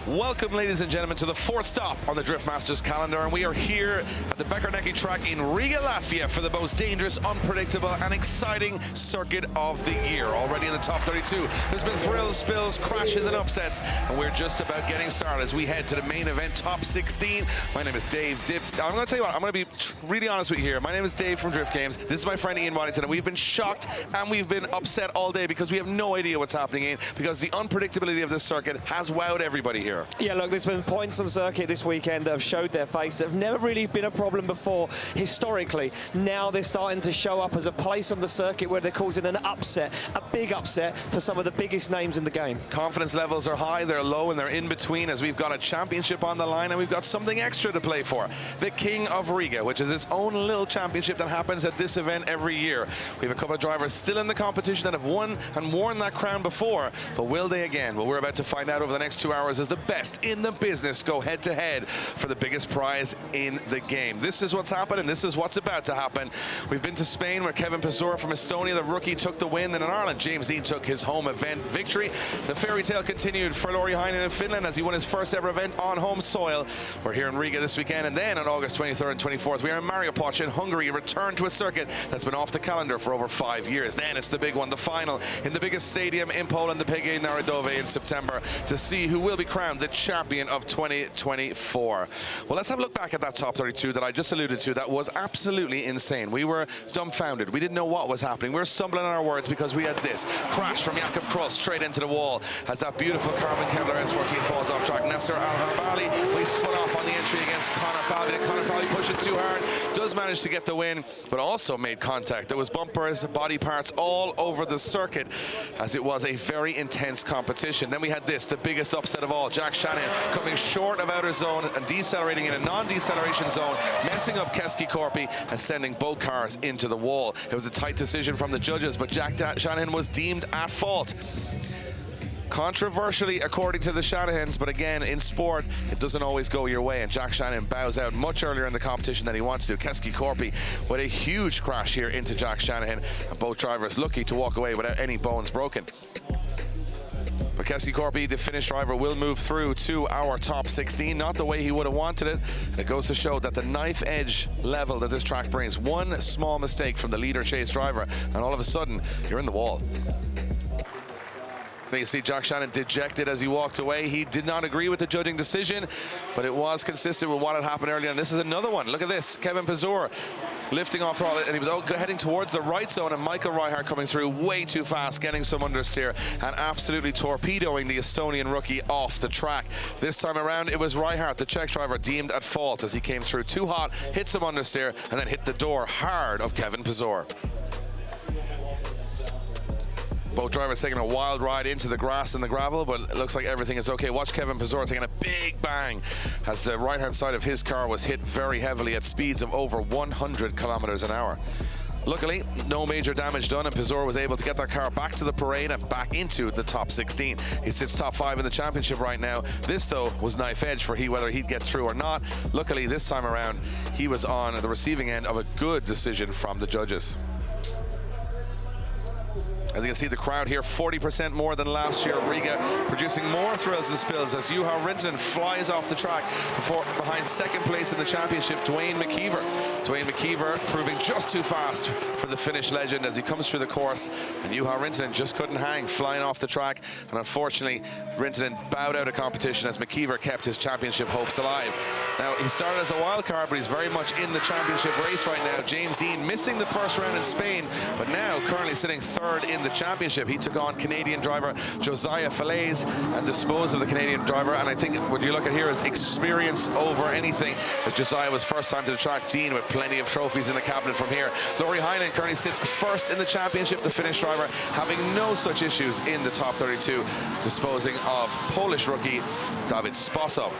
Welcome, ladies and gentlemen, to the fourth stop on the Drift Masters calendar, and we are here at the Bikernieki track in Riga, Latvia for the most dangerous, unpredictable and exciting circuit of the year. Already in the top 32, there's been thrills, spills, crashes and upsets, and we're just about getting started as we head to the main event, top 16. My name is Dave. I'm going to tell you what, I'm going to be really honest with you here. My name is Dave from Drift Games. This is my friend Ian Waddington, and we've been shocked and we've been upset all day because we have no idea what's happening in, because the unpredictability of this circuit has wowed everybody here. Yeah, look, there's been points on circuit this weekend that have showed their face that have never really been a problem before historically. Now they're starting to show up as a place on the circuit where they're causing an upset, a big upset for some of the biggest names in the game. Confidence levels are high, they're low, and they're in between as we've got a championship on the line and we've got something extra to play for. The King of Riga, which is its own little championship that happens at this event every year. We have a couple of drivers still in the competition that have won and worn that crown before, but will they again? Well, we're about to find out over the next 2 hours as the best in the business go head-to-head for the biggest prize in the game. This is what's happened, and this is what's about to happen. We've been to Spain, where Pesur from Estonia, the rookie, took the win, and in Ireland, James Deane took his home event victory. The fairy tale continued for Lauri Heinonen in Finland as he won his first ever event on home soil. We're here in Riga this weekend, and then on August 23rd and 24th, we are in Mariupol in Hungary, a return to a circuit that's been off the calendar for over 5 years. Then it's the big one, the final, in the biggest stadium in Poland, the PGA Narodowe, in September, to see who will be crowned the champion of 2024. Well, let's have a look back at that top 32 that I just alluded to. That was absolutely insane. We were dumbfounded. We didn't know what was happening. We were stumbling on our words because we had this crash from Jakob Kroos straight into the wall as that beautiful Carbon Kevlar S14 falls off track. Nasser Al-Harbali, we spun off on the entry against Conor Falvey. Conor Falvey pushed it too hard, does manage to get the win, but also made contact. There was bumpers, body parts all over the circuit as it was a very intense competition. Then we had this, the biggest upset of all. Jack Shanahan coming short of outer zone and decelerating in a non-deceleration zone, messing up Keski-Korpi and sending both cars into the wall. It was a tight decision from the judges, but Jack Shanahan was deemed at fault. Controversially, according to the Shanahans, but again, in sport, it doesn't always go your way, and Jack Shanahan bows out much earlier in the competition than he wants to. Keski-Korpi with a huge crash here into Jack Shanahan, and both drivers lucky to walk away without any bones broken. But Keski-Korpi, the Finnish driver, will move through to our top 16, not the way he would have wanted it. And it goes to show that the knife edge level that this track brings, one small mistake from the leader chase driver, and all of a sudden, you're in the wall. You see Jack Shanahan dejected as he walked away. He did not agree with the judging decision, but it was consistent with what had happened earlier. And this is another one. Look at this. Pesur lifting off throttle, and he was heading towards the right zone, and Michael Reichardt coming through way too fast, getting some understeer and absolutely torpedoing the Estonian rookie off the track. This time around, it was Reichardt, the Czech driver, deemed at fault as he came through too hot, hit some understeer, and then hit the door hard of Pesur. Both drivers taking a wild ride into the grass and the gravel, but it looks like everything is okay. Watch Pesur taking a big bang as the right-hand side of his car was hit very heavily at speeds of over 100 kilometers an hour. Luckily, no major damage done, and Pesur was able to get that car back to the parade and back into the top 16. He sits top 5 in the championship right now. This, though, was knife edge for whether he'd get through or not. Luckily, this time around, he was on the receiving end of a good decision from the judges. As you can see, the crowd here, 40% more than last year at Riga, producing more thrills and spills as Jylhä flies off the track behind second place in the championship, Duane McKeever. Duane McKeever proving just too fast for the Finnish legend as he comes through the course, and Jylhä just couldn't hang, flying off the track, and unfortunately, Rintanen bowed out of competition as McKeever kept his championship hopes alive. Now, he started as a wild card, but he's very much in the championship race right now. James Deane missing the first round in Spain, but now currently sitting third in the championship. He took on Canadian driver Josiah Falaise and disposed of the Canadian driver, and I think what you look at here is experience over anything, as Josiah was first time to the track. Deane with plenty of trophies in the cabinet from here. Lauri Heinonen currently sits first in the championship, the Finnish driver, having no such issues in the top 32, disposing of Polish rookie David Sposo.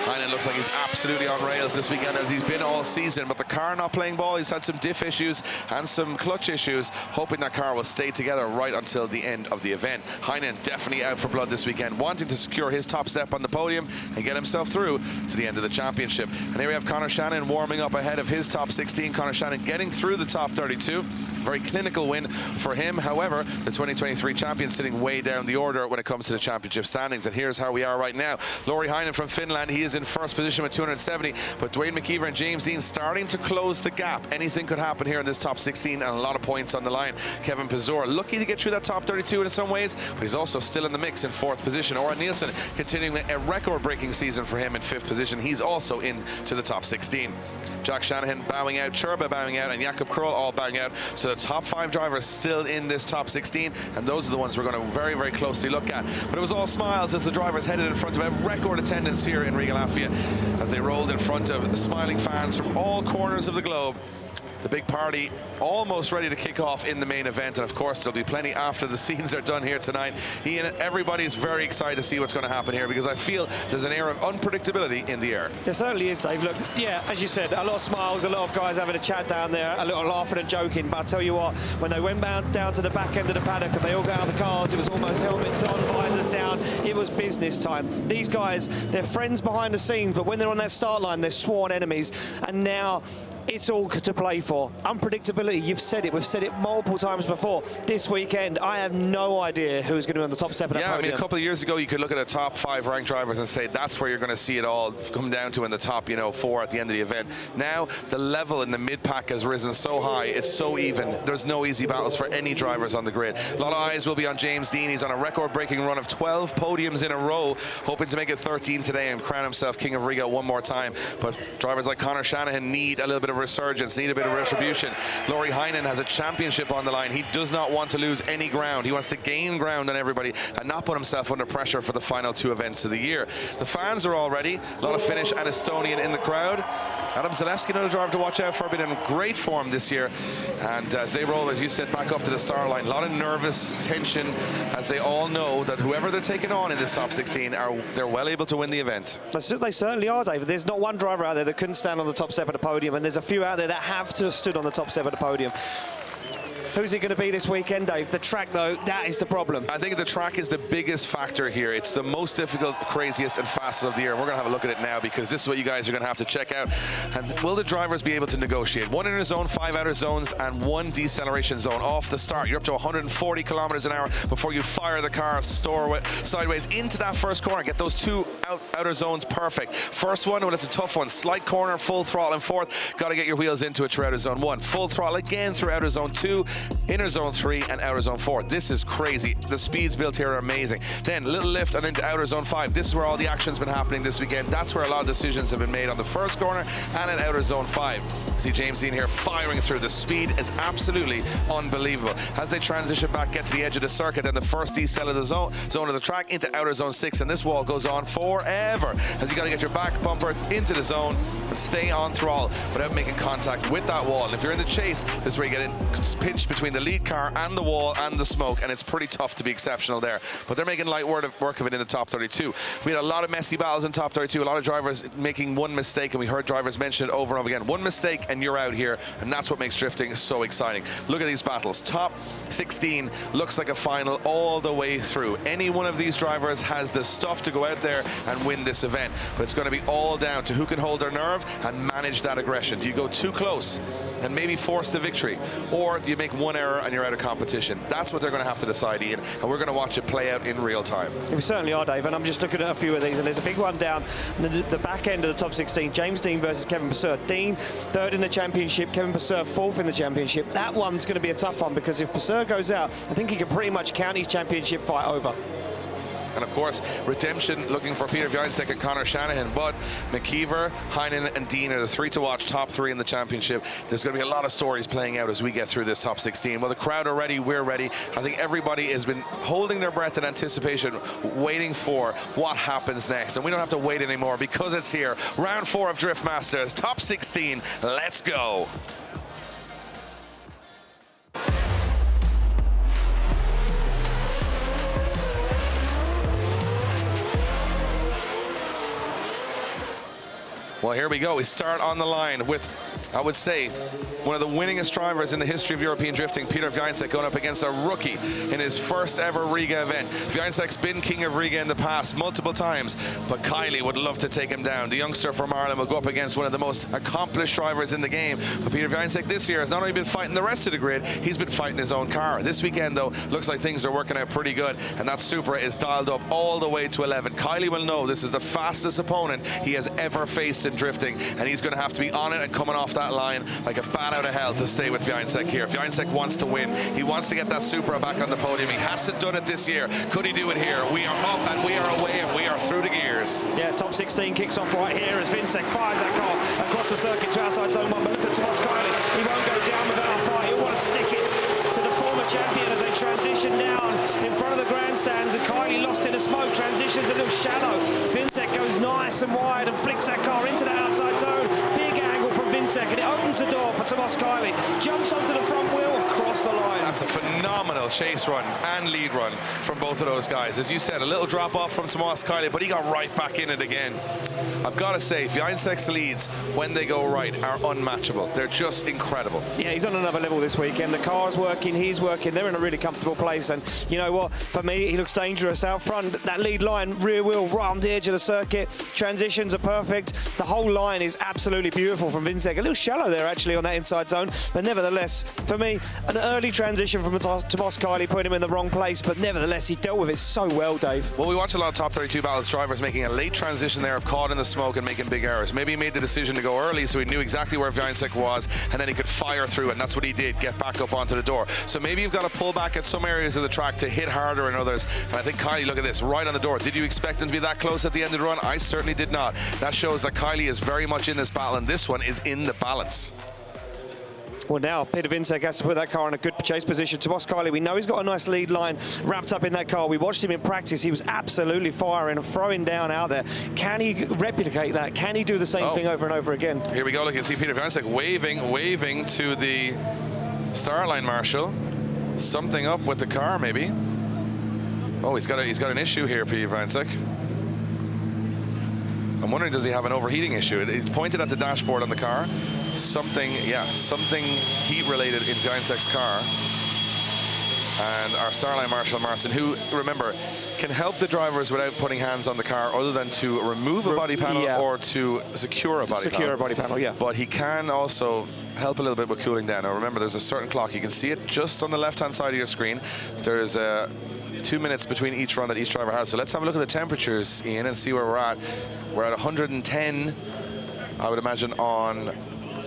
Heinonen looks like he's absolutely on rails this weekend, as he's been all season, but the car not playing ball. He's had some diff issues and some clutch issues, hoping that car will stay together right until the end of the event. Heinonen definitely out for blood this weekend, wanting to secure his top step on the podium and get himself through to the end of the championship. And here we have Conor Shanahan warming up ahead of his top 16. Conor Shanahan getting through the top 32. Very clinical win for him. However, the 2023 champion sitting way down the order when it comes to the championship standings. And here's how we are right now. Lauri Heinonen from Finland, he is in first position with 270, but Duane, McKeever and James Deane starting to close the gap. Anything could happen here in this top 16, and a lot of points on the line. Kevin Pesur lucky to get through that top 32 in some ways, but he's also still in the mix in fourth position. Oren Nielsen continuing a record-breaking season for him in fifth position. He's also into the top 16. Jack Shanahan bowing out, Churba bowing out, and Jakob Kroll all bowing out. So the top 5 drivers still in this top 16, and those are the ones we're going to very, very closely look at. But it was all smiles as the drivers headed in front of a record attendance here in Riga, Latvia, as they rolled in front of smiling fans from all corners of the globe. The big party almost ready to kick off in the main event, and of course there'll be plenty after the scenes are done here tonight. Ian, everybody is very excited to see what's going to happen here, because I feel there's an air of unpredictability in the air. There certainly is, Dave. Look, yeah, as you said, a lot of smiles, a lot of guys having a chat down there, a little laughing and joking, but I tell you what, when they went down to the back end of the paddock and they all got out of the cars, it was almost helmets on, visors down. It was business time. These guys, they're friends behind the scenes, but when they're on that start line, they're sworn enemies, and now it's all to play for. Unpredictability, you've said it. We've said it multiple times before. This weekend, I have no idea who's going to be on the top step of that podium. I mean, a couple of years ago, you could look at the top 5 ranked drivers and say that's where you're going to see it all come down to in the top, 4 at the end of the event. Now, the level in the mid-pack has risen so high. It's so even. There's no easy battles for any drivers on the grid. A lot of eyes will be on James Deane. He's on a record-breaking run of 12 podiums in a row, hoping to make it 13 today and crown himself King of Riga one more time. But drivers like Conor Shanahan need a little bit of resurgence, need a bit of retribution. Lauri Heinonen has a championship on the line. He does not want to lose any ground. He wants to gain ground on everybody and not put himself under pressure for the final 2 events of the year. The fans are all ready. A lot of Finnish and Estonian in the crowd. Adam Zalewski, another driver to watch out for, been in great form this year. And as they roll, as you said, back up to the start line, a lot of nervous tension, as they all know that whoever they're taking on in this top 16, they're well able to win the event. They certainly are, David. There's not one driver out there that couldn't stand on the top step of the podium, and there's a few out there that have to have stood on the top step of the podium. Who's it going to be this weekend, Dave? The track, though, that is the problem. I think the track is the biggest factor here. It's the most difficult, craziest, and fastest of the year. And we're going to have a look at it now, because this is what you guys are going to have to check out. And will the drivers be able to negotiate? 1 inner zone, 5 outer zones, and 1 deceleration zone off the start. You're up to 140 kilometers an hour before you fire the car sideways into that first corner. Get those 2 outer zones perfect. First one, well, it's a tough one. Slight corner, full throttle in fourth. Got to get your wheels into it through outer zone 1. Full throttle again through outer zone 2. Inner zone 3 and outer zone 4. This is crazy. The speeds built here are amazing. Then little lift and into outer zone 5. This is where all the action's been happening this weekend. That's where a lot of decisions have been made on the first corner and in outer zone 5. See James Deane here firing through. The speed is absolutely unbelievable. As they transition back, get to the edge of the circuit, then the first decel of the zone of the track into outer zone 6, and this wall goes on forever, as you got to get your back bumper into the zone and stay on throttle without making contact with that wall. And if you're in the chase, this is where you get it pinched between the lead car and the wall and the smoke, and it's pretty tough to be exceptional there. But they're making light work of it in the top 32. We had a lot of messy battles in top 32, a lot of drivers making one mistake, and we heard drivers mention it over and over again. One mistake and you're out here, and that's what makes drifting so exciting. Look at these battles. Top 16 looks like a final all the way through. Any one of these drivers has the stuff to go out there and win this event, but it's going to be all down to who can hold their nerve and manage that aggression. Do you go too close and maybe force the victory, or do you make one error and you're out of competition? That's what they're going to have to decide, Ian, and we're going to watch it play out in real time. We certainly are, Dave, and I'm just looking at a few of these, and there's a big one down the back end of the top 16. James Deane versus Kevin Pesur. Deane third in the championship, Kevin Pesur fourth in the championship. That one's going to be a tough one, because if Pesur goes out, I think he can pretty much count his championship fight over. And of course, redemption looking for Piotr, Więcek and Conor Shanahan. But McKeever, Heinonen and Deane are the 3 to watch, top 3 in the championship. There's going to be a lot of stories playing out as we get through this top 16. Well, the crowd are ready, we're ready. I think everybody has been holding their breath in anticipation, waiting for what happens next. And we don't have to wait anymore, because it's here. Round 4 of Drift Masters, top 16. Let's go. Well, here we go. We start on the line with, I would say, one of the winningest drivers in the history of European drifting, Piotr Więcek, going up against a rookie in his first ever Riga event. Więcek's been king of Riga in the past multiple times, but Kiely would love to take him down. The youngster from Ireland will go up against one of the most accomplished drivers in the game. But Piotr Więcek this year has not only been fighting the rest of the grid, he's been fighting his own car. This weekend, though, looks like things are working out pretty good, and that Supra is dialed up all the way to 11. Kiely will know this is the fastest opponent he has ever faced in drifting, and he's going to have to be on it and coming off that line like a bat out of hell to stay with Więcek here. Więcek wants to win. He wants to get that Supra back on the podium. He hasn't done it this year. Could he do it here? We are up and we are away and we are through the gears. Yeah, top 16 kicks off right here as Więcek fires that car across the circuit to outside zone 1. But look at Tomas Kiely. He won't go down without a fight. He'll want to stick it to the former champion as they transition down in front of the grandstands. And Kiely lost in the smoke, transitions a little shallow. Więcek goes nice and wide and flicks that car into the outside zone. Big angle from Więcek, and it opens the door for Tomas Kiely. Jumps onto the front wheel, across the line. That's a phenomenal chase run and lead run from both of those guys. As you said, a little drop off from Tomas Kiely, but he got right back in it again. I've got to say, Więcek's leads, when they go right, are unmatchable. They're just incredible. Yeah, he's on another level this weekend. The car's working, he's working. They're in a really comfortable place. And you know what? For me, he looks dangerous out front. That lead line, rear wheel, right on the edge of the circuit. Transitions are perfect. The whole line is absolutely beautiful from Więcek. A little shallow there, actually, on that inside zone. But nevertheless, for me, an early transition from Tomas Kiely, putting him in the wrong place. But nevertheless, he dealt with it so well, Dave. Well, we watch a lot of top 32 battles drivers making a late transition there, caught in the smoke and making big errors. Maybe he made the decision to go early so he knew exactly where Więcek was, and then he could fire through it, and that's what he did, get back up onto the door. So maybe you've got to pull back at some areas of the track to hit harder in others. And I think Kiely, look at this, right on the door. Did you expect him to be that close at the end of the run? I certainly did not. That shows that Kiely is very much in this battle, and this one is in the balance. Well, now Piotr Więcek has to put that car in a good chase position. Tomas Kiely, we know he's got a nice lead line wrapped up in that car. We watched him in practice. He was absolutely firing and throwing down out there. Can he replicate that? Can he do the same thing over and over again? Here we go. Look, you can see Piotr Więcek waving to the start line marshal. Something up with the car, maybe. Oh, he's got an issue here, Piotr Więcek. I'm wondering, does he have an overheating issue? He's pointed at the dashboard on the car. Something heat-related in Więcek's car. And our Starline Marshal, Marcin, who, remember, can help the drivers without putting hands on the car other than to remove a body panel or to secure a body panel. Secure a body panel, yeah. But he can also help a little bit with cooling down. Now, remember, there's a certain clock. You can see it just on the left-hand side of your screen. There's 2 minutes between each run that each driver has. So let's have a look at the temperatures, Ian, and see where we're at. We're at 110, I would imagine, on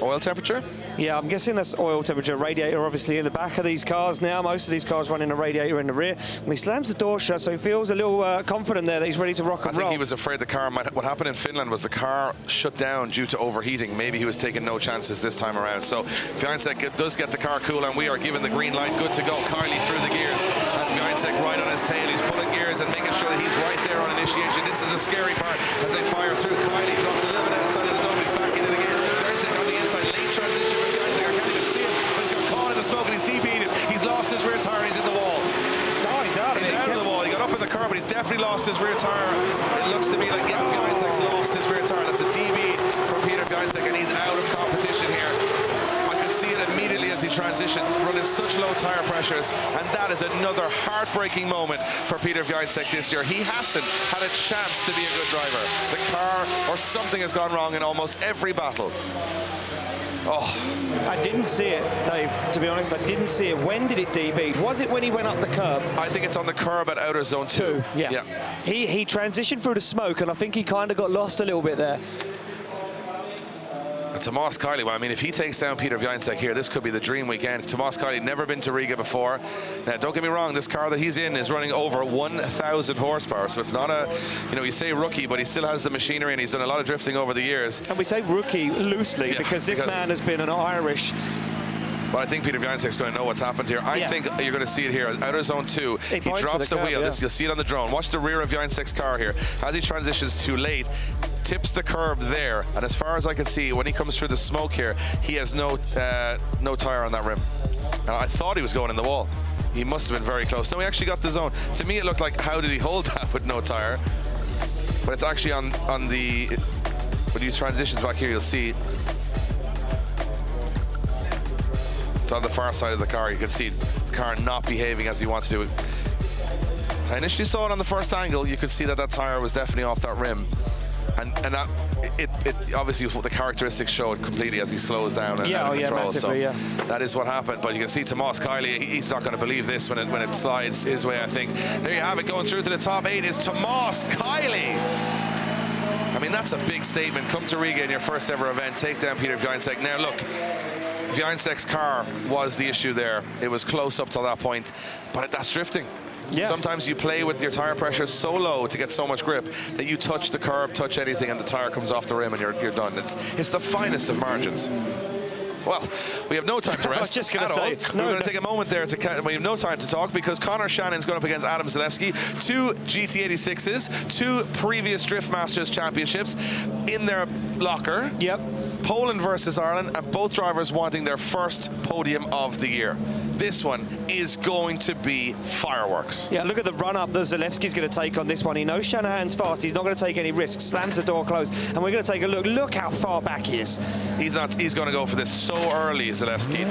oil temperature. Yeah, I'm guessing that's oil temperature. Radiator obviously in the back of these cars now. Most of these cars running a radiator in the rear. And he slams the door shut, so he feels a little confident there that he's ready to rock and roll. I think he was afraid the car might... What happened in Finland was the car shut down due to overheating. Maybe he was taking no chances this time around. So Więcek does get the car cool, and we are given the green light. Good to go. Kiely through the gears. And Więcek right on his tail. He's pulling gears and making sure that he's right there on initiation. This is a scary part as they fire through. Kiely drops a little bit outside of the zone. He's back in it again. Więcek on the inside. Late transition for Więcek. I can't even see him, but he's got caught in the smoke and he's DB'd him. He's lost his rear tire. He's in the wall. Oh, he's out of the wall. He got up in the car, but he's definitely lost his rear tire. It looks to me like, yeah, Więcek's lost his rear tire. That's a DB for Piotr Więcek, and he's out of competition here. I could see it immediately as he transitioned, running such low tire pressures, and that is another heartbreaking moment for Piotr Więcek this year. He hasn't had a chance to be a good driver. The car or something has gone wrong in almost every battle. Oh. I didn't see it, Dave, to be honest. I didn't see it. When did it DB? Was it when he went up the curb? I think it's on the curb at outer zone 2. Yeah. He transitioned through the smoke, and I think he kind of got lost a little bit there. Tomas Kiely, well, I mean, if he takes down Piotr Więcek here, this could be the dream weekend. Tomas Kiely never been to Riga before. Now, don't get me wrong, this car that he's in is running over 1,000 horsepower, so it's not a, you say rookie, but he still has the machinery, and he's done a lot of drifting over the years. And we say rookie loosely, because this man has been an Irish. But I think Piotr Więcek's going to know what's happened here. I think you're going to see it here. Outer zone 2, he drops the wheel. You'll see it on the drone. Watch the rear of Więcek's car here. As he transitions too late, tips the curb there. And as far as I can see, when he comes through the smoke here, he has no tire on that rim. And I thought he was going in the wall. He must have been very close. No, he actually got the zone. To me, it looked like, how did he hold that with no tire? But it's actually on the when you transitions back here, you'll see it's on the far side of the car. You can see the car not behaving as you want to do it. I initially saw it on the first angle. You could see that that tire was definitely off that rim, and that it obviously what the characteristics showed completely as he slows down and out of control. Massively, so that is what happened. But you can see Tomas, Kiely, he's not going to believe this when it slides his way. I think there you have it. Going through to the top 8 is Tomas Kiely. I mean, that's a big statement. Come to Riga in your first ever event, take down Piotr Więcek. Now look, Więcek's car was the issue there. It was close up to that point, but that's drifting. Yeah. Sometimes you play with your tire pressure so low to get so much grip that you touch the curb, touch anything, and the tire comes off the rim and you're done. It's the finest of margins. Well, we have no time to rest. I was just going to say. We're going to take a moment there we have no time to talk because Conor Shanahan's going up against Adam Zalewski. 2 GT86s, 2 previous Drift Masters championships in their locker. Yep. Poland versus Ireland, and both drivers wanting their first podium of the year. This one is going to be fireworks. Yeah, look at the run-up that Zalewski's going to take on this one. He knows Shanahan's fast. He's not going to take any risks. Slams the door closed, and we're going to take a look. Look how far back he is. He's going to go for this so early, Zalewski.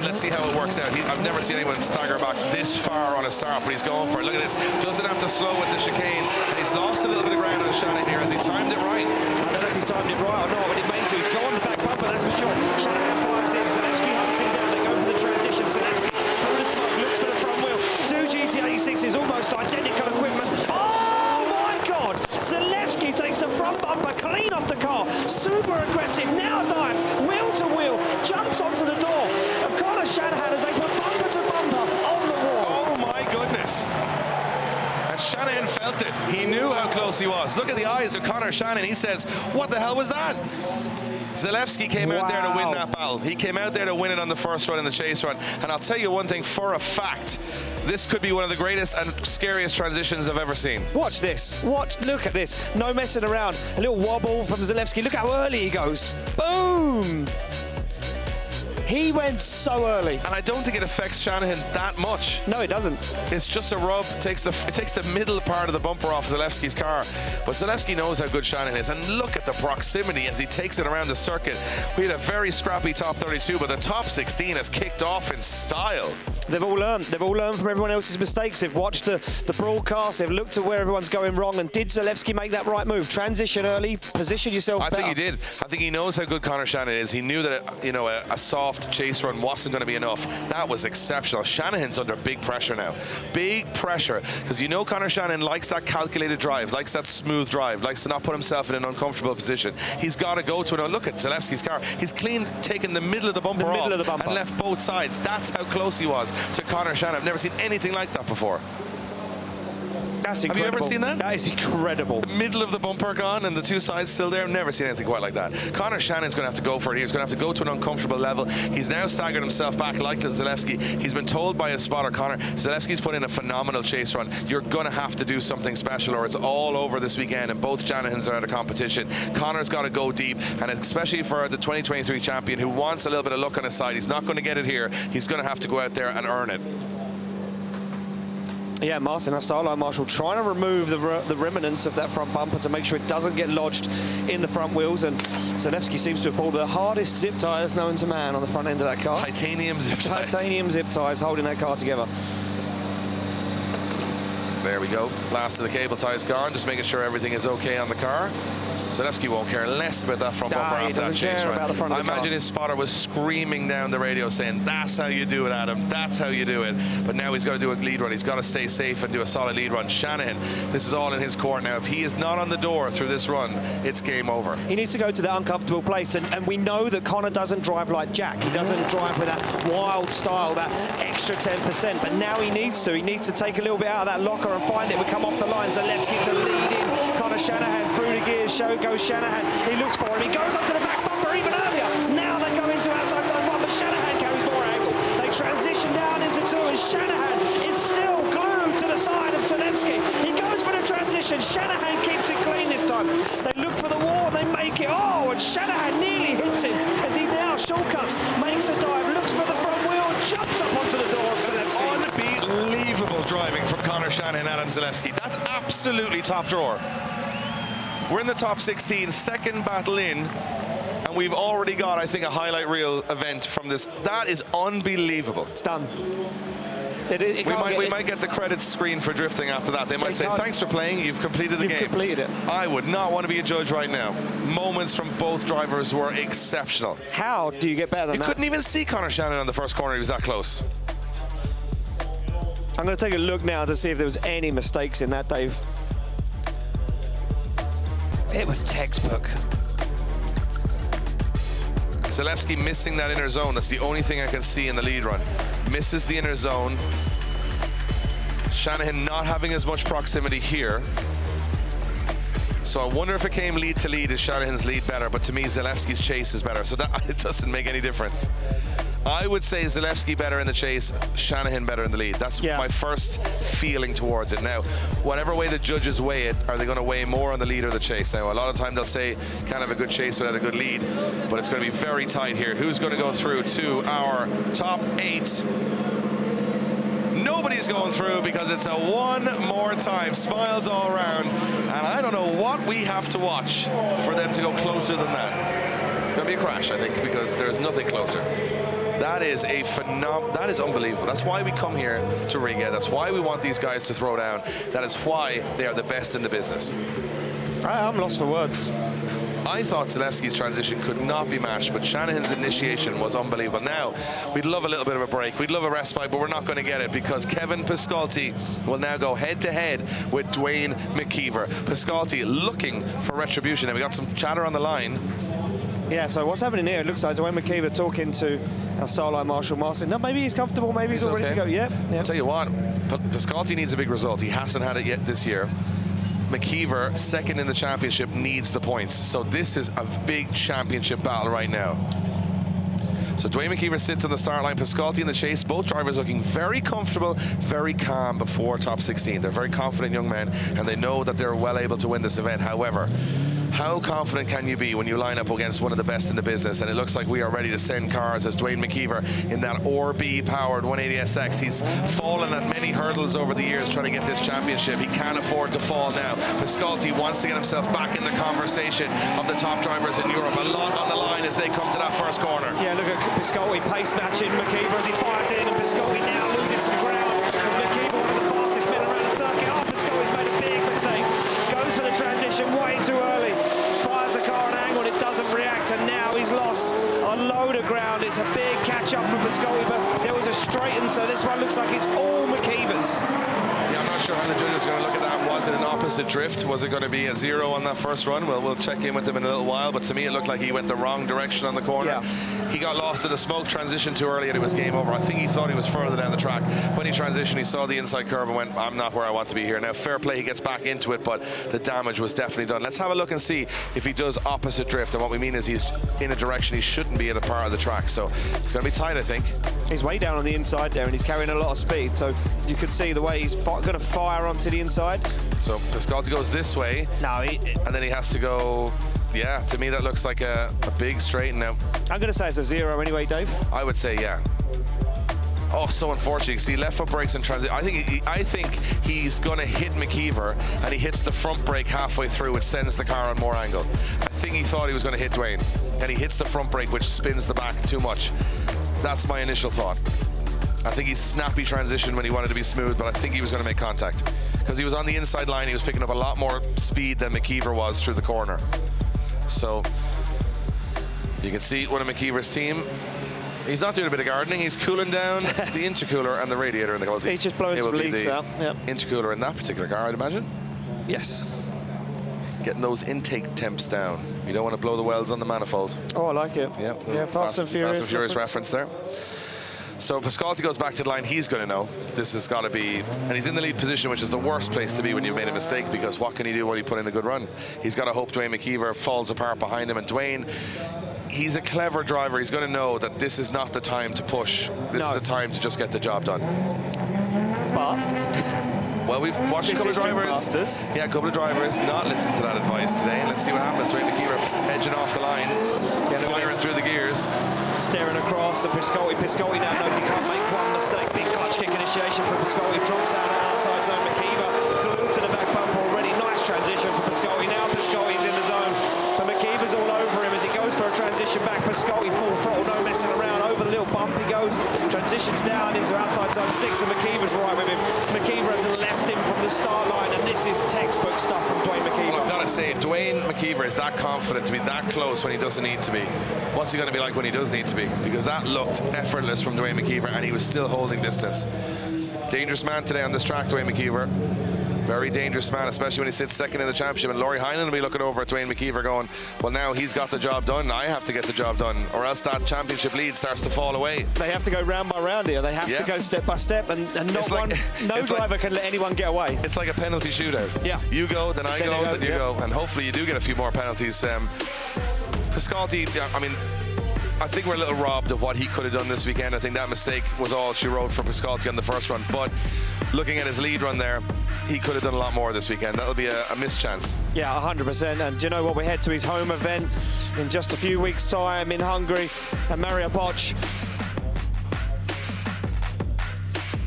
Let's see how it works out. I've never seen anyone stagger back this far on a start, but he's going for it. Look at this. Doesn't have to slow with the chicane. And he's lost a little bit of ground on Shanahan here as he timed it right. I don't know if he's timed it right or not, but he made to go on the back bumper, that's for sure. Shanahan fires in. Zalewski hunts him down. They go for the transition. Zalewski through the smoke, looks for the front wheel. 2 GT86s, almost identical equipment. Oh my God! Zalewski takes the front bumper clean off the car. Super aggressive. Now dives wheel to wheel, jumps onto the door of Conor Shanahan as they put bumper to bumper on the wall. Oh my goodness! And Shanahan felt it. He knew how close he was. Look at the eyes of Conor Shanahan. He says, "What the hell was that?" Zalewski came out there to win that battle. He came out there to win it on the first run in the chase run. And I'll tell you one thing for a fact. This could be one of the greatest and scariest transitions I've ever seen. Watch this. Look at this. No messing around. A little wobble from Zalewski. Look how early he goes. Boom! He went so early. And I don't think it affects Shanahan that much. No, it doesn't. It's just a rub. It takes the middle part of the bumper off Zalewski's car. But Zalewski knows how good Shanahan is. And look at the proximity as he takes it around the circuit. We had a very scrappy top 32, but the top 16 has kicked off in style. They've all learned. They've all learned from everyone else's mistakes. They've watched the broadcast. They've looked at where everyone's going wrong. And did Zalewski make that right move? Transition early, position yourself better. I think he did. I think he knows how good Conor Shanahan is. He knew that a soft chase run wasn't going to be enough. That was exceptional. Shanahan's under big pressure now. Big pressure. Because Conor Shanahan likes that calculated drive, likes that smooth drive, likes to not put himself in an uncomfortable position. He's got to go to it. Look at Zalewski's car. He's taken the middle of the bumper off and left both sides. That's how close he was to Conor Shanahan. I've never seen anything like that before. That's incredible. Have you ever seen that? That is incredible. The middle of the bumper gone and the 2 sides still there. I've never seen anything quite like that. Conor Shanahan's going to have to go for it. He's going to have to go to an uncomfortable level. He's now staggered himself back like Zalewski. He's been told by his spotter, Conor, Zalewski's put in a phenomenal chase run. You're going to have to do something special or it's all over this weekend, and both Shanahans are out of competition. Conor's got to go deep, and especially for the 2023 champion who wants a little bit of luck on his side. He's not going to get it here. He's going to have to go out there and earn it. Yeah, Martin Astalo Marshall trying to remove the remnants of that front bumper to make sure it doesn't get lodged in the front wheels, and Zalewski seems to have pulled the hardest zip ties known to man on the front end of that car. Titanium zip ties. Titanium zip ties holding that car together. There we go. Last of the cable ties gone, just making sure everything is okay on the car. Zalewski won't care less about that front bumper after that chase run. I imagine his spotter was screaming down the radio saying, "That's how you do it, Adam. That's how you do it." But now he's got to do a lead run. He's got to stay safe and do a solid lead run. Shanahan, this is all in his court now. If he is not on the door through this run, it's game over. He needs to go to that uncomfortable place, and we know that Conor doesn't drive like Jack. He doesn't drive with that wild style, that extra 10%. But now he needs to. He needs to take a little bit out of that locker and find it. We come off the line. Zalewski to lead in. Conor Shanahan through the gears. Goes Shanahan. He looks for him. He goes onto the back bumper even earlier. Now they go into outside turn 1, but Shanahan carries more angle. They transition down into 2, and Shanahan is still glued to the side of Zalewski. He goes for the transition. Shanahan keeps it clean this time. They look for the wall. They make it. Oh, and Shanahan nearly hits him as he now shortcuts, makes a dive, looks for the front wheel, jumps up onto the door of Zalewski. Unbelievable driving from Conor Shanahan and Adam Zalewski. That's absolutely top drawer. We're in the top 16, second battle in, and we've already got, I think, a highlight reel event from this. That is unbelievable. It's done. We might get the credits screen for drifting after that. They might say, thanks for playing, you've completed the game. You've completed it. I would not want to be a judge right now. Moments from both drivers were exceptional. How do you get better than that? You couldn't even see Conor Shanahan on the first corner, he was that close. I'm going to take a look now to see if there was any mistakes in that, Dave. It was textbook. Zalewski missing that inner zone. That's the only thing I can see in the lead run. Misses the inner zone. Shanahan not having as much proximity here. So I wonder if it came lead to lead, is Shanahan's lead better? But to me, Zalewski's chase is better. So that it doesn't make any difference. I would say Zalewski better in the chase, Shanahan better in the lead. That's my first feeling towards it. Now, whatever way the judges weigh it, are they going to weigh more on the lead or the chase? Now, a lot of time they'll say kind of a good chase without a good lead, but it's going to be very tight here. Who's going to go through to our top 8? Nobody's going through because it's a one more time. Smiles all around. And I don't know what we have to watch for them to go closer than that. It's going to be a crash, I think, because there's nothing closer. That is that is unbelievable. That's why we come here to Riga. That's why we want these guys to throw down. That is why they are the best in the business. I'm lost for words. I thought Zalewski's transition could not be matched, but Shanahan's initiation was unbelievable. Now, we'd love a little bit of a break. We'd love a respite, but we're not going to get it because Kevin Piskolty will now go head-to-head with Duane McKeever. Piskolty looking for retribution, and we got some chatter on the line. Yeah, so what's happening here? It looks like Duane McKeever talking to our Starline Marshall Martin. No, maybe he's comfortable, maybe he's all ready to go. Yeah. I'll tell you what, Piskolty needs a big result. He hasn't had it yet this year. McKeever, second in the championship, needs the points. So this is a big championship battle right now. So Duane McKeever sits on the start line, Piskolty in the chase. Both drivers looking very comfortable, very calm before top 16. They're very confident young men, and they know that they're well able to win this event. However, how confident can you be when you line up against one of the best in the business? And it looks like we are ready to send cars as Duane McKeever in that ORB-powered 180SX. He's fallen at many hurdles over the years trying to get this championship. He can't afford to fall now. Piskolty wants to get himself back in the conversation of the top drivers in Europe. A lot on the line as they come to that first corner. Yeah, look at Piskolty pace matching McKeever as he fires in, and Piskolty now loses some ground. McKeever, one of the fastest men around the circuit. Oh, Piskolty's made a big mistake. Goes for the transition way too early. Fires the car on an angle, it doesn't react, and now he's lost a load of ground. It's a big catch-up for Piskolty, but there was a straighten, so this one looks like it's all McKeever's. Yeah, I'm not sure how the judges are going to look at that. Was it an opposite drift? Was it going to be a 0 on that first run? Well, we'll check in with them in a little while, but to me it looked like he went the wrong direction on the corner. Yeah. He got lost in the smoke, transition too early, and it was game over. I think he thought he was further down the track. When he transitioned, he saw the inside curve and went, I'm not where I want to be here. Now, fair play, he gets back into it, but the damage was definitely done. Let's have a look and see if he does opposite drift, and what we mean is he's in a direction he shouldn't be in a part of the track, so it's going to be tight, I think. He's way down on the inside there, and he's carrying a lot of speed, so you can see the way he's going to fire onto the inside. So Piskolty goes this way, and then he has to go, yeah, to me that looks like a big straighten now. I'm going to say it's a 0 anyway, Dave. I would say, yeah. Oh, so unfortunate. You see, left foot brakes in transit. I think he's going to hit McKeever, and he hits the front brake halfway through, which sends the car on more angle. I think he thought he was going to hit Duane, and he hits the front brake, which spins the back too much. That's my initial thought. I think he's snappy transition when he wanted to be smooth, but I think he was going to make contact. Because he was on the inside line, he was picking up a lot more speed than McKeever was through the corner. So, you can see one of McKeever's team. He's not doing a bit of gardening, he's cooling down the intercooler and the radiator in the car. He's just blowing some leaks out. Yep. Intercooler in that particular car, I'd imagine. Yes. Getting those intake temps down. You don't want to blow the welds on the manifold. Oh, I like it. Yeah, Fast and Furious reference there. So Piskolty goes back to the line. He's going to know this has got to be, and he's in the lead position, which is the worst place to be when you've made a mistake, because what can he do when he put in a good run? He's got to hope Duane McKeever falls apart behind him, and Duane, he's a clever driver. He's going to know that this is not the time to push. This is the time to just get the job done. But well, we've watched a couple of drivers. Yeah, a couple of drivers not listen to that advice today. Let's see what happens. Duane McKeever edging off the line, firing through the gears. Staring across at Piskolty. Piskolty now knows he can't make one mistake. Big clutch kick initiation for Piskolty. Drops out of outside zone. McKeever glued to the back bumper already. Nice transition for Piskolty. Now Piskolty's Piskolty full throttle, no messing around. Over the little bump he goes, transitions down into outside zone 6, and McKeever's right with him. McKeever has left him from the start line, and this is textbook stuff from Duane McKeever. Well, I've got to say, if Duane McKeever is that confident to be that close when he doesn't need to be, what's he going to be like when he does need to be? Because that looked effortless from Duane McKeever, and he was still holding distance. Dangerous man today on this track, Duane McKeever. Very dangerous man, especially when he sits second in the championship. And Lauri Heinonen will be looking over at Duane McKeever going, well, now he's got the job done. I have to get the job done, or else that championship lead starts to fall away. They have to go round by round here. They have to go step by step, and no driver can let anyone get away. It's like a penalty shootout. Yeah. You go, then I go, then you go. And hopefully you do get a few more penalties. Piskolty, I mean, I think we're a little robbed of what he could have done this weekend. I think that mistake was all she wrote for Piskolty on the first run. But looking at his lead run there, he could have done a lot more this weekend. That'll be a missed chance. Yeah, 100%. And do you know what? We head to his home event in just a few weeks' time in Hungary at Mariupol.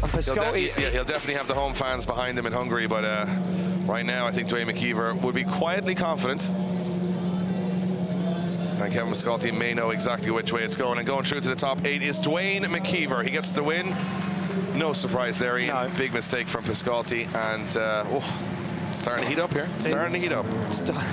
And Piskolty... He'll definitely have the home fans behind him in Hungary. But right now, I think Duane McKeever would be quietly confident. And Kevin Piskolty may know exactly which way it's going. And going through to the top 8 is Duane McKeever. He gets the win. No surprise there, Ian. No. Big mistake from Piskolty. And starting to heat up here. Starting to heat up.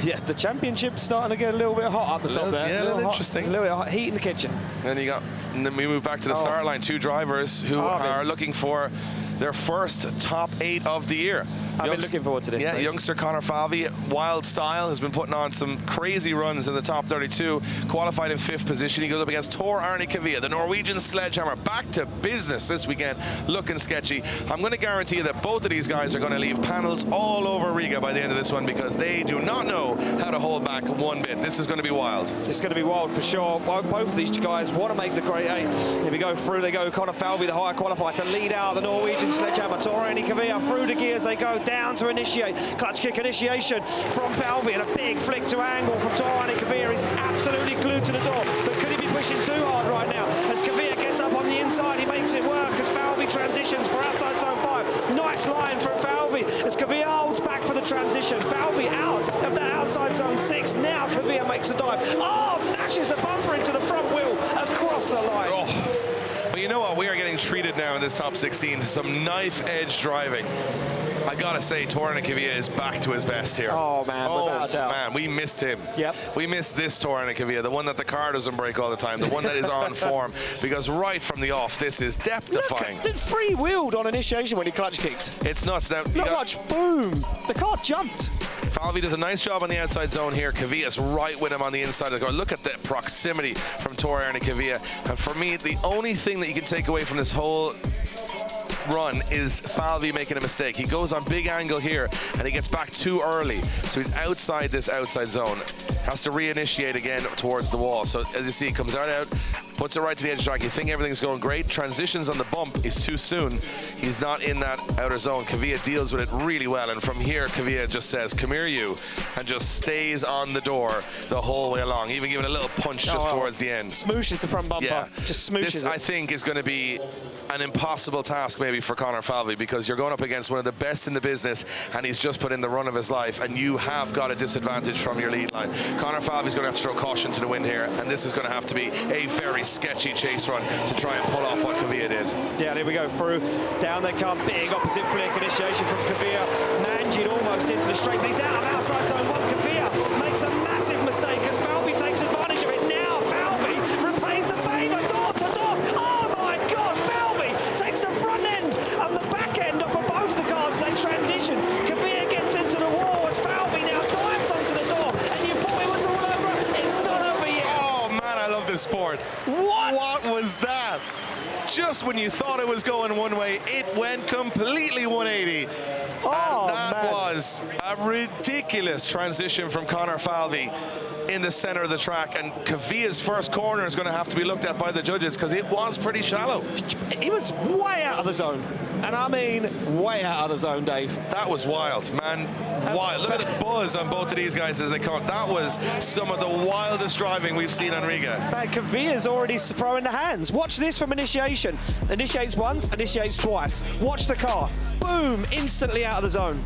Yeah, the championship's starting to get a little bit hot up the top there. Yeah, a little interesting. A little bit hot. Heat in the kitchen. And then we move back to the start line. 2 drivers who are looking for their first top 8 of the year. I've been looking forward to this. Yeah, youngster Conor Falvey, wild style, has been putting on some crazy runs in the top 32. Qualified in 5th position. He goes up against Arne Kvia, the Norwegian sledgehammer. Back to business this weekend, looking sketchy. I'm going to guarantee you that both of these guys are going to leave panels all over Riga by the end of this one, because they do not know how to hold back one bit. This is going to be wild. It's going to be wild for sure. Both of these guys want to make the Great 8. Here we go through. They go Conor Falvey, the higher qualifier, to lead out the Norwegian sledgehammer. Arne Kvia through the gears. They go down to initiate. Clutch kick initiation from Falvey, and a big flick to angle from Arne Kvia. He's absolutely glued to the door, but could he be pushing too hard right now? As Kvia gets up on the inside, he makes it work as Falvey transitions for outside zone 5. Nice line from Falvey as Kvia holds back for the transition. Falvey out of that outside zone 6. Now Kvia makes a dive. Dashes the bumper into the front wheel across the line. But you know what? We are getting treated now in this top 16 to some knife-edge driving. I gotta say, Arne Kvia is back to his best here. Oh man, without a doubt. Man, we missed him. Yep. We missed this Arne Kvia, the one that the car doesn't break all the time, the one that is on form. Because right from the off, this is depth-defying. Look, free-wheeled on initiation when he clutch kicked. It's nuts. Now, not much. Boom. The car jumped. Falvey does a nice job on the outside zone here. Kvia's right with him on the inside of the car. Look at the proximity from Arne Kvia. And for me, the only thing that you can take away from this whole run is Falvey making a mistake. He goes on big angle here and he gets back too early, so he's outside this outside zone, has to reinitiate again towards the wall. So as you see, he comes out, puts it right to the edge of the track. You think everything's going great, transitions on the bump, he's too soon, he's not in that outer zone. Kvia deals with it really well, and from here Kvia just says, come here you, and just stays on the door the whole way along, even giving a little punch just towards the end. Smooshes the front bumper, just smooshes this, I think, is going to be an impossible task maybe for Conor Falvey, because you're going up against one of the best in the business, and he's just put in the run of his life, and you have got a disadvantage from your lead line. Conor Falvey's going to have to throw caution to the wind here, and this is going to have to be a very sketchy chase run to try and pull off what Kvia did. Yeah, there we go through. Down they come, big opposite flick initiation from Kvia. Mangied almost into the straight, but he's out of outside zone 1. Kvia makes a massive mistake as Falvey takes advantage of it. Now Falvey replays the favour, door to door. Oh my God, Falvey takes the front end and the back end off of both the cars as they transition. Kvia gets into the wall as Falvey now dives onto the door, and you thought it was all over. It's not over yet. Oh man, I love this sport. What was that? Just when you thought it was going one way, it went completely 180. And that was a ridiculous transition from Conor Falvey in the center of the track, and Kvia's first corner is going to have to be looked at by the judges because it was pretty shallow. He was way out of the zone, and I mean way out of the zone, Dave. That was wild, man. Wild. Look at the buzz on both of these guys as they come. That was some of the wildest driving we've seen on Riga. Man, Kvia's already throwing the hands. Watch this from initiation. Initiates once, initiates twice. Watch the car. Boom, instantly out of the zone.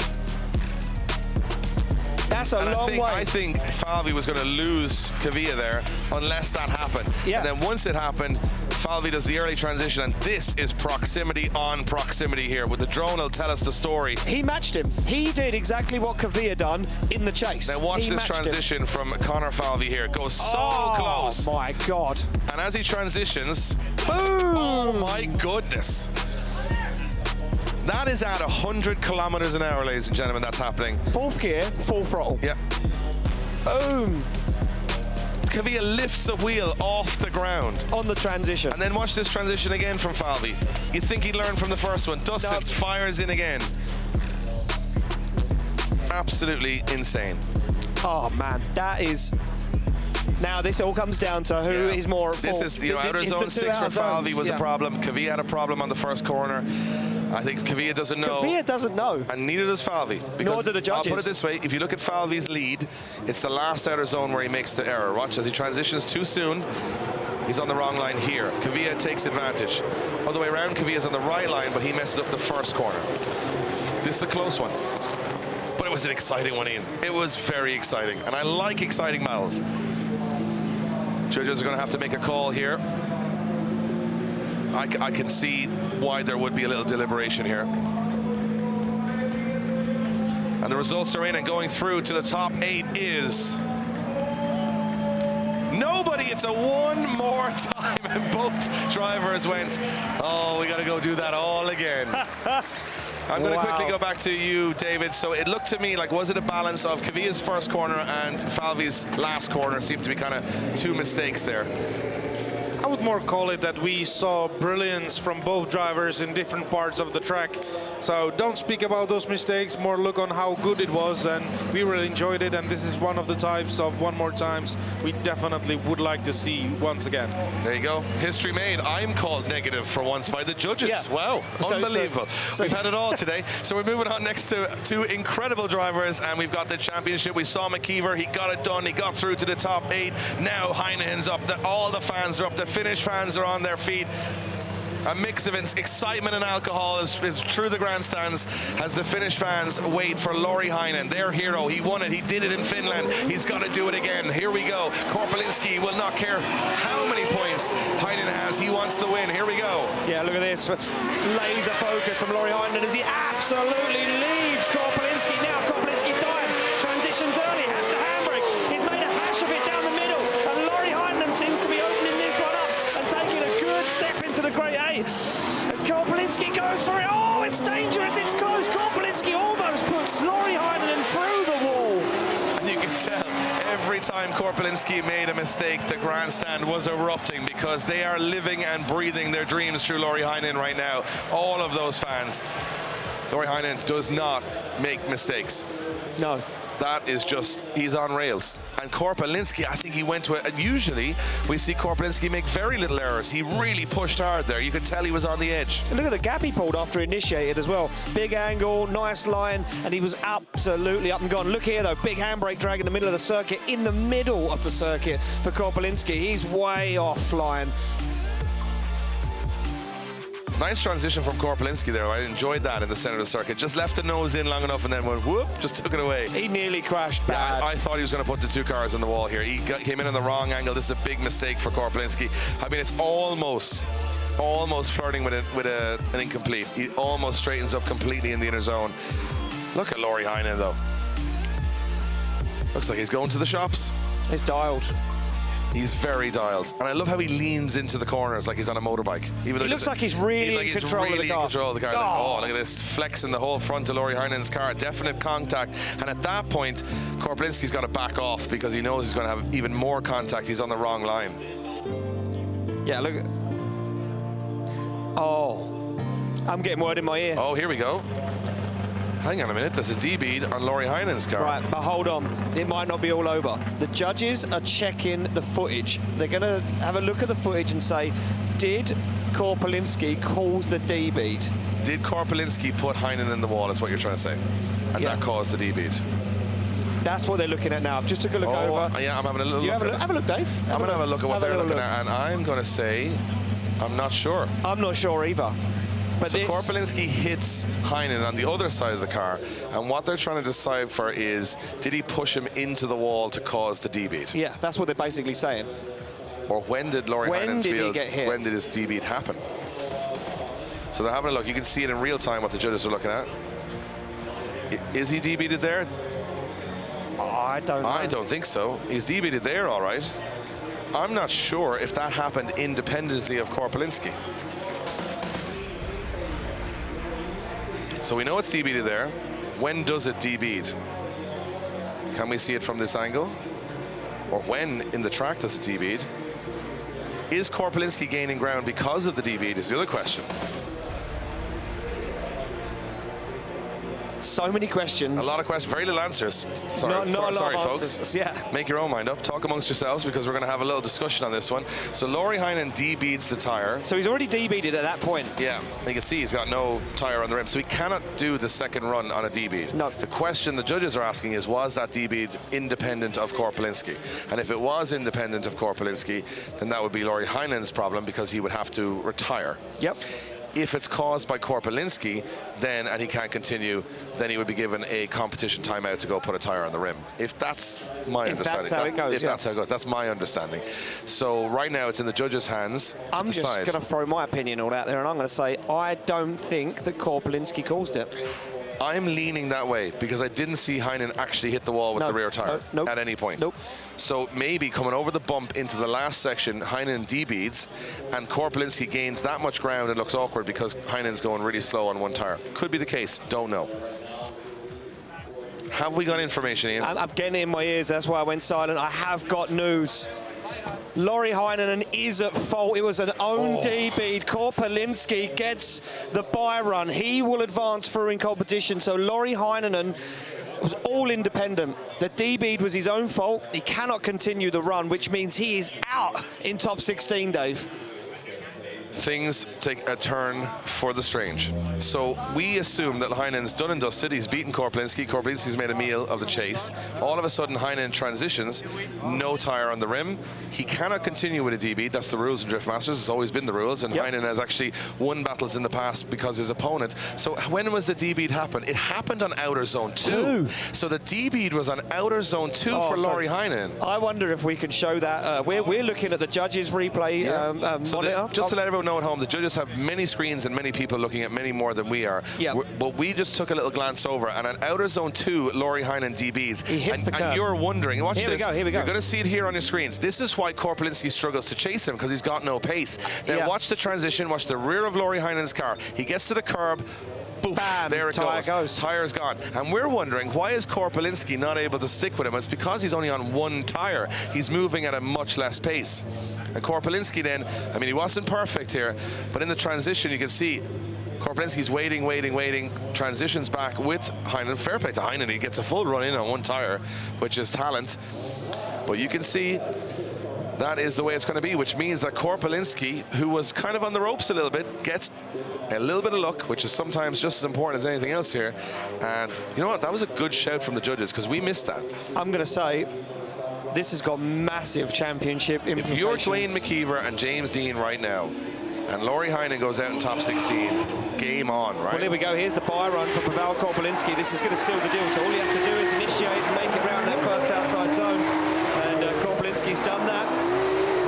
That's a long way. I think Falvey was going to lose Kvia there unless that happened. Yeah. And then once it happened, Falvey does the early transition, and this is proximity on proximity here. With the drone, will tell us the story. He matched him. He did exactly what Kvia done in the chase. Now watch this transition from Conor Falvey here. It goes so close. Oh my God. And as he transitions, boom! Oh my goodness. That is at 100 kilometers an hour, ladies and gentlemen, that's happening. Fourth gear, full throttle. Yep. Boom. Kvia lifts a wheel off the ground. On the transition. And then watch this transition again from Falvey. You think he learned from the first one. Doesn't. Fires in again. Absolutely insane. Oh man, that is... Now this all comes down to who is more at fault. This is, you know, outer zone 6 for Falvey was a problem. Kvia had a problem on the first corner. I think Kvia doesn't know. Kvia doesn't know. And neither does Falvey. Nor do the judges. I'll put it this way, if you look at Falvey's lead, it's the last outer zone where he makes the error. Watch, as he transitions too soon, he's on the wrong line here. Kvia takes advantage. Other way around, Kvia's on the right line, but he messes up the first corner. This is a close one. But it was an exciting one, Ian. It was very exciting. And I like exciting battles. Judges are going to have to make a call here. I can see why there would be a little deliberation here. And the results are in, and going through to the top 8 is nobody. It's a one more time, and both drivers went, oh, we got to go do that all again. I'm going to quickly go back to you, David. So it looked to me like, was it a balance of Kvia's first corner and Falvey's last corner? Seemed to be kind of two mistakes there. I would more call it that we saw brilliance from both drivers in different parts of the track. So don't speak about those mistakes, more look on how good it was, and we really enjoyed it. And this is one of the types of one more times we definitely would like to see once again. There you go. History made. I'm called negative for once by the judges. Yeah. Wow. Unbelievable. So we've had it all today. So we're moving on next to two incredible drivers, and we've got the championship. We saw McKeever. He got it done. He got through to the top 8. Now Heinonen's up. All the fans are up. The Finnish fans are on their feet. A mix of excitement and alcohol is through the grandstands as the Finnish fans wait for Lauri Heinonen, their hero. He won it. He did it in Finland. He's got to do it again. Here we go. Korpuliński will not care how many points Heinonen has. He wants to win. Here we go. Yeah, look at this. Laser focus from Lauri Heinonen as he absolutely leaves Korpuliński. Now Korpuliński dives. Transitions early. Has to handbrake. He's made a hash of it down the middle. And Lauri Heinonen seems to be opening this one up and taking a good step into the Great 8. As Korpuliński goes for it. Oh, it's dangerous. It's close. Korpuliński almost puts Lauri Heinonen through the wall. And you can tell every time Korpuliński made a mistake, the grandstand was erupting because they are living and breathing their dreams through Lauri Heinonen right now. All of those fans. Lauri Heinonen does not make mistakes. No. That is just, he's on rails. And Korpuliński, I think he went to it. And usually we see Korpuliński make very little errors. He really pushed hard there. You could tell he was on the edge. And look at the gap he pulled after he initiated as well. Big angle, nice line, and he was absolutely up and gone. Look here though, big handbrake drag in the middle of the circuit, in the middle of the circuit for Korpuliński. He's way off flying. Nice transition from Korpuliński there. I enjoyed that in the center of the circuit. Just left the nose in long enough and then went whoop, just took it away. He nearly crashed bad. Yeah, I thought he was going to put the two cars on the wall here. He came in on the wrong angle. This is a big mistake for Korpuliński. I mean, it's almost flirting with an incomplete. He almost straightens up completely in the inner zone. Look at Lauri Heinonen though. Looks like he's going to the shops. He's dialed. He's very dialed. And I love how he leans into the corners like he's on a motorbike. Even though he looks like he's really in control of the car. Oh, look at this, flexing the whole front of Lauri Heinenen's car. Definite contact. And at that point, Korpuliński's got to back off because he knows he's going to have even more contact. He's on the wrong line. Yeah, look. Oh, I'm getting word in my ear. Oh, here we go. Hang on a minute, there's a D-bead on Lauri Heinenen's car. Right, but hold on, it might not be all over. The judges are checking the footage. They're going to have a look at the footage and say, did Korpuliński cause the D-bead? Did Korpuliński put Heinonen in the wall, is what you're trying to say? And that caused the D-bead. That's what they're looking at now. I've just took a look over. Yeah, I'm having a little look. Have a look, Dave. I'm going to have a look at what they're looking at, and I'm going to say, I'm not sure. I'm not sure either. But so Korpuliński hits Heinonen on the other side of the car, and what they're trying to decide for is, did he push him into the wall to cause the D-beat? Yeah, that's what they're basically saying. Or when did Lauri Heinenen's he get hit? When did his D-beat happen? So they're having a look. You can see it in real time what the judges are looking at. Is he D-beated there? I don't know. I don't think so. He's D-beated there, all right. I'm not sure if that happened independently of Korpuliński. So we know it's D-beated there. When does it D-beat? Can we see it from this angle? Or when in the track does it D-beat? Is Korpuliński gaining ground because of the D-beat is the other question. So many questions. A lot of questions, very little answers. Sorry, sorry folks. Yeah. Make your own mind up. Talk amongst yourselves because we're going to have a little discussion on this one. So Lauri Heinonen D-beats the tyre. So he's already D-beated at that point. Yeah, you can see he's got no tyre on the rim, so he cannot do the second run on a D-beat. No. The question the judges are asking is, was that D-beat independent of Korpuliński? And if it was independent of Korpuliński, then that would be Lauri Heinenen's problem because he would have to retire. Yep. If it's caused by Korpuliński, then, and he can't continue, then he would be given a competition timeout to go put a tyre on the rim. If that's my understanding. That's how it goes, that's how it goes. That's my understanding. So right now it's in the judges' hands to I'm decide. just going to throw my opinion all out there, and I'm going to say I don't think that Korpuliński caused it. I'm leaning that way because I didn't see Heinonen actually hit the wall with the rear tyre at any point. Nope. So maybe coming over the bump into the last section, Heinonen D-beats, and Korpuliński gains that much ground. It looks awkward because Heinenen's going really slow on one tyre. Could be the case. Don't know. Have we got information, Ian? I'm getting it in my ears. That's why I went silent. I have got news. Lauri Heinonen is at fault. It was an own D-beat. Korpuliński gets the bye run. He will advance through in competition. So Lauri Heinonen was all independent. The D-beat was his own fault. He cannot continue the run, which means he is out in top 16, Dave. Things take a turn for the strange. So we assume that Heinenen's done and dusted. He's beaten Korpuliński. Korpuliński's made a meal of the chase. All of a sudden, Heinonen transitions. No tyre on the rim. He cannot continue with a D-beat. That's the rules in Drift Masters. It's always been the rules. And Heinonen has actually won battles in the past because his opponent. So when was the D-beat happen? It happened on outer zone 2. So the D-beat was on outer zone 2 for Lauri Heinonen. I wonder if we can show that. We're looking at the judges' replay monitor. Just to let everyone know at home, the judges have many screens and many people looking at many more than we are. Yeah. But we just took a little glance over, and on outer zone 2, Lauri Heinonen D-beats. He hits the curb. And you're wondering, watch this. Here we go. You're going to see it here on your screens. This is why Korpuliński struggles to chase him, because he's got no pace. Now watch the transition, watch the rear of Lauri Heinenen's car. He gets to the curb. Boof, bam, there it goes. Tire's gone. And we're wondering, why is Korpuliński not able to stick with him? It's because he's only on one tire. He's moving at a much less pace. And Korpuliński then, I mean, he wasn't perfect here, but in the transition, you can see Korpuliński's waiting, transitions back with Heinonen. Fair play to Heinonen. He gets a full run in on one tire, which is talent. But you can see that is the way it's going to be, which means that Korpuliński, who was kind of on the ropes a little bit, gets a little bit of luck, which is sometimes just as important as anything else here. And you know what? That was a good shout from the judges, because we missed that. I'm going to say this has got massive championship implications. If you're Duane McKeever and James Deane right now, and Lauri Heinonen goes out in top 16, game on, right? Well, here we go. Here's the bye run for Paweł Korpuliński. This is going to seal the deal. So all he has to do is initiate and make it round that first outside zone. And Korpuliński's done that.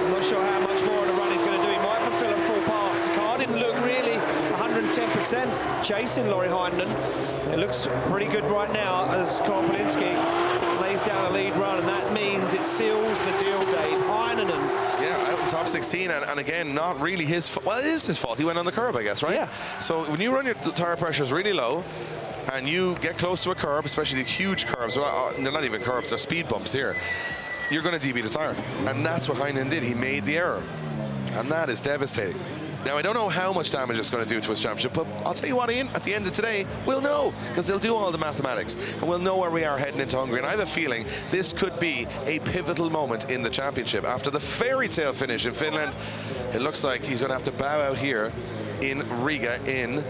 I'm not sure how much more of the run he's going to do. He might fulfill a full pass. The car didn't look really 110% chasing Lauri Heinonen. It looks pretty good right now as Korpuliński lays down a lead run, and that means it seals the deal, Dave. Heinonen. Yeah, out in top 16, and again, not really his fault. Well, it is his fault. He went on the curb, I guess, right? Yeah. So when you run your tire pressures really low, and you get close to a curb, especially the huge curbs, well, they're not even curbs, they're speed bumps here, you're going to DB the tire. And that's what Heinonen did. He made the error. And that is devastating. Now, I don't know how much damage it's going to do to his championship, but I'll tell you what, Ian, at the end of today, we'll know, because they'll do all the mathematics, and we'll know where we are heading into Hungary. And I have a feeling this could be a pivotal moment in the championship. After the fairy tale finish in Finland, it looks like he's going to have to bow out here in Riga in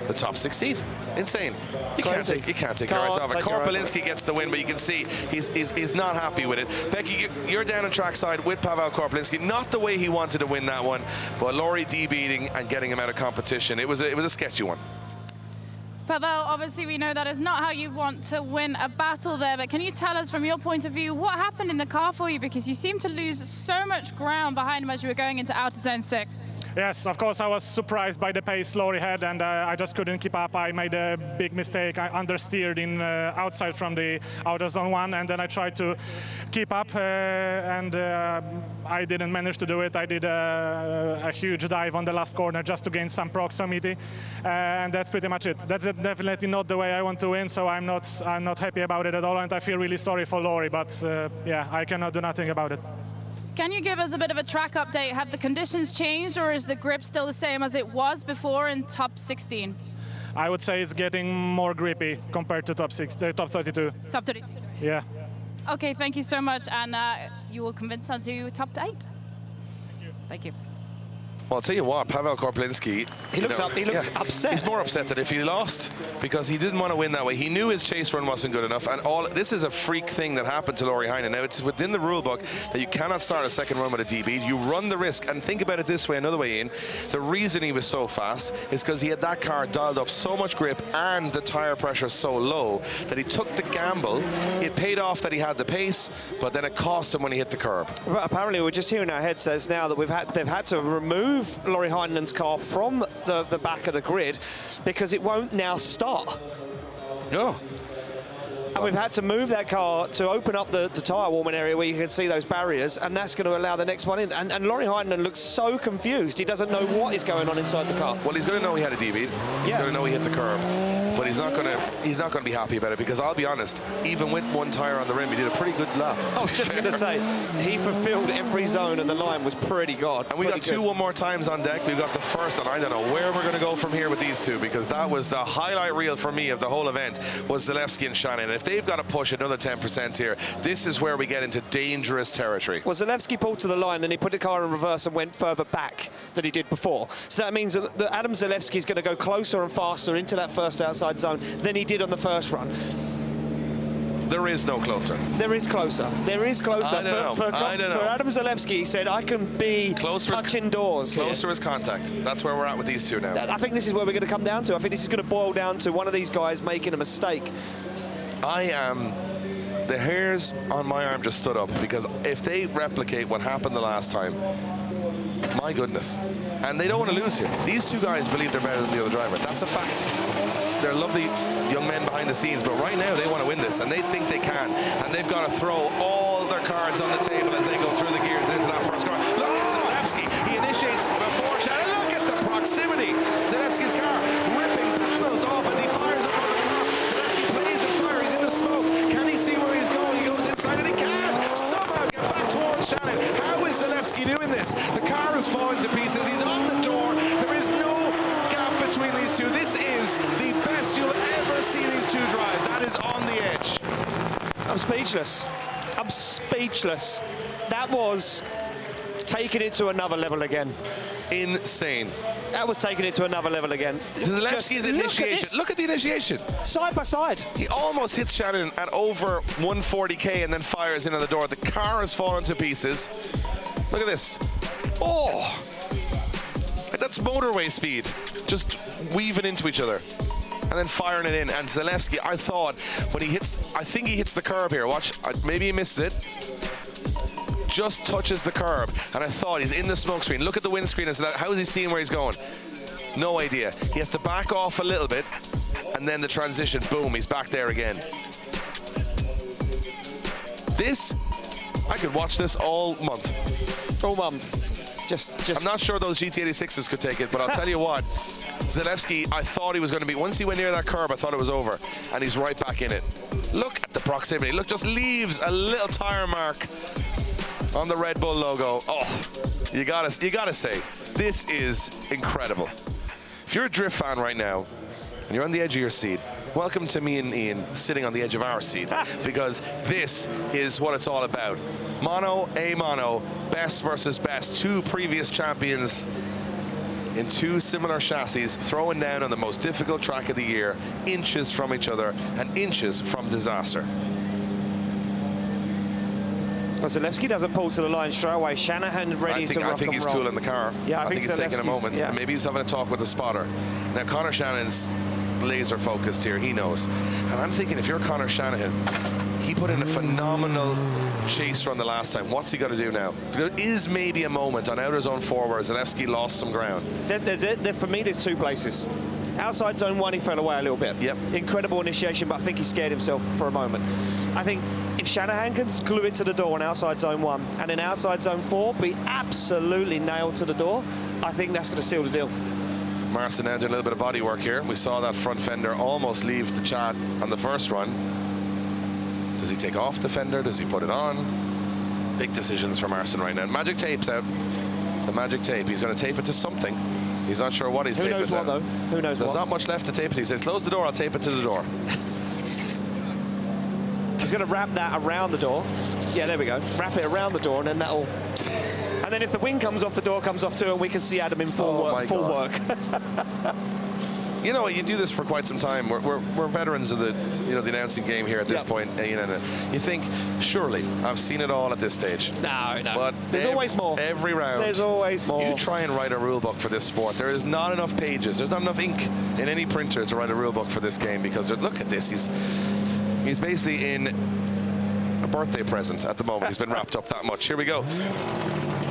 the top 16. Insane. You can't take your eyes off it. Korpuliński gets the win, but you can see he's not happy with it. Becky, you're down on trackside with Paweł Korpuliński. Not the way he wanted to win that one, but Lauri D-beating and getting him out of competition. It was a sketchy one. Paweł, obviously we know that is not how you want to win a battle there, but can you tell us from your point of view what happened in the car for you? Because you seem to lose so much ground behind him as you were going into outer zone 6. Yes, of course, I was surprised by the pace Lauri had, and I just couldn't keep up. I made a big mistake. I understeered in outside from the outer zone 1, and then I tried to keep up, and I didn't manage to do it. I did a huge dive on the last corner just to gain some proximity, and that's pretty much it. That's definitely not the way I want to win, so I'm not happy about it at all, and I feel really sorry for Lauri, but yeah, I cannot do nothing about it. Can you give us a bit of a track update? Have the conditions changed, or is the grip still the same as it was before in top 16? I would say it's getting more grippy compared to top 32. Top 32. Yeah. Okay, thank you so much, and you will convince us to top 8. Thank you. Thank you. Well, I'll tell you what, Paweł Korpuliński, he looks upset. He's more upset than if he lost, because he didn't want to win that way. He knew his chase run wasn't good enough, and this is a freak thing that happened to Lauri Heinonen. Now, it's within the rule book that you cannot start a second run with a DB. You run the risk, and think about it this way, another way in. The reason he was so fast is because he had that car dialed up so much grip and the tire pressure so low that he took the gamble. It paid off that he had the pace, but then it cost him when he hit the curb. But apparently, we're just hearing our headsets now that they've had to remove Lauri Heinenen's car from the back of the grid because it won't now start. No. And we've had to move that car to open up the tyre warming area where you can see those barriers, and that's going to allow the next one in. And Lauri Heinonen looks so confused. He doesn't know what is going on inside the car. Well, he's going to know he had a DB. He's going to know he hit the curb. But he's not going to be happy about it, because I'll be honest, even with one tyre on the rim, he did a pretty good lap. I was just going to say, he fulfilled every zone, and the line was pretty good. And we got two one more times on deck. We've got the first, and I don't know where we're going to go from here with these two, because that was the highlight reel for me of the whole event, was Zalewski and Shanahan. And if they've got to push another 10% here, this is where we get into dangerous territory. Well, Zalewski pulled to the line, and he put the car in reverse and went further back than he did before. So that means that Adam Zalewski is going to go closer and faster into that first outside zone than he did on the first run. There is no closer. There is closer. There is closer. I don't know. For Adam Zalewski, he said, I can be touching doors here. Closer is contact. That's where we're at with these two now. I think this is where we're going to come down to. I think this is going to boil down to one of these guys making a mistake. The hairs on my arm just stood up, because if they replicate what happened the last time, my goodness. And they don't want to lose here. These two guys believe they're better than the other driver. That's a fact. They're lovely young men behind the scenes, but right now they want to win this, and they think they can. And they've got to throw all their cards on the table as they go through the gears into that first car. Look at Zalewski. He initiates before Shanahan. Look at the proximity. Zalewski's car ripping panels off as he fires up on the car. Zalewski plays the fire. He's in the smoke. Can he see where he's going? He goes inside, and he can somehow get back towards Shanahan. How is Zalewski doing this? The car is falling to pieces. He's on the door. There is no gap between these two. This is the best you'll ever see these two drive. That is on the edge. I'm speechless. I'm speechless. That was taking it to another level again. Insane. That was taking it to another level again. Zalewski's initiation. Look at the initiation. Side by side. He almost hits Shanahan at over 140k and then fires into the door. The car has fallen to pieces. Look at this. Oh! That's motorway speed. Just weaving into each other. And then firing it in. And Zalewski, I thought, when he hits, I think he hits the curb here. Watch, maybe he misses it. Just touches the curb. And I thought he's in the smoke screen. Look at the windscreen. How is he seeing where he's going? No idea. He has to back off a little bit. And then the transition, boom, he's back there again. This, I could watch this all month. All month. I'm not sure those GT86s could take it, but I'll tell you what, Zalewski, I thought he was going to be, once he went near that curb, I thought it was over, and he's right back in it. Look at the proximity. Look, just leaves a little tire mark on the Red Bull logo. Oh, you gotta say, this is incredible. If you're a drift fan right now, and you're on the edge of your seat, welcome to me and Ian sitting on the edge of our seat, because this is what it's all about. Mono, a mono, best versus best. Two previous champions in two similar chassis, throwing down on the most difficult track of the year, inches from each other and inches from disaster. Well, Zalewski doesn't pull to the line straight away. Shanahan ready to rock I think he's cool in the car. Yeah, I think he's taking a moment. Yeah. Maybe he's having a talk with the spotter. Now, Conor Shanahan's laser focused here. He knows. And I'm thinking, if you're Conor Shanahan, he put in a phenomenal chase run the last time. What's he got to do now? There is maybe a moment on outer zone 4 where Zalewski lost some ground. For me, there's two places. Outside zone 1, he fell away a little bit. Yep. Incredible initiation, but I think he scared himself for a moment. I think if Shanahan can glue it to the door on outside zone 1 and in outside zone 4 be absolutely nailed to the door, I think that's going to seal the deal. Marson now doing a little bit of body work here. We saw that front fender almost leave the chat on the first run. Does he take off the fender? Does he put it on? Big decisions for Marson right now. Magic tape's out. The magic tape. He's going to tape it to something. He's not sure what he's taping it to. Who knows what, though? Who knows what? There's not much left to tape it. He said, close the door, I'll tape it to the door. He's going to wrap that around the door. Yeah, there we go. Wrap it around the door, and then that'll... And then if the wing comes off, the door comes off too, and we can see Adam in full work. You know, you do this for quite some time. We're veterans of the the announcing game here at this point. You think, surely I've seen it all at this stage. No. But there's always more. Every round. There's always more. You try and write a rule book for this sport. There is not enough pages. There's not enough ink in any printer to write a rule book for this game, because look at this. He's basically in a birthday present at the moment. He's been wrapped up that much. Here we go.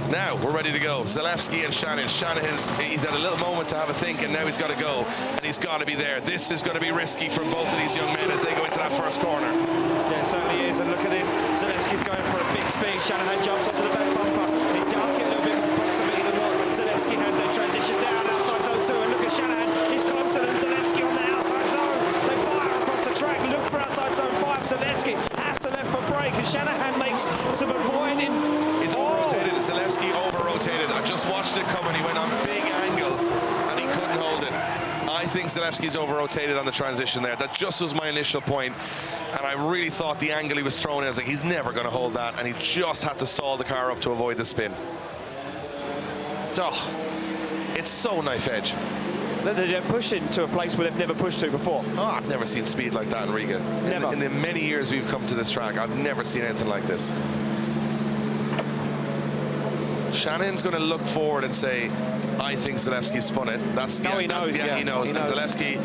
Now we're ready to go. Zalewski and Shanahan's he's had a little moment to have a think, and now he's got to go, and he's got to be there. This is going to be risky from both of these young men as they go into that first corner. Yeah, it certainly is, and look at this. Zalewski's going for a big speed. Shanahan jumps onto the back bumper. He does get a little bit more proximity than what Zalewski had. They transition down outside zone 2, and look at Shanahan. He's closer than Zalewski on the outside zone. They fire across the track. Look for outside zone 5. Zalewski has to left for break, and Shanahan makes some avoiding. He's over-rotated. Zalewski over-rotated. I just watched it come, and he went on big angle, and he couldn't hold it. I think Zalewski's over-rotated on the transition there. That just was my initial point, and I really thought the angle he was throwing in, I was like, he's never going to hold that, and he just had to stall the car up to avoid the spin. Oh, it's so knife edge. They're pushing to a place where they've never pushed to before. Oh, I've never seen speed like that in Riga. Never. In the many years we've come to this track, I've never seen anything like this. Shanahan's going to look forward and say, I think Zalewski spun it. He knows. He knows. And Zalewski,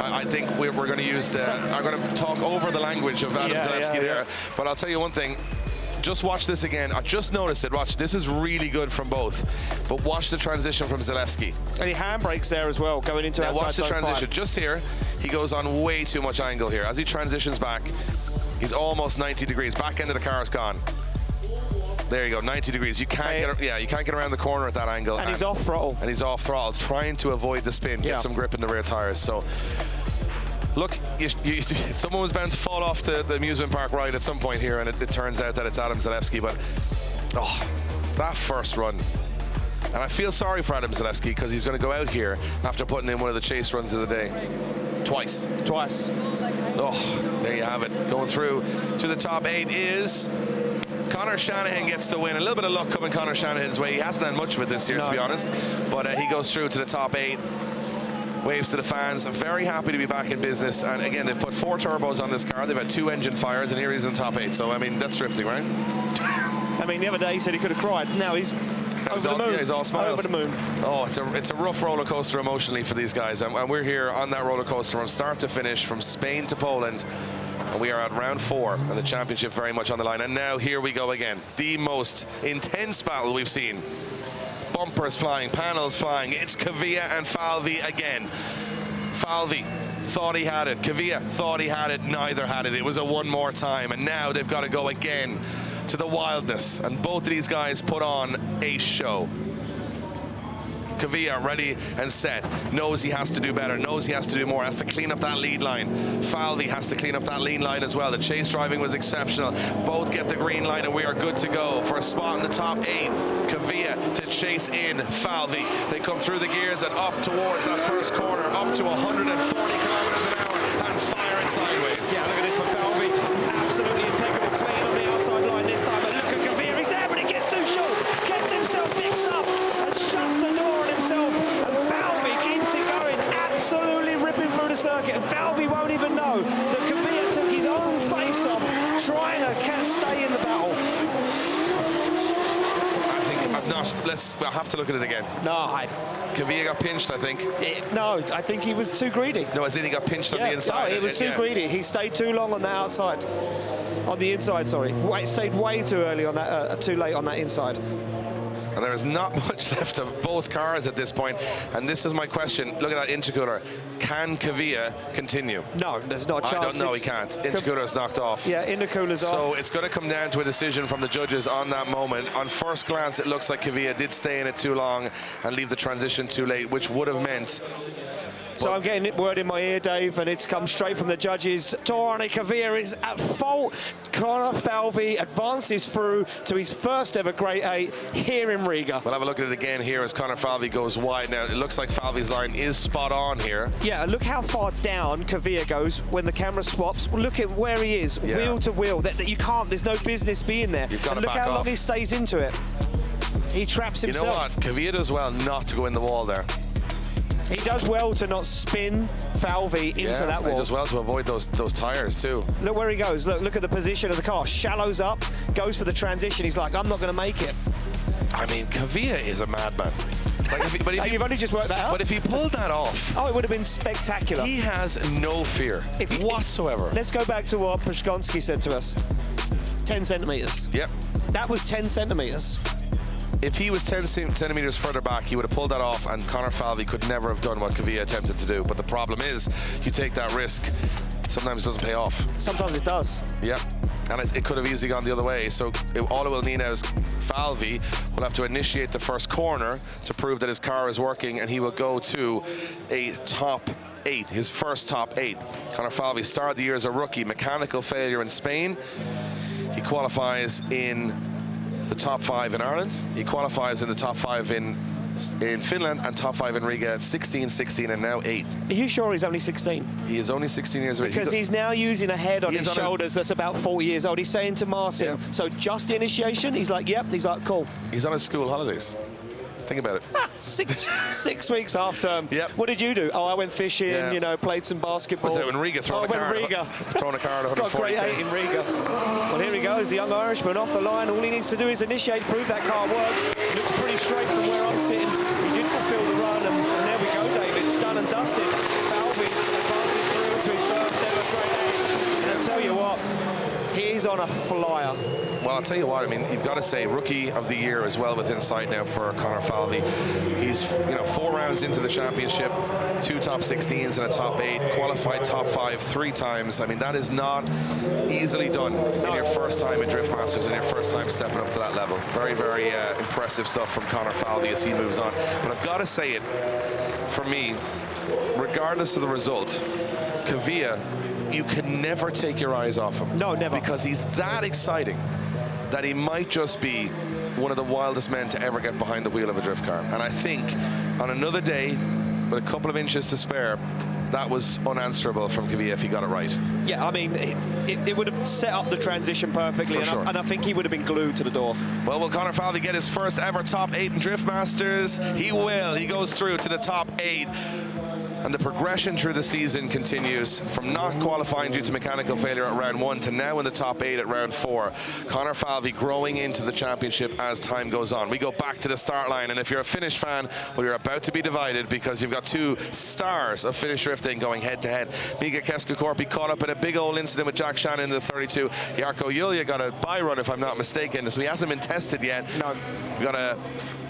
I think we're going to use, I'm going to talk over the language of Adam Zalewski there. But I'll tell you one thing. Just watch this again. I just noticed it. Watch, this is really good from both. But watch the transition from Zalewski. And he handbrakes there as well, going into outside watch the zone transition. 5. Just here, he goes on way too much angle here. As he transitions back, he's almost 90 degrees. Back end of the car is gone. There you go, 90 degrees. You can't get around the corner at that angle. And he's off throttle. And he's off throttle, trying to avoid the spin, get some grip in the rear tires. So, look, someone was bound to fall off the amusement park ride at some point here, and it turns out that it's Adam Zalewski. But, that first run. And I feel sorry for Adam Zalewski, because he's going to go out here after putting in one of the chase runs of the day. Twice. Oh, there you have it. Going through to the top 8 is Conor Shanahan. Gets the win. A little bit of luck coming Conor Shanahan's way. He hasn't done much of it this year, to be honest. But he goes through to the top 8. Waves to the fans. I'm very happy to be back in business. And again, they've put 4 turbos on this car. They've had 2 engine fires, and here he's in the top 8. So, I mean, that's drifting, right? I mean, the other day he said he could have cried. Now he's over the moon. Yeah, he's all smiles. Over the moon. Oh, it's a rough roller coaster emotionally for these guys. And we're here on that roller coaster from start to finish, from Spain to Poland. And we are at round 4, and the championship very much on the line. And now here we go again. The most intense battle we've seen. Bumpers flying, panels flying. It's Kvia and Falvey again. Falvey thought he had it. Kvia thought he had it. Neither had it. It was a one more time. And now they've got to go again to the wildness. And both of these guys put on a show. Kvia ready and set, knows he has to do better, knows he has to do more, has to clean up that lead line. Falvey has to clean up that lead line as well. The chase driving was exceptional. Both get the green line, and we are good to go for a spot in the top 8. Kvia to chase in Falvey. They come through the gears and up towards that first corner, up to 140 kilometers an hour, and fire it sideways. Yeah, look at this for Falvey. Absolutely impeccable clean on the outside line this time. But look at Kvia, he's there, but he gets too short. Gets himself mixed up and shuts the door on himself. We'll have to look at it again. No, Kvia got pinched, I think. no, I think he was too greedy. No, as in he got pinched on the inside. No, he was too greedy. He stayed too long on the outside. On the inside, sorry. Stayed way too early on that, too late on that inside. And there is not much left of both cars at this point. And this is my question. Look at that intercooler. Can Kvia continue? No, there's not a chance. I don't know, he can't. Intercooler's knocked off. Yeah, intercooler's off. So it's going to come down to a decision from the judges on that moment. On first glance, it looks like Kvia did stay in it too long and leave the transition too late, which would have meant... So I'm getting word in my ear, Dave, and it's come straight from the judges. Arne Kvia is at fault. Conor Falvey advances through to his first ever Grade 8 here in Riga. We'll have a look at it again here as Conor Falvey goes wide. Now, it looks like Falvey's line is spot on here. Yeah, look how far down Kvia goes when the camera swaps. Look at where he is, wheel to wheel. That you can't, there's no business being there. You've got and to look back how long off. he stays into it. He traps himself. You know what? Kvia does well not to go in the wall there. He does well to not spin Falvey into that wall. He does well to avoid those tires too. Look where he goes. Look at the position of the car. Shallows up, goes for the transition. He's like, I'm not going to make it. I mean, Kvia is a madman. Like You've only just worked that out? But if he pulled that off... Oh, it would have been spectacular. He has no fear whatsoever. Let's go back to what Piskolty said to us. 10 centimetres. Yep. That was 10 centimetres. If he was 10 centimetres further back, he would have pulled that off, and Conor Falvey could never have done what Kvia attempted to do. But the problem is, you take that risk, sometimes it doesn't pay off. Sometimes it does. Yep. And it could have easily gone the other way. So all it will need now is Falvey will have to initiate the first corner to prove that his car is working, and he will go to a top 8, his first top 8. Conor Falvey started the year as a rookie, mechanical failure in Spain. He qualifies in the top 5 in Ireland. He qualifies in the top 5 in Finland and top 5 in Riga, 16, 16, and now 8. Are you sure he's only 16? He is only 16 years old. Because he's now using a head on his shoulders that's about 40 years old. He's saying to Martin, so just the initiation? He's like, yep. He's like, cool. He's on his school holidays. Think about it. 6 weeks half term. Yep. What did you do? Oh, I went fishing, you know, played some basketball. Was it in Riga? Throwing a car at 140. Got a Grade 8 in Riga. Well, here he goes, the young Irishman off the line. All he needs to do is initiate, prove that car works. Looks pretty straight from where I'm sitting. He did fulfill the run, and there we go, David. It's done and dusted. Falvey advances through to his first ever Grade 8. And I'll tell you what, he's on a flyer. Well, I'll tell you what, I mean, you've got to say Rookie of the Year as well within sight now for Conor Falvey. He's, 4 rounds into the championship, 2 top 16s and a top 8, qualified top 5 3 times. I mean, that is not easily done in your first time in Drift Masters and your first time stepping up to that level. Very, very impressive stuff from Conor Falvey as he moves on. But I've got to say it, for me, regardless of the result, Kvia, you can never take your eyes off him. No, never. Because he's that exciting that he might just be one of the wildest men to ever get behind the wheel of a drift car. And I think on another day, with a couple of inches to spare, that was unanswerable from Kvia if he got it right. Yeah, I mean, it would have set up the transition perfectly, and I think he would have been glued to the door. Well, will Conor Falvey get his first ever top 8 in Drift Masters? He will. He goes through to the top 8. And the progression through the season continues from not qualifying due to mechanical failure at round 1 to now in the top 8 at round 4. Conor Falvey growing into the championship as time goes on. We go back to the start line, and if you're a Finnish fan, well, you're about to be divided because you've got 2 stars of Finnish drifting going head-to-head. Mika Keski-Korpi caught up in a big old incident with Jack Shanahan in the 32. Jarkko Jylhä got a bye run, if I'm not mistaken, so he hasn't been tested yet. No. We got a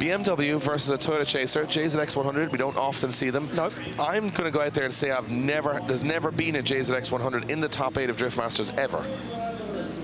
BMW versus a Toyota Chaser, JZX 100. We don't often see them. Nope. I'm going to go out there and say there's never been a JZX 100 in the top 8 of Drift Masters ever.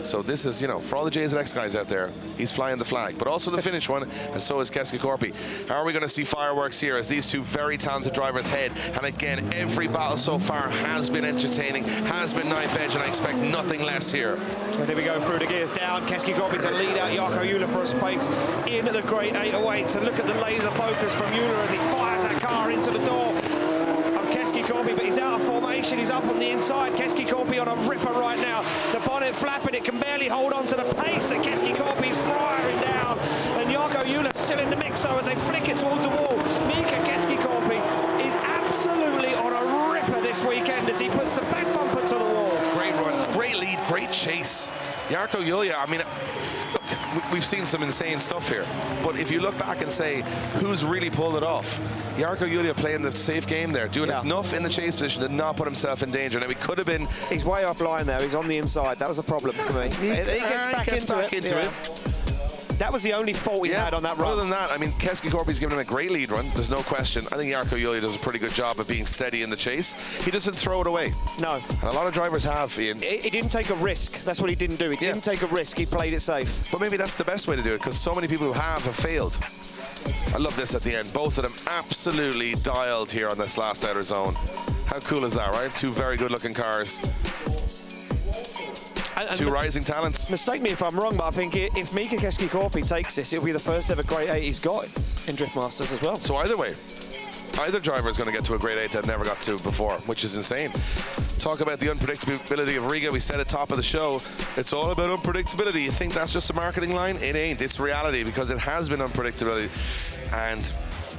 So this is, for all the JZX guys out there, he's flying the flag, but also the Finnish one, and so is Keski-Korpi. How are we going to see fireworks here as these 2 very talented drivers head? And again, every battle so far has been entertaining, has been knife edge, and I expect nothing less here. And there we go through the gears down. Keski-Korpi to lead out Jarkko Jylhä for a space in the Grade 808. So look at the laser focus from Jylhä as he fires that car into the door. Keski-Korpi, but he's out of formation. He's up on the inside. Keski-Korpi on a ripper right now. The bonnet flapping. It can barely hold on to the pace that Keski-Korpi's firing down. And Jarkko Jylhä still in the mix, so as they flick it towards the wall. Mika Keski-Korpi is absolutely on a ripper this weekend as he puts the back bumper to the wall. Great run, great lead, great chase. Jarkko, Jylhä, I mean, look, we've seen some insane stuff here. But if you look back and say, who's really pulled it off? Jarkko Jylhä playing the safe game there, doing enough in the chase position to not put himself in danger. Now, he could have been... He's way offline there. He's on the inside. That was a problem for me. He gets back into it. That was the only fault he had on that run. Other than that, I mean, Keski-Korpi's given him a great lead run. There's no question. I think Jarkko Jylhä does a pretty good job of being steady in the chase. He doesn't throw it away. No. And a lot of drivers have, Ian. He didn't take a risk. That's what he didn't do. He didn't take a risk. He played it safe. But maybe that's the best way to do it, because so many people who have failed. I love this at the end. Both of them absolutely dialed here on this last outer zone. How cool is that, right? Two very good-looking cars. And two rising talents. Mistake me if I'm wrong, but I think if Mika Keski-Korpi takes this, it'll be the first ever Grade 8 he's got in Drift Masters as well. So either way, either driver is going to get to a Grade 8 that never got to before, which is insane. Talk about the unpredictability of Riga. We said at top of the show, it's all about unpredictability. You think that's just a marketing line? It ain't. It's reality, because it has been unpredictability. And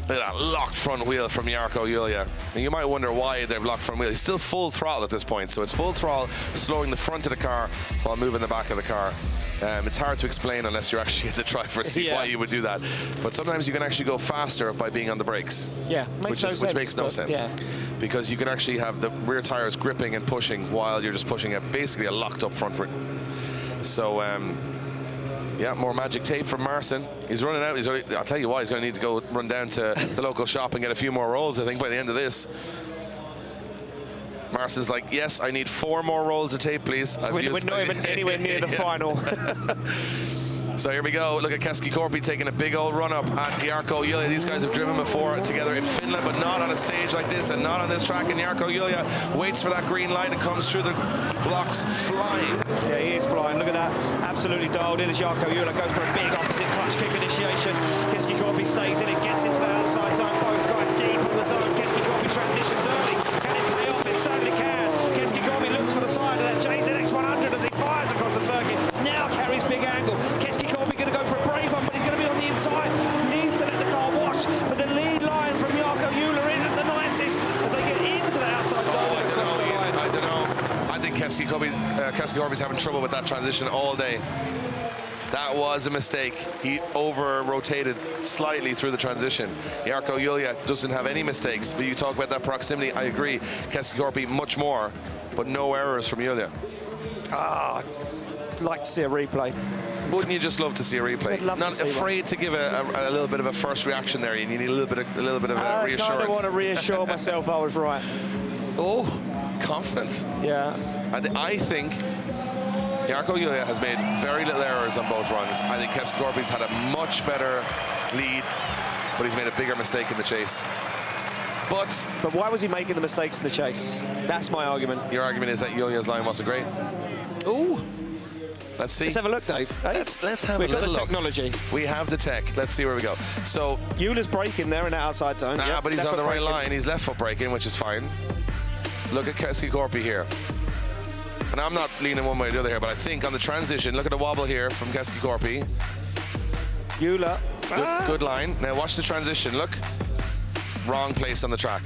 look at that locked front wheel from Jarkko Jylhä. And you might wonder why they've locked front wheel. He's still full throttle at this point. So it's full throttle, slowing the front of the car while moving the back of the car. It's hard to explain unless you're actually in the driver's seat why you would do that. But sometimes you can actually go faster by being on the brakes. Yeah, which makes no sense. Yeah. Because you can actually have the rear tires gripping and pushing while you're just pushing basically a locked up front brake. So, yeah, more magic tape from Marcin. He's running out. I'll tell you why, he's going to need to go run down to the local shop and get a few more rolls, I think, by the end of this. Marcin's like, yes, I need 4 more rolls of tape, please. We're not even anywhere near the final. So here we go. Look at Keski-Korpi taking a big old run up at Jarkko Jylhä. These guys have driven before together in Finland, but not on a stage like this and not on this track. And Jarkko Jylhä waits for that green light and comes through the blocks flying. Yeah, he is flying. Look at that. Absolutely dialed in as Jarkko Jylhä goes for a big opposite clutch kick initiation. Keski-Korpi stays in it, gets into the outside zone. Both guys deep on the zone. Keski-Korpi transitions early. Can it pay off? It certainly can. Keski-Korpi looks for the side of that JZX 100 as he fires across the circuit. Now carries big angle. Keski-Korpi going to go for a brave one, but he's going to be on the inside. Needs to let the car wash, but the lead line from Jarkko Jylhä isn't the nicest as they get into the outside zone. I don't know. I think Keski-Korpi's having trouble with that transition all day. That was a mistake. He over-rotated slightly through the transition. Jarkko Jylhä doesn't have any mistakes, but you talk about that proximity, I agree. Keski-Korpi much more, but no errors from Jylhä. I'd like to see a replay. Wouldn't you just love to see a replay? Not afraid to give a little bit of a first reaction there. You need a little bit of reassurance. I kind of want to reassure myself I was right. Oh, confident. Yeah. I think Jarkko Jylhä has made very little errors on both runs. I think Keski-Korpi's had a much better lead, but he's made a bigger mistake in the chase. But why was he making the mistakes in the chase? That's my argument. Your argument is that Jylhä's line wasn't great. Ooh. Let's see. Let's have a look, Dave. Let's have a little look. We've got the technology. We have the tech. Let's see where we go. So Jylhä's braking there in that outside zone. But he's on the right line. He's left foot braking, which is fine. Look at Keski-Korpi here. And I'm not leaning one way or the other here, but I think on the transition, look at the wobble here from Keski-Korpi. Jylhä. Good line. Now watch the transition. Look. Wrong place on the track.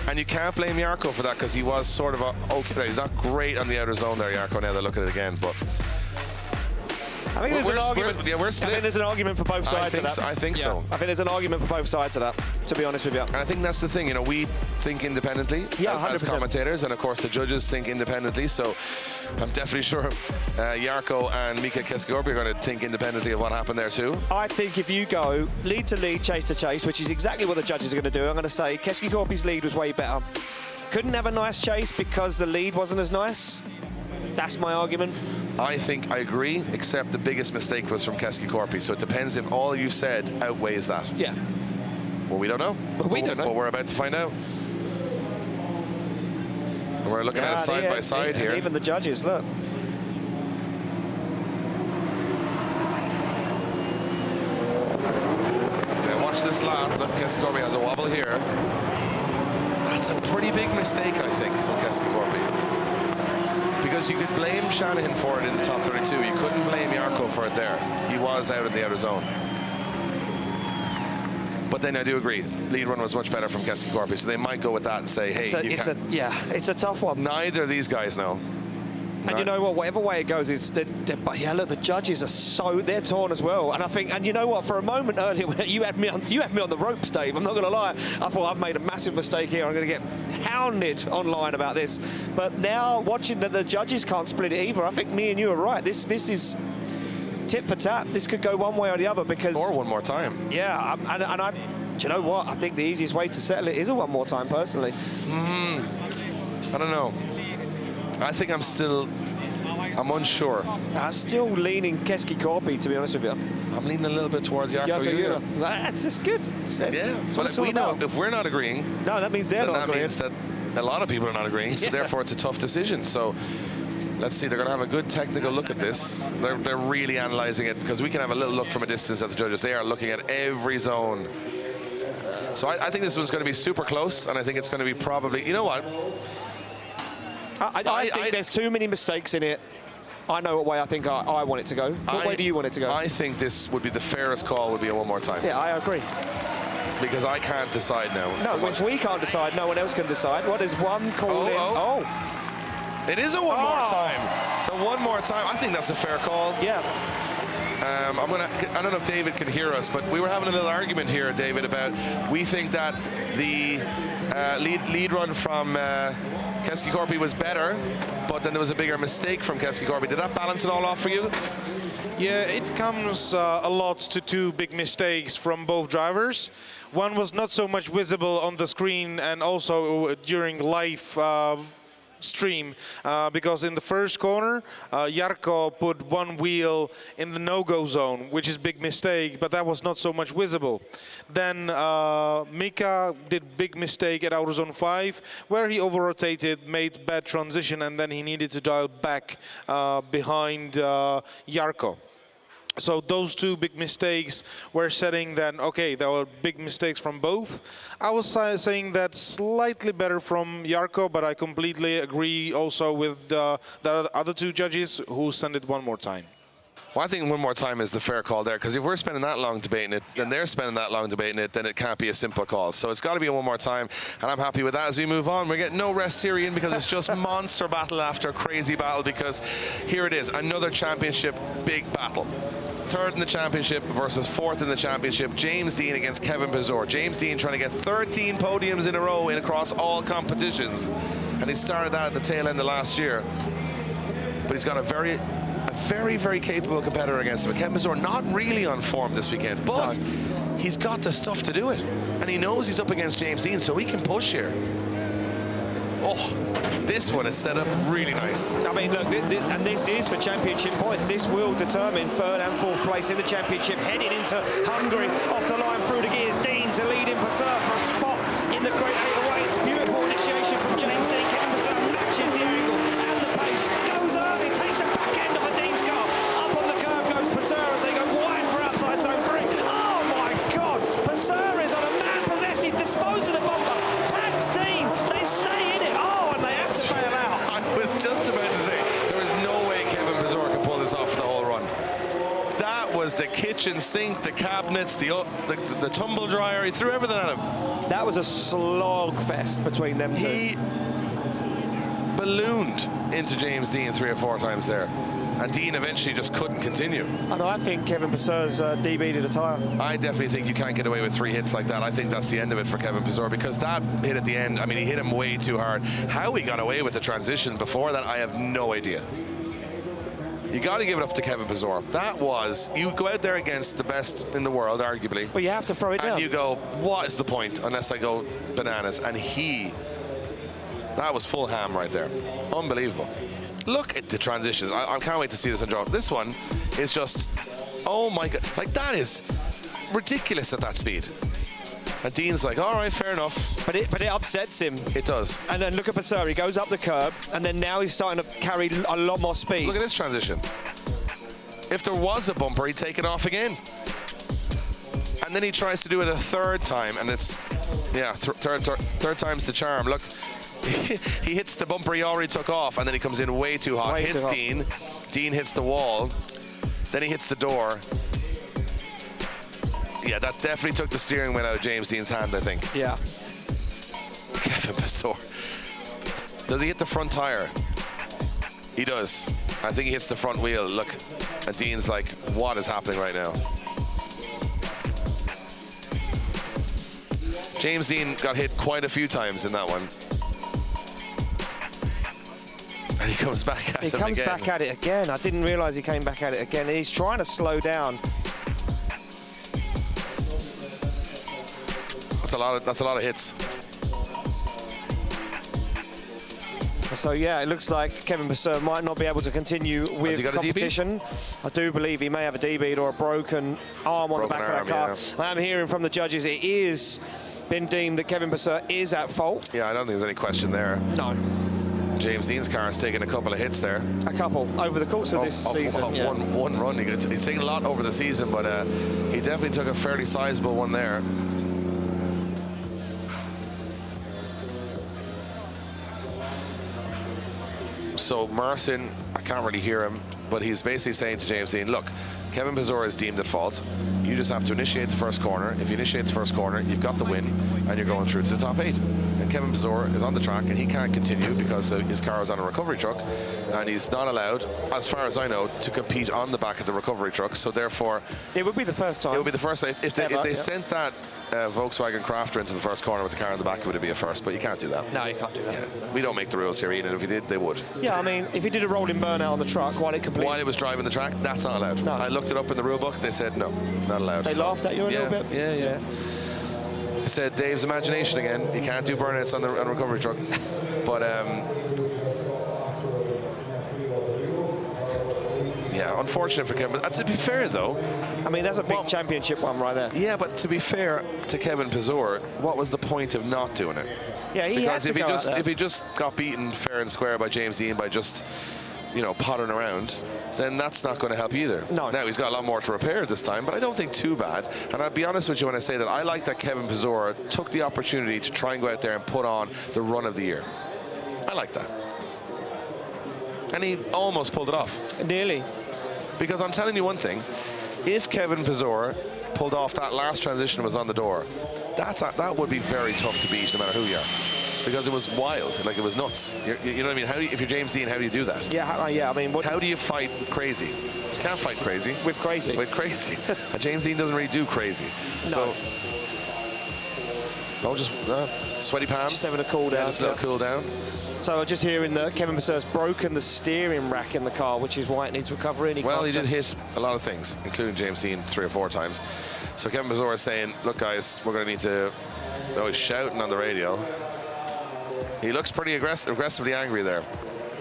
And you can't blame Jarkko for that, because he was sort of okay. He's not great on the outer zone there, Jarkko. Now they look at it again, but I think there's an argument. We're split. I think there's an argument for both sides of that. I think so. I think there's an argument for both sides of that, to be honest with you. And I think that's the thing, you know, we think independently as commentators, and of course the judges think independently, so I'm definitely sure Jarkko and Mika Keski-Korpi are going to think independently of what happened there too. I think if you go lead to lead, chase to chase, which is exactly what the judges are going to do, I'm going to say Keski-Korpi's lead was way better. Couldn't have a nice chase because the lead wasn't as nice. That's my argument. I think I agree, except the biggest mistake was from Keski-Korpi. So it depends if all you've said outweighs that. Yeah. Well, we don't know. We don't know. But we're about to find out. And we're looking at it side by side here. And even the judges, look. Now watch this lap. Look, Keski-Korpi has a wobble here. That's a pretty big mistake, I think, from Keski-Korpi. Because you could blame Shanahan for it in the top 32. You couldn't blame Jarkko for it there. He was out in the outer zone. But then I do agree, lead run was much better from Keski-Korpi, so they might go with that and say, hey, it's a tough one. Neither of these guys know. And you know what? Whatever way it goes, but yeah, look, the judges are they're torn as well. And I think, and you know what? For a moment earlier, when you had me on the ropes, Dave. I'm not going to lie. I thought I've made a massive mistake here. I'm going to get hounded online about this. But now watching that the judges can't split it either, I think me and you are right. This is tit for tat. This could go one way or the other because. Or one more time. Yeah, do you know what? I think the easiest way to settle it is a one more time, personally. I don't know. I think I'm unsure. I'm still leaning Keski-Korpi, to be honest with you. I'm leaning a little bit towards Jarkko. That's good. Well, we know if we're not agreeing, no, that means they're not agreeing. That means that a lot of people are not agreeing, so therefore it's a tough decision. So let's see, they're going to have a good technical look at this. They're really analysing it, because we can have a little look from a distance at the judges. They are looking at every zone. So I think this one's going to be super close, and I think it's going to be probably, you know what? I think there's too many mistakes in it. I know what way I think I want it to go. What way do you want it to go? I think this would be the fairest call, would be a one more time. Yeah, I agree. Because I can't decide now. No, if we can't decide, no one else can decide. What is one call in? Oh. It is a one more time. So one more time. I think that's a fair call. Yeah. I don't know if David can hear us, but we were having a little argument here, David, about we think that the lead run from Keski-Korpi was better, but then there was a bigger mistake from Keski-Korpi. Did that balance it all off for you? Yeah, it comes a lot to two big mistakes from both drivers. One was not so much visible on the screen and also during live stream, because in the first corner, Jarkko put one wheel in the no-go zone, which is a big mistake, but that was not so much visible. Then Mika did big mistake at outer zone 5, where he over-rotated, made bad transition, and then he needed to dial back behind Jarkko. So those two big mistakes were setting then, okay, there were big mistakes from both. I was saying that slightly better from Jarkko, but I completely agree also with the other two judges who sent it one more time. Well, I think one more time is the fair call there, because if we're spending that long debating it, and they're spending that long debating it, then it can't be a simple call. So it's got to be a one more time, and I'm happy with that. As we move on, we're getting no rest here, Ian, because it's just monster battle after crazy battle, because here it is, another championship big battle. Third in the championship versus fourth in the championship. James Deane against Kevin Pesur. James Deane trying to get 13 podiums in a row across all competitions. And he started that at the tail end of last year. But he's got a very, very capable competitor against him. Kevin Pesur not really on form this weekend, but he's got the stuff to do it. And he knows he's up against James Deane, so he can push here. Oh, this one is set up really nice. I mean, look, this is for championship points. This will determine third and fourth place in the championship. Heading into Hungary, off the line through the gears. Deane to lead in Pesur for a spot in the Great 8 away. It's beautiful initiation from James Deane. Kevin Pesur matches the angle and the pace. Goes early, takes the back end of the Deane's car. Up on the curve goes Pesur as they go wide for outside zone 3. Oh my God! Pesur is on a man possessed. He disposed of the bumper. Tags Deane. They stay in it. Oh, and they have to bail out. I was just about to say, there is no way Kevin Pesur can pull this off for the whole run. That was the kitchen sink, the cabinets, the tumble dryer. He threw everything at him. That was a slogfest between them two. He ballooned into James Deane 3 or 4 times there. And Deane eventually just couldn't continue. And I think Kevin Pesur's DB'd a tyre. I definitely think you can't get away with 3 hits like that. I think that's the end of it for Kevin Pesur, because that hit at the end, I mean, he hit him way too hard. How he got away with the transition before that, I have no idea. You got to give it up to Kevin Pesur. That was, you go out there against the best in the world, arguably. Well, you have to throw it down. And you go, what is the point unless I go bananas? And that was full ham right there. Unbelievable. Look at the transitions. I can't wait to see this on drone. This one is just, oh my God. Like, that is ridiculous at that speed. And Deane's like, all right, fair enough. But it upsets him. It does. And then look at Pesur. He goes up the curb, and then now he's starting to carry a lot more speed. Look at this transition. If there was a bumper, he'd take it off again. And then he tries to do it a third time, and it's, yeah, third time's the charm. Look. He hits the bumper he already took off, and then he comes in way too hot. Hits Deane. Deane hits the wall. Then he hits the door. Yeah, that definitely took the steering wheel out of James Deane's hand, I think. Yeah. Kevin Pesur. Does he hit the front tire? He does. I think he hits the front wheel. Look, and Deane's like, what is happening right now? James Deane got hit quite a few times in that one. And he comes back at it again. He comes back at it again. I didn't realise he came back at it again. And he's trying to slow down. That's a lot of hits. So yeah, it looks like Kevin Pesur might not be able to continue with competition. I do believe he may have a DB or a broken arm on the back of that car. Yeah. I'm hearing from the judges it is been deemed that Kevin Pesur is at fault. Yeah, I don't think there's any question there. No. James Deane's car has taken a couple of hits there. A couple over the course of this season. One run. He's taken a lot over the season, but he definitely took a fairly sizable one there. So Marcin, I can't really hear him, but he's basically saying to James Deane, look, Kevin Pesur is deemed at fault. You just have to initiate the first corner. If you initiate the first corner, you've got the win, and you're going through to the top 8. And Kevin Pesur is on the track, and he can't continue because his car is on a recovery truck, and he's not allowed, as far as I know, to compete on the back of the recovery truck. So therefore, it would be the first time. It would be the first time. If they sent that Volkswagen Crafter into the first corner with the car in the back, it would be a first, but you can't do that. No, you can't do that. Yeah. We don't make the rules here, Ian, and if we did, they would. Yeah, I mean, if he did a rolling burnout on the truck while it was driving the track, that's not allowed. No. I looked it up in the rule book, they said no, not allowed. They laughed at you a little bit? Yeah. They said Dave's imagination again. You can't do burnouts on the recovery truck. But yeah, unfortunate for Kevin. To be fair, though, I mean, that's a big championship one right there. Yeah, but to be fair to Kevin Pesur, what was the point of not doing it? Yeah, because if he just got beaten fair and square by James Deane by just, you know, pottering around, then that's not going to help either. No. Now he's got a lot more to repair this time, but I don't think too bad. And I'll be honest with you when I say that I like that Kevin Pesur took the opportunity to try and go out there and put on the run of the year. I like that. And he almost pulled it off. Nearly. Because I'm telling you one thing, if Kevin Pesur pulled off that last transition was on the door, that would be very tough to beat no matter who you are. Because it was wild, like it was nuts. You know what I mean? If you're James Deane, how do you do that? Yeah, I mean, how do you fight crazy? You can't fight crazy. With crazy. With crazy. And James Deane doesn't really do crazy. No. So, just sweaty palms. Just having a cool down. Just a little cool down. So I'm just hearing that Kevin Pesur's broken the steering rack in the car, which is why it needs recovery. Well, he did hit a lot of things, including James Deane 3 or 4 times. So Kevin Pesur is saying, look, guys, we're going to need to... Oh, he's shouting on the radio. He looks pretty aggressively angry there.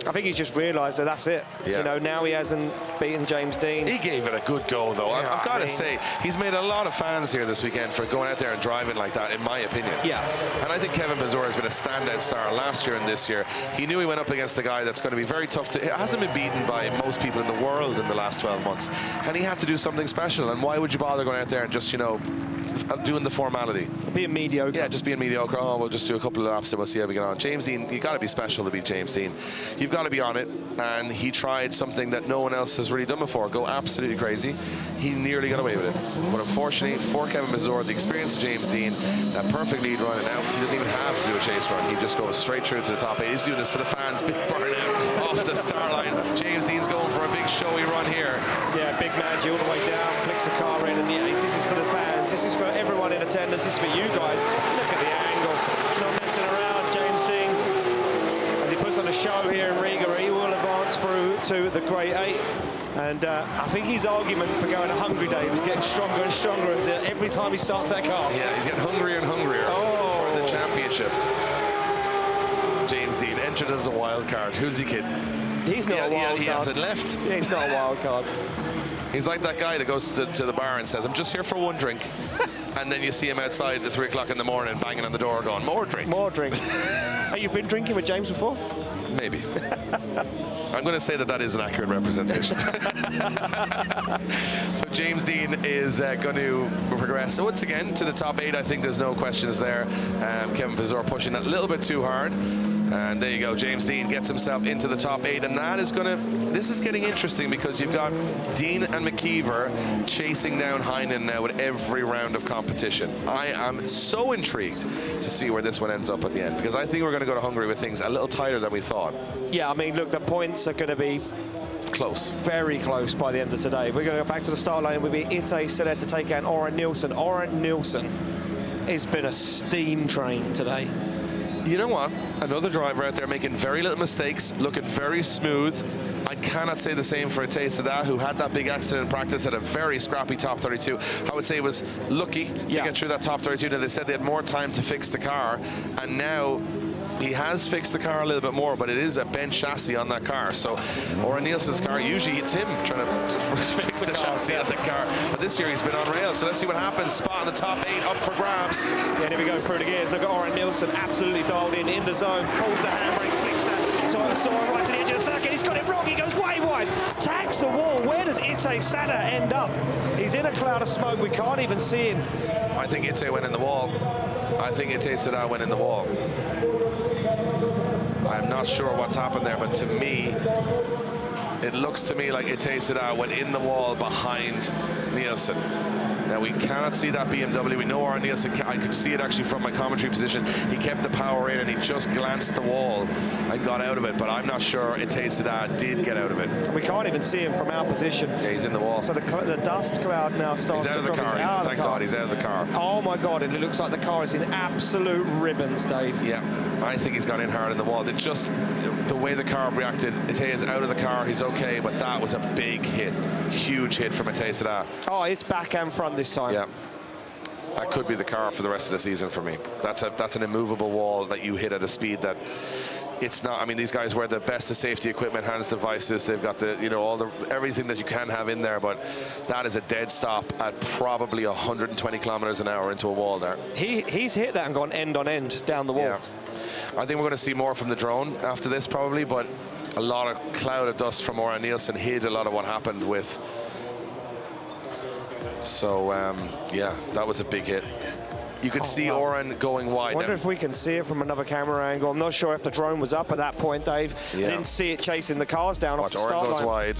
I think he's just realised that that's it. Yeah. You know, now he hasn't beaten James Deane. He gave it a good go, though. Yeah, I've got to say, he's made a lot of fans here this weekend for going out there and driving like that, in my opinion. Yeah. And I think Kevin Pesur has been a standout star last year and this year. He knew he went up against a guy that's going to be very tough to... He hasn't been beaten by most people in the world in the last 12 months. And he had to do something special. And why would you bother going out there and just, you know, doing the formality? Being mediocre. Yeah, just being mediocre. Oh, we'll just do a couple of laps and we'll see how we get on. James Deane, you've got to be special to beat James Deane. You've got to be on it. And he tried something that no one else has really done before, go absolutely crazy. He nearly got away with it. But unfortunately, for Kevin Pesur, the experience of James Deane, that perfect lead run, and now he doesn't even have to do a chase run. He just goes straight through to the top 8. He's doing this for the fans. Big burnout off the start line. James Deane's going for a big showy run here. Yeah, big man, all the way down, flicks the car in, and this is for the fans. This is for everyone in attendance. This is for you guys. Look at the angle. Not messing around, James Deane. As he puts on a show here in Riga, he will advance through to the Grade 8. And I think his argument for going to Hungary Day was getting stronger and stronger as every time he starts that car. Yeah, he's getting hungrier and hungrier for the championship. James Deane entered as a wild card. Who's he kidding? He's not a wild card. He hasn't left. Yeah, he's not a wild card. He's like that guy that goes to the bar and says, I'm just here for one drink. And then you see him outside at 3 o'clock in the morning banging on the door going, more drink. More drink. Have you been drinking with James before? Maybe. I'm going to say that is an accurate representation. So James Deane is going to progress. So once again, to the top 8, I think there's no questions there. Kevin Pesur pushing that a little bit too hard. And there you go, James Deane gets himself into the top 8, and that is this is getting interesting because you've got Deane and McKeever chasing down Heinonen now with every round of competition. I am so intrigued to see where this one ends up at the end, because I think we're going to go to Hungary with things a little tighter than we thought. Yeah, I mean, look, the points are going to be close. Very close by the end of today. We're going to go back to the start line. We'll be Ite Sele to take out Orrin Nilsson. Orrin Nilsson has been a steam train today. You know what? Another driver out there making very little mistakes, looking very smooth. I cannot say the same for Ite Sada, who had that big accident in practice at a very scrappy top 32. I would say was lucky to get through that top 32. Now, they said they had more time to fix the car, and now he has fixed the car a little bit more, but it is a bent chassis on that car. So Orrin Nilsson's car, usually it's him trying to fix the chassis on the car. But this year he's been on rails. So let's see what happens. Spot in the top 8 up for grabs. Yeah, here we go through the gears. Look at Orrin Nilsson, absolutely dialed in the zone. Pulls the handbrake, flicks that Tyler right to the edge of the circuit. He's got it wrong. He goes way wide. Tags the wall. Where does Ite Sada end up? He's in a cloud of smoke. We can't even see him. I think Ite went in the wall. I think Ite Sada went in the wall. I'm not sure what's happened there, but to me, it looks to me like Ite Sada went in the wall behind Nilsson. Now, we cannot see that BMW. We know Arne Nilsson, I could see it actually from my commentary position. He kept the power in and he just glanced the wall and got out of it, but I'm not sure Ite Sada did get out of it. We can't even see him from our position. Yeah, he's in the wall. So the dust cloud now starts to drop. He's out of the car. Thank God he's out of the car. Oh my God, and it looks like the car is in absolute ribbons, Dave. Yeah, I think he's gone in hard in the wall. The way the car reacted, Ite is out of the car, he's okay, but that was a big hit. Huge hit from Ite Sada. Oh, it's back and front this time. Yeah. That could be the car for the rest of the season for me. That's an immovable wall that you hit at a speed that it's not. I mean, these guys wear the best of safety equipment, hands devices. They've got everything that you can have in there, but that is a dead stop at probably 120 kilometers an hour into a wall there. He's hit that and gone end on end down the wall. Yeah. I think we're going to see more from the drone after this probably, but a lot of cloud of dust from Orrin Nilsson hid a lot of what happened with. So, yeah, that was a big hit. You could see Orrin going wide. I wonder if we can see it from another camera angle. I'm not sure if the drone was up at that point, Dave. Yeah. I didn't see it chasing the cars down off the start Orrin goes line. wide.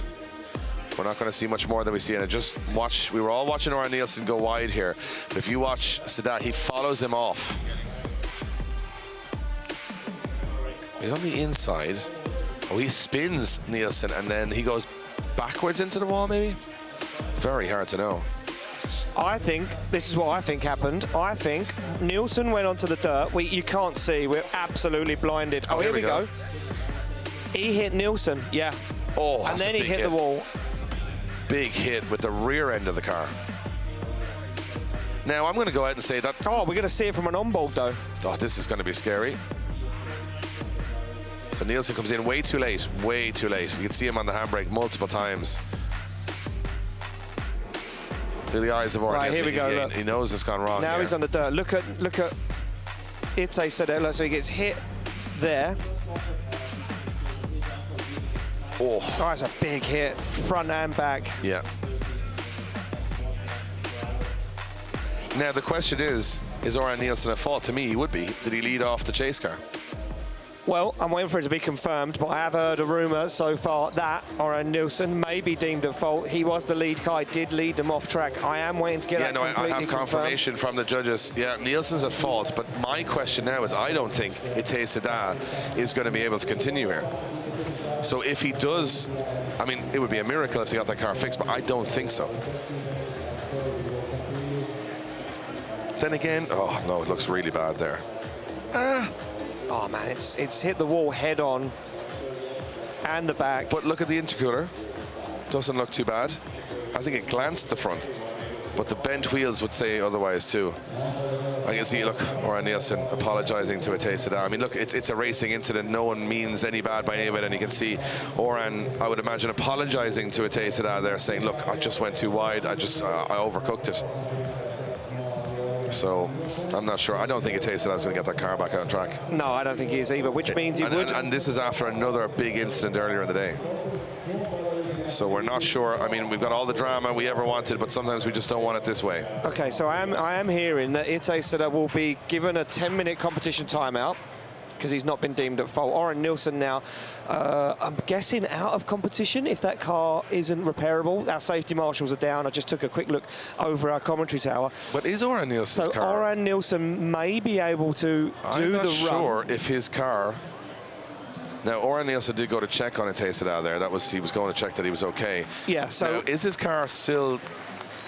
We're not going to see much more than we see in it. Just watch. We were all watching Orrin Nilsson go wide here. But if you watch Sadat, he follows him off. He's on the inside. Oh, he spins Nilsson and then he goes backwards into the wall, maybe? Very hard to know. I think, this is what I think happened. I think Nilsson went onto the dirt. You can't see. We're absolutely blinded. Oh, here we go. He hit Nilsson, yeah. Oh, and then he hit the wall. Big hit with the rear end of the car. Now, I'm going to go out and say that... Oh, we're going to see it from an onboard, though. Oh, this is going to be scary. So Nilsson comes in way too late, way too late. You can see him on the handbrake multiple times. Through the eyes of Arne. Right, here we go, look. He knows it's gone wrong. Now he's on the dirt. Look at Ite Sada. So he gets hit there. Oh, that's a big hit, front and back. Yeah. Now the question is Orrin Nilsson at fault? To me, he would be. Did he lead off the chase car? Well, I'm waiting for it to be confirmed, but I have heard a rumour so far that Orrin Nilsson may be deemed at fault. He was the lead car, did lead them off track. I am waiting to get that completely I have confirmation confirmed. from the judges. Yeah, Nilsson's at fault, but my question now is I don't think Ite Sada is going to be able to continue here. So if he does, I mean, it would be a miracle if they got that car fixed, but I don't think so. Then again, oh no, it looks really bad there. Oh man, it's hit the wall head on and the back. But look at the intercooler. Doesn't look too bad. I think it glanced the front, but the bent wheels would say otherwise too. I can see, look, Orrin Nilsson apologizing to Ite Sada. I mean, look, it's a racing incident. No one means any bad by any of it, and you can see Orrin, I would imagine, apologizing to Ite Sada there, saying, look, I just went too wide. I overcooked it. So I'm not sure. I don't think Ite Sada is going to get that car back on track. No, I don't think he is either, which means he would. And this is after another big incident earlier in the day. So we're not sure. I mean, we've got all the drama we ever wanted, but sometimes we just don't want it this way. Okay, so I am hearing that Ite Sada will be given a 10-minute competition timeout. because he's not been deemed at fault. Arne Nilsson now, I'm guessing out of competition if that car isn't repairable. Our safety marshals are down. I just took a quick look over our commentary tower. But is Arne Nilsson's car? So Arne Nilsson may be able to do the run. I'm not sure if his car. Now, Arne Nilsson did go to check on a Tesla there. He was going to check that he was okay. Yeah, so... Now, is his car still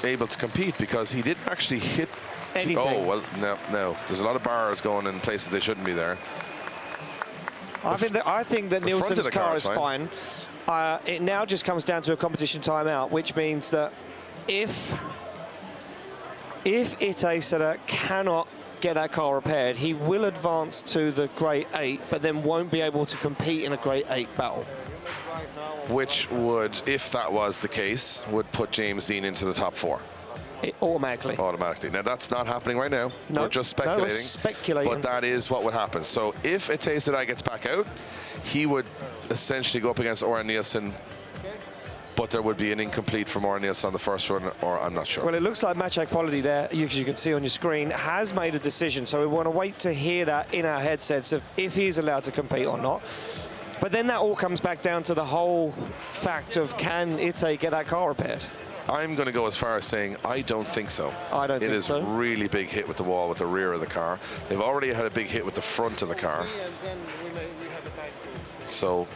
able to compete? Because he didn't actually hit... anything. Oh, well, no. There's a lot of bars going in places they shouldn't be there. I think that Nilsson's car is fine. It now just comes down to a competition timeout, which means that if Itay cannot get that car repaired, he will advance to the Grade 8, but then won't be able to compete in a Grade 8 battle. Which would, if that was the case, would put James Deane into the top 4. Automatically. Now, that's not happening right now. No, we're just speculating. we're speculating. But that is what would happen. So if Itay gets back out, he would essentially go up against Arne Nilsson, but there would be an incomplete from Arne Nilsson on the first run, or I'm not sure. Well, it looks like Maciej Quality there, as you can see on your screen, has made a decision. So we want to wait to hear that in our headsets of if he's allowed to compete or not. But then that all comes back down to the whole fact of can Itay get that car repaired? I'm going to go as far as saying I don't think so. I don't think so. It is a really big hit with the wall with the rear of the car. They've already had a big hit with the front of the car. So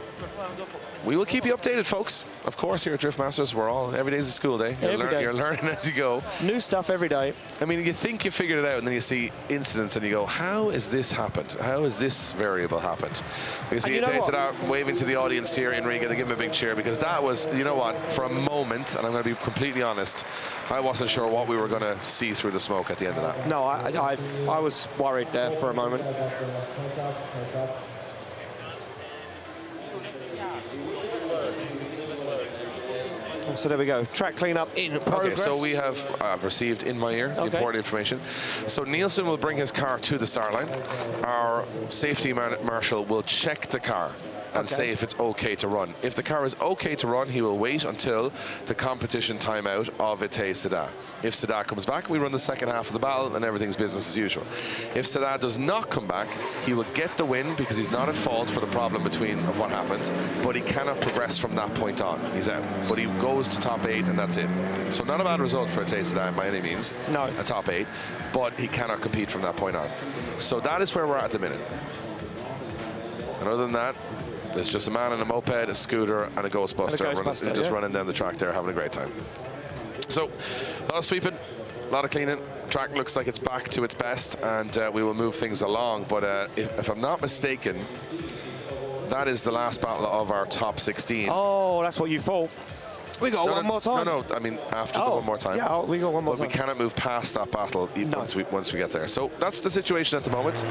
we will keep you updated, folks. Of course, here at Drift Masters, every day's a school day. You're learning as you go. New stuff every day. I mean, you think you figured it out, and then you see incidents, and you go, how has this happened? How has this variable happened? You see it out waving to the audience here in Riga. They give him a big cheer, because that was, you know what, for a moment, and I'm going to be completely honest, I wasn't sure what we were going to see through the smoke at the end of that. No, I was worried there for a moment. So there we go. Track cleanup in progress. Okay, so we have received in my ear the important information. So Nilsson will bring his car to the start line. Our safety marshal will check the car and say if it's okay to run. If the car is okay to run, he will wait until the competition timeout of Itay Seda. If Seda comes back, we run the second half of the battle and everything's business as usual. If Seda does not come back, he will get the win because he's not at fault for the problem of what happened, but he cannot progress from that point on. He's out. But he goes to top 8 and that's it. So not a bad result for Itay Seda by any means. No. A top 8, but he cannot compete from that point on. So that is where we're at the minute. And other than that, there's just a man on a moped, a scooter, and a Ghostbuster, running down the track there, having a great time. So, a lot of sweeping, a lot of cleaning. Track looks like it's back to its best, and we will move things along. But if I'm not mistaken, that is the last battle of our top 16. Oh, that's what you thought. We got one more time. No, I mean after the one more time. Yeah, we got one more time. But we cannot move past that battle once we get there. So that's the situation at the moment.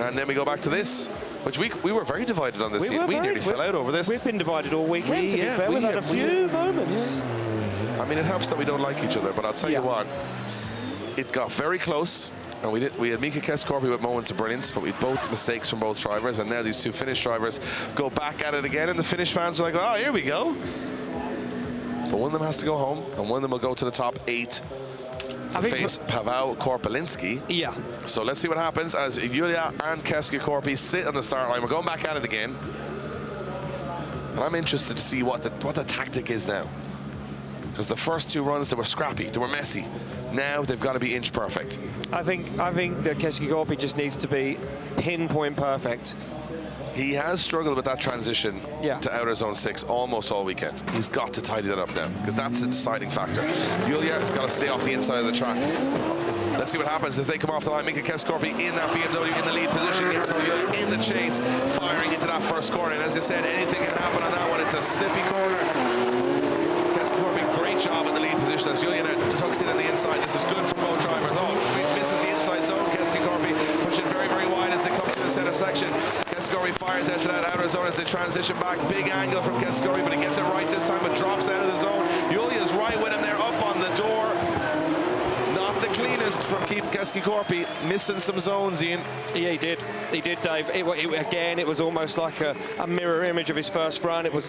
And then we go back to this, which we were very divided on this. We nearly fell out over this. We've been divided all weekend, to be fair. We've had a few moments. I mean, it helps that we don't like each other, but I'll tell you what, it got very close. And we had Mika Keski-Korpi with moments of brilliance, but we had both mistakes from both drivers. And now these two Finnish drivers go back at it again, and the Finnish fans are like, oh, here we go. But one of them has to go home, and one of them will go to the top 8 to face Paweł Korpuliński. Yeah. So let's see what happens as Jylhä and Keski-Korpi sit on the start line. We're going back at it again. And I'm interested to see what the tactic is now. Because the first 2 runs, they were scrappy, they were messy. Now they've got to be inch perfect. I think that Keski-Korpi just needs to be pinpoint perfect. He has struggled with that transition to outer zone 6 almost all weekend. He's got to tidy that up now, because that's the deciding factor. Jylhä has got to stay off the inside of the track. Let's see what happens as they come off the line. Mika Keski-Korpi in that BMW in the lead position. Jylhä in the chase, firing into that first corner. And as I said, anything can happen on that one. It's a slippy corner. Keski-Korpi, great job in the lead position as Jylhä tucks in on the inside. This is good for both drivers. Oh, misses the inside zone. Keski-Korpi pushing very, very wide as they come to the center section. Keski-Korpi fires out to that outer zone as they transition back. Big angle from Keski-Korpi, but he gets it right this time, but drops out of the zone. Jylhä's right with him there, up on the door. Not the cleanest from Keski-Korpi missing some zones, Ian. Yeah, he did. He did, Dave. Again, it was almost like a mirror image of his first run. It was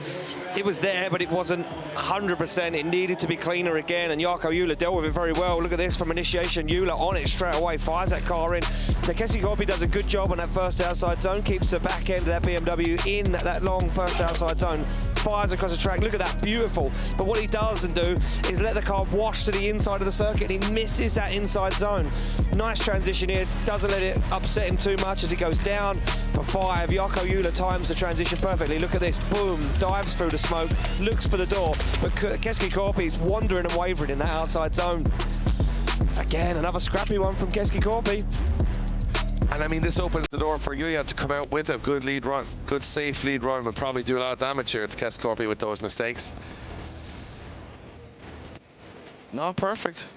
there, but it wasn't 100%. It needed to be cleaner again, and Jarkko Jylhä dealt with it very well. Look at this from initiation. Jylhä on it straight away, fires that car in. The Keski-Korpi does a good job on that first outside zone, keeps the back end of that BMW in that long first outside zone, fires across the track. Look at that, beautiful. But what he doesn't do is let the car wash to the inside of the circuit, and he misses that inside zone. Nice transition here, doesn't let it upset him too much as he goes down for 5. Jarkko Jylhä times the transition perfectly. Look at this, boom, dives through the smoke, looks for the door, but Keski-Korpi is wandering and wavering in that outside zone. Again, another scrappy one from Keski-Korpi. And I mean, this opens the door for Jylhä to come out with a good lead run, good safe lead run, but probably do a lot of damage here to Keski-Korpi with those mistakes. Not perfect.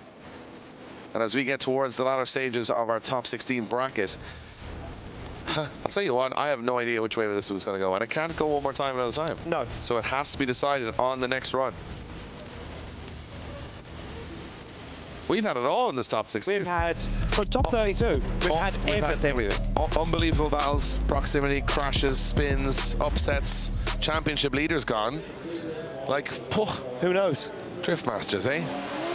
And as we get towards the latter stages of our top 16 bracket, I'll tell you what, I have no idea which way this was going to go, and it can't go one more time at a time. No. So it has to be decided on the next run. We've had it all in this top 16. We've had, for top 32, we've had everything. Unbelievable battles, proximity, crashes, spins, upsets, championship leaders gone. Like, who knows? Drift masters, eh?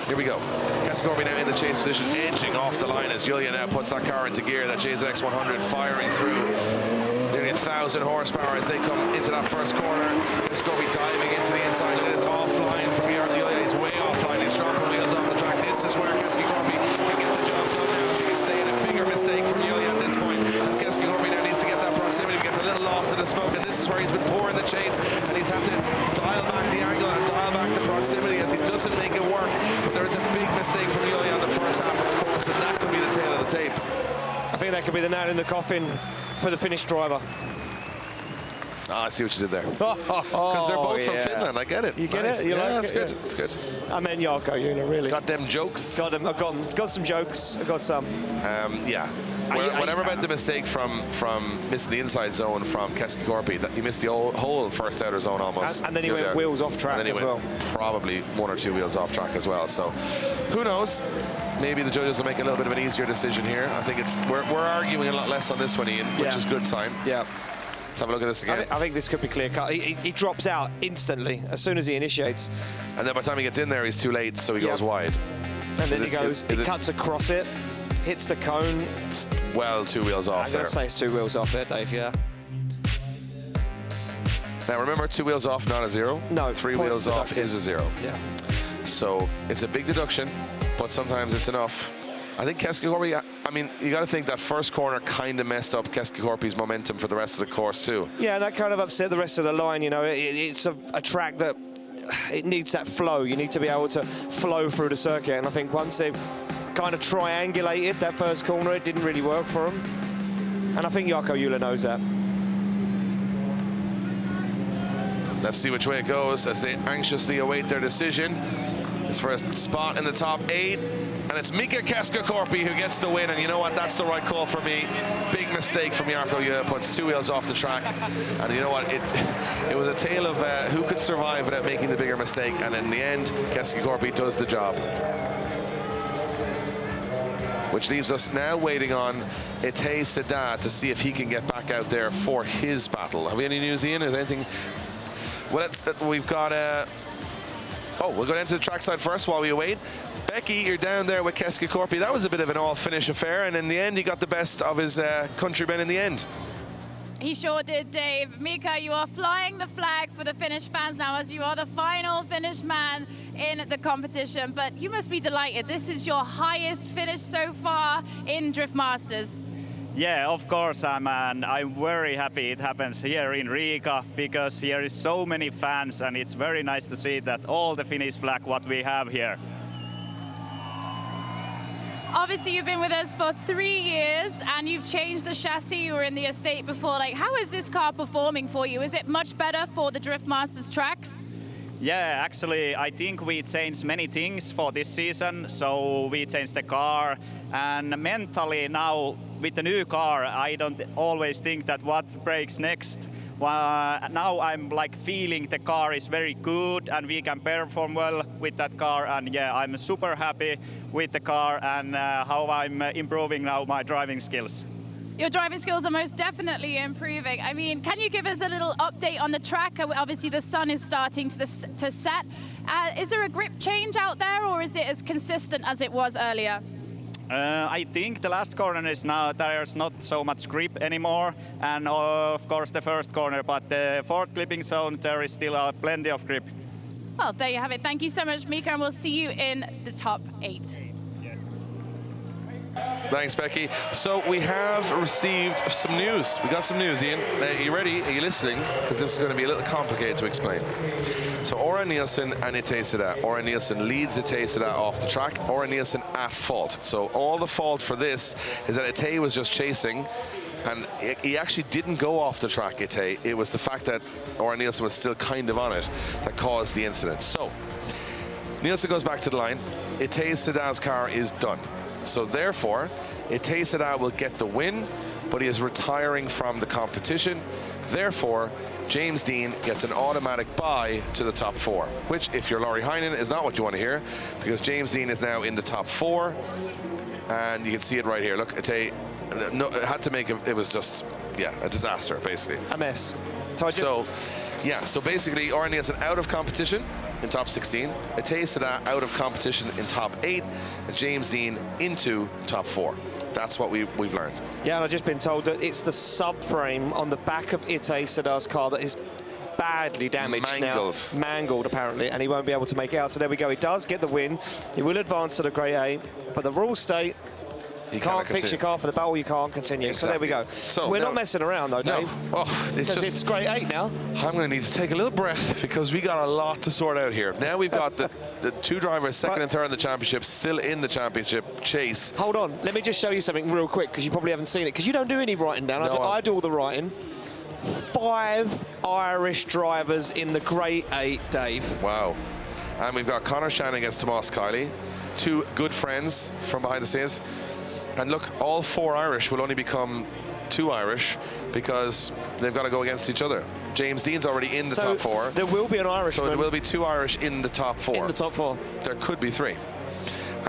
Here we go. Keski-Korpi now in the chase position, edging off the line as Jylhä now puts that car into gear. That JZX 100 firing through nearly 1,000 horsepower as they come into that first corner. Keski-Korpi diving into the inside. It is offline from Jylhä. He's way offline. He's dropping wheels off the track. This is where Keski-Korpi can get the job done now. If he can stay in a bigger mistake from Jylhä at this point, as Keski-Korpi now needs to get that proximity. He gets a little lost in the smoke, and this is where he's been poor in the chase, and he's had to dial back the angle and dial back the proximity as he doesn't make it work. But there is a big mistake from Jylhä on the first half of the course, and that could be the tail of the tape. I think that could be the nail in the coffin for the Finnish driver. I see what you did there. Because they're both from Finland, I get it. You get it? You yeah, like it's it? good. It's good. I meant Jarkko Jylhä, really. Got them jokes. Got them. I've got some jokes. I've got some. Yeah. Whatever about the mistake from missing the inside zone from Keski-Korpi, that he missed the whole first outer zone almost. And then he went wheels off track as well. Probably 1 or 2 wheels off track as well. So who knows? Maybe the judges will make a little bit of an easier decision here. I think we're arguing a lot less on this one, Ian, which is a good sign. Yeah. Let's have a look at this again. I think this could be clear cut. He drops out instantly as soon as he initiates. And then by the time he gets in there, he's too late, so he goes wide. And then he cuts across it, hits the cone. Well, 2 wheels off there. I'm going to say it's 2 wheels off there, Dave, yeah. Now remember, 2 wheels off, not a 0. No. 3 wheels off is a 0. Yeah. So it's a big deduction, but sometimes it's enough. I think Keski-Korpi, I mean, you got to think that first corner kind of messed up Keski-Korpi's momentum for the rest of the course too. Yeah, and that kind of upset the rest of the line. You know, it's a track that it needs that flow. You need to be able to flow through the circuit, and I think once they've kind of triangulated that first corner, it didn't really work for them. And I think Jarkko Jylhä knows that. Let's see which way it goes as they anxiously await their decision. It's for a spot in the top 8. And it's Mika Keski-Korpi who gets the win, and you know what, that's the right call for me. Big mistake from Jarkko Jylhä, puts 2 wheels off the track. And you know what, it was a tale of who could survive without making the bigger mistake, and in the end, Keski-Korpi does the job. Which leaves us now waiting on Ete Seda to see if he can get back out there for his battle. Have we any news, Ian? Is anything? Well, we've got we'll go down to the trackside first while we wait. Becky, you're down there with Keski-Korpi. That was a bit of an all-finish affair, and in the end, he got the best of his countrymen in the end. He sure did, Dave. Mika, you are flying the flag for the Finnish fans now as you are the final Finnish man in the competition. But you must be delighted. This is your highest finish so far in Drift Masters. Yeah, of course, and I'm very happy it happens here in Riga because here is so many fans, and it's very nice to see that all the Finnish flag what we have here. Obviously, you've been with us for 3 years and you've changed the chassis. You were in the estate before. Like, how is this car performing for you? Is it much better for the Drift Masters tracks? Yeah, actually, I think we changed many things for this season. So we changed the car, and mentally now with the new car, I don't always think that what breaks next. now I'm like feeling the car is very good and we can perform well with that car, and yeah, I'm super happy with the car and how I'm improving now my driving skills. Your driving skills are most definitely improving. I mean, can you give us a little update on the track? Obviously, the sun is starting to set. Is there a grip change out there, or is it as consistent as it was earlier? I think the last corner is now there's not so much grip anymore, and of course the first corner, but the fourth clipping zone there is still plenty of grip. Well, there you have it. Thank you so much, Mika, and we'll see you in the top 8. Thanks, Becky. So we have received some news. We got some news, Ian. Are you ready? Are you listening? Because this is going to be a little complicated to explain. So Orre Nielsen and Ite Seda. Orre Nielsen leads Ite Seda off the track. Orre Nielsen at fault. So all the fault for this is that Ite was just chasing, and he actually didn't go off the track, Ite. It was the fact that Orre Nielsen was still kind of on it that caused the incident. So Nielsen goes back to the line. Ite Seda's car is done. So therefore, Ite Seda will get the win, but he is retiring from the competition. Therefore, James Deane gets an automatic bye to the top 4, which, if you're Lauri Heinonen, is not what you want to hear, because James Deane is now in the top 4, and you can see it right here. Look, Ite had to make it was just, yeah, a disaster, basically. A mess. So basically, Orre Nielsen out of competition in top 16, Ite Seda out of competition in top 8, and James Deane into top 4. That's what we've learned. Yeah, and I've just been told that it's the subframe on the back of Ite Seda's car that is badly damaged mangled apparently, and he won't be able to make it out. So there we go, he does get the win. He will advance to the Grade A, but the rules state you can't fix your car for the battle, you can't continue. Exactly. So there we go. So we're not messing around though, Dave. No. Oh, it's Grade 8 now. I'm going to need to take a little breath because we got a lot to sort out here. Now we've got the 2 drivers, second and third in the championship, still in the championship chase. Hold on, let me just show you something real quick because you probably haven't seen it, because you don't do any writing down. No, I do all the writing. 5 Irish drivers in the Grade 8, Dave. Wow. And we've got Conor Shanahan against Tomas Kiely, 2 good friends from behind the scenes. And look, all 4 Irish will only become 2 Irish because they've got to go against each other. James Deane's already in the top 4. There will be an Irishman. So there will be 2 Irish in the top 4. In the top 4. There could be 3.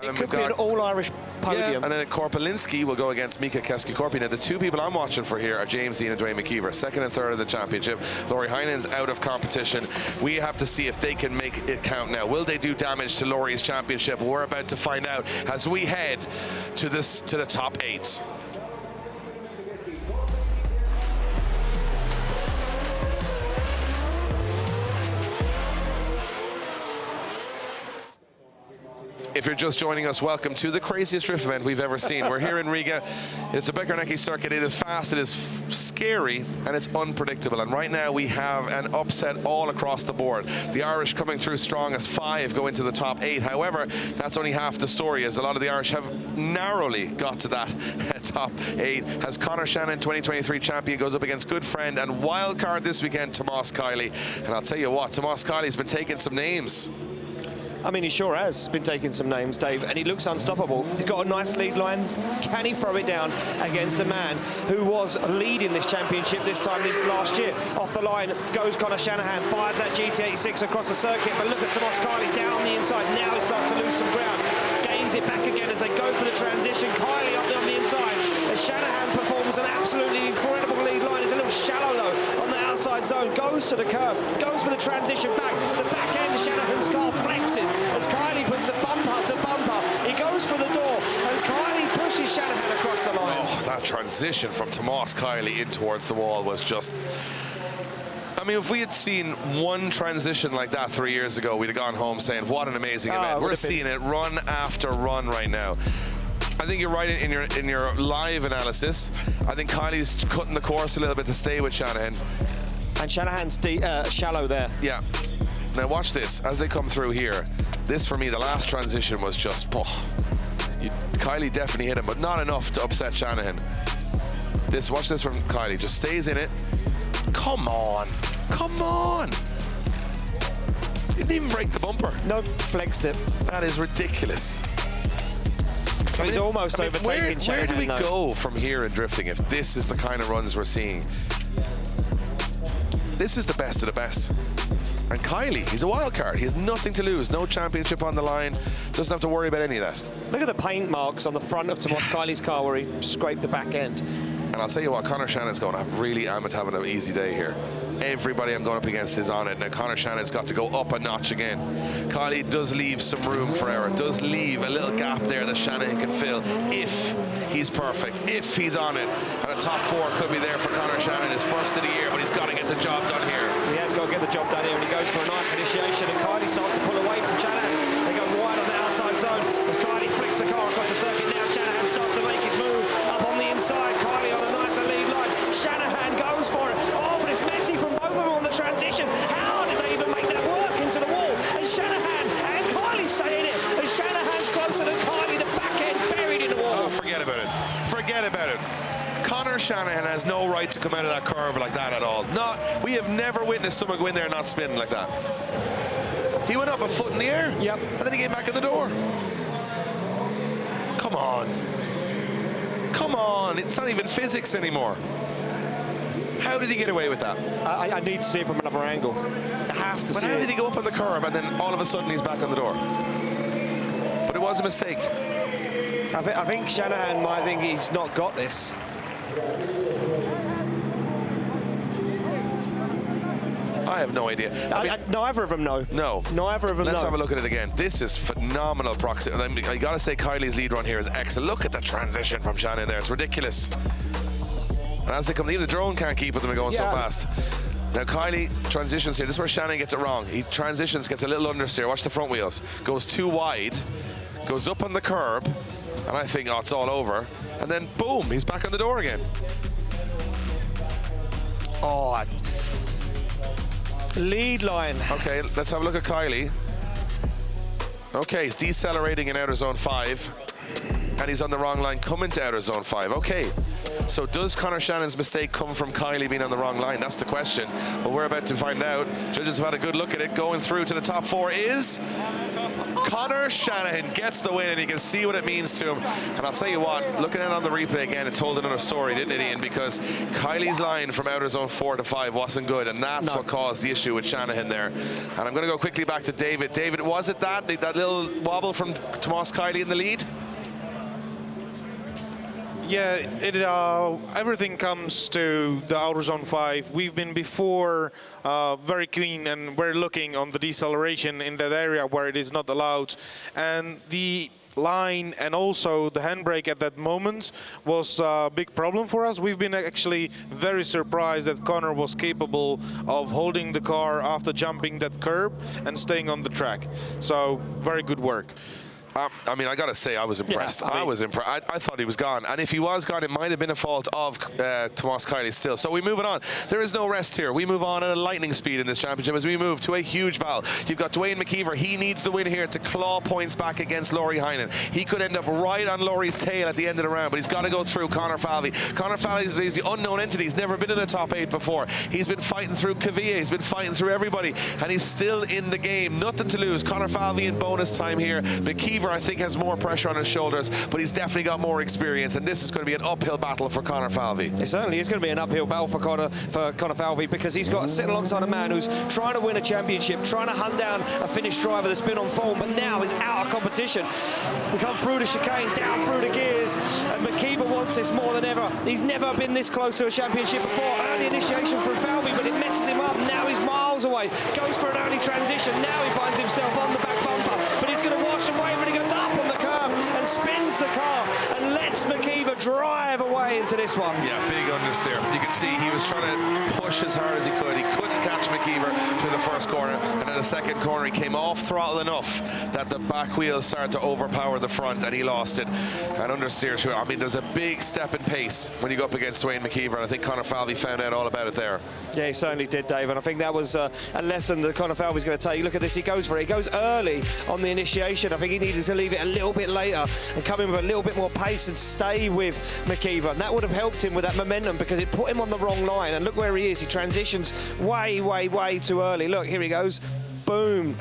It could be an all-Irish podium. Yeah, and then Korpuliński will go against Mika Keski-Korpi. Now, the 2 people I'm watching for here are James Deane and Duane McKeever, second and third of the championship. Lauri Heinenen's out of competition. We have to see if they can make it count now. Will they do damage to Lauri's championship? We're about to find out as we head to the top 8. If you're just joining us, welcome to the craziest drift event we've ever seen. We're here in Riga. It's the Bikernieki Circuit. It is fast, it is scary, and it's unpredictable. And right now we have an upset all across the board. The Irish coming through strong as 5 go into the top 8. However, that's only half the story, as a lot of the Irish have narrowly got to that top 8. As Conor Shanahan, 2023 champion, goes up against good friend and wild card this weekend, Tomas Kiely. And I'll tell you what, Tomas Kiely's been taking some names. I mean, he sure has been taking some names, Dave, and he looks unstoppable. He's got a nice lead line. Can he throw it down against a man who was leading this championship this time last year? Off the line goes Conor Shanahan, fires that GT86 across the circuit, but look at Tomas Kiely down the inside. Now he starts to lose some ground. Gains it back again as they go for the transition. Kiely up there on the inside. As Shanahan performs an absolutely incredible lead line. It's a little shallow, though, on the outside zone. Goes to the curb, goes for the transition back. The back end of Shanahan's car flexes as Kiely puts the bumper to bumper. He goes for the door, and Kiely pushes Shanahan across the line. Oh, that transition from Tomas Kiely in towards the wall was just... I mean, if we had seen one transition like that 3 years ago, we'd have gone home saying, what an amazing event. We're seeing it run after run right now. I think you're right in your live analysis. I think Kiely's cutting the course a little bit to stay with Shanahan. And Shanahan's shallow there. Yeah. Now watch this, as they come through here. This, for me, the last transition was just, Kiely definitely hit him, but not enough to upset Shanahan. Watch this from Kiely, just stays in it. Come on, come on. He didn't even break the bumper. No, flexed it. That is ridiculous. He's almost overtaking Shanahan. Where do we go from here in drifting if this is the kind of runs we're seeing? this is the best of the best. And Kiely, he's a wild card. He has nothing to lose, no championship on the line, doesn't have to worry about any of that. Look at the paint marks on the front of Tomas Kiely's car where he scraped the back end. And I'll tell you what, Conor Shannon's going to have really having an easy day here. Everybody I'm going up against is on it. Now Conor Shannon's got to go up a notch again. Kiely does leave some room for error, does leave a little gap there that Shanahan can fill if he's perfect, if he's on it. And a top 4 could be there for Conor Shannon, his first of the year, but he's got to get the job done here. He has got to get the job done here, and he goes for a nice initiation, and Kiely starts to pull away from Shanahan. They go wide on the outside zone as Kiely flicks the car across the circuit. Now Shanahan starts to make his move up on the inside. Kiely on a nicer lead line. Shanahan goes for it. Oh, but it's messy from both of them on the transition. How did they even make that work into the wall? And Shanahan and Kiely stay in it. And Shanahan's closer than Kiely, the back end buried in the wall. Oh, forget about it. Forget about it. Conor Shanahan has no right to come out of that curve like that at all. We have never witnessed someone go in there and not spin like that. He went up a foot in the air. Yep. And then he came back in the door. Come on. Come on. It's not even physics anymore. How did he get away with that? I need to see it from another angle. I have to see it. But how did he go up on the curb and then all of a sudden he's back on the door? But it was a mistake. I think Shanahan might think he's not got this. I have no idea. Neither of them know. No. Neither of them know. Let's have a look at it again. This is phenomenal proximity. I mean, I got to say Kiely's lead run here is excellent. Look at the transition from Shanahan there. It's ridiculous. And as they come, even the drone can't keep with them going so fast. Now Kiely transitions here. This is where Shanahan gets it wrong. He transitions, gets a little understeer. Watch the front wheels. Goes too wide, goes up on the curb, and I think, oh, it's all over. And then boom, he's back on the door again. Oh, lead line. Okay, let's have a look at Kiely. Okay, he's decelerating in outer zone 5, and he's on the wrong line coming to outer zone 5. Okay, so does Conor Shannon's mistake come from Kiely being on the wrong line? That's the question. Well, we're about to find out. Judges have had a good look at it. Going through to the top 4 is Conor Shanahan gets the win, and you can see what it means to him. And I'll tell you what, looking at it on the replay again, it told another story, didn't it, Ian? Because Kiely's line from outer zone 4 to 5 wasn't good, and that's what caused the issue with Shanahan there. And I'm going to go quickly back to David. David, was it that little wobble from Tomas Kiely in the lead? Yeah, everything comes to the outer zone 5. We've been before very keen, and we're looking on the deceleration in that area where it is not allowed. And the line and also the handbrake at that moment was a big problem for us. We've been actually very surprised that Conor was capable of holding the car after jumping that curb and staying on the track. So very good work. I mean, I got to say, I was impressed. Yeah, I was impressed. I thought he was gone. And if he was gone, it might have been a fault of Tomas Kiely still. So we move it on. There is no rest here. We move on at a lightning speed in this championship as we move to a huge battle. You've got Duane McKeever. He needs the win here to claw points back against Lauri Heinonen. He could end up right on Lauri's tail at the end of the round, but he's got to go through Conor Falvey. Conor Falvey is the unknown entity. He's never been in a top 8 before. He's been fighting through Kvia. He's been fighting through everybody, and he's still in the game. Nothing to lose. Conor Falvey in bonus time here. McKeever, I think, has more pressure on his shoulders, but he's definitely got more experience, and this is going to be an uphill battle for Conor Falvey. It certainly is going to be an uphill battle for Conor Falvey, because he's got to sit alongside a man who's trying to win a championship, trying to hunt down a Finnish driver that's been on form, but now is out of competition. We come through the chicane, down through the gears, and McKeever wants this more than ever. He's never been this close to a championship before. Early initiation from Falvey, but it messes him up. Now he's miles away. Goes for an early transition. Now he finds himself on the back bumper, but he's going to wash away when he goes up on the curb and spins the car and lets McKeever drive away into this one. Yeah, big understeer. You can see he was trying to push as hard as he could. He couldn't catch McKeever through the first corner, and in the second corner he came off throttle enough that the back wheels started to overpower the front, and he lost it. And understeer, I mean, there's a big step in pace when you go up against Duane McKeever, and I think Conor Falvey found out all about it there. Yeah, he certainly did, Dave, and I think that was a lesson that Conor Falvey's going to take. Look at this, he goes for it. He goes early on the initiation. I think he needed to leave it a little bit later and come in with a little bit more pace and stay with McKeever. And that would have helped him with that momentum, because it put him on the wrong line. And look where he is. He transitions way, way, way too early. Look, here he goes. Boom.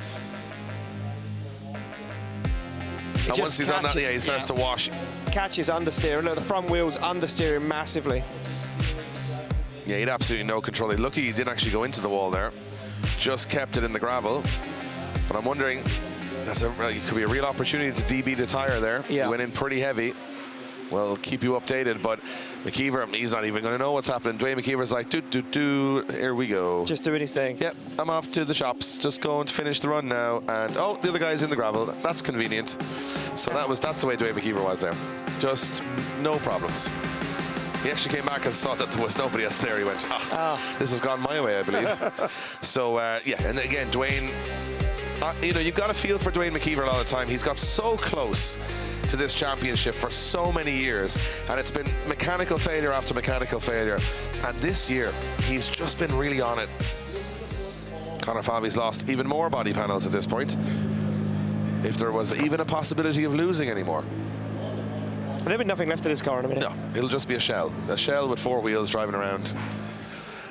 And once he's on that, yeah, he starts to wash. Catches understeer. Look, the front wheels understeering massively. Yeah, he had absolutely no control. Lucky he didn't actually go into the wall there. Just kept it in the gravel. But I'm wondering, it could be a real opportunity to DB the tire there. Yeah. He went in pretty heavy. We'll keep you updated, but McKeever, he's not even going to know what's happening. Duane McKeever's like, here we go. Just doing his thing. Yep, I'm off to the shops. Just going to finish the run now. And, oh, the other guy's in the gravel. That's convenient. So that's the way Duane McKeever was there. Just no problems. He actually came back and saw that there was nobody else there. He went, this has gone my way, I believe. So, yeah, and again, Duane, you know, you've got to feel for Duane McKeever a lot of the time. He's got so close to this championship for so many years, and it's been mechanical failure after mechanical failure. And this year, he's just been really on it. Conor Falvey's lost even more body panels at this point. If there was even a possibility of losing anymore. There'll be nothing left of this car in a minute. No, it'll just be a shell with 4 wheels driving around.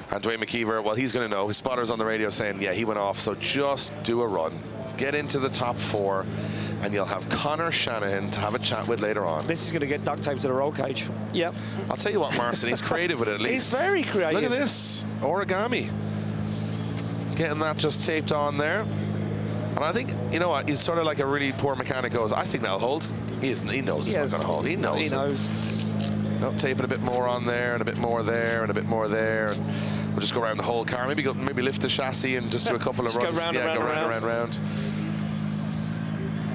And Duane McKeever, well, he's going to know. His spotter's on the radio saying, yeah, he went off, so just do a run. Get into the top 4, and you'll have Conor Shanahan to have a chat with later on. This is going to get duct taped to the roll cage. Yep. I'll tell you what, Marson, he's creative with it at least. He's very creative. Look at this, origami. Getting that just taped on there. And I think, you know what, he's sort of like a really poor mechanic goes, I think that'll hold. He knows it's not going to hold. He knows. He knows. Oh, tape it a bit more on there, and a bit more there, and a bit more there. And we'll just go around the whole car. Maybe lift the chassis and just do a couple of runs. Go round.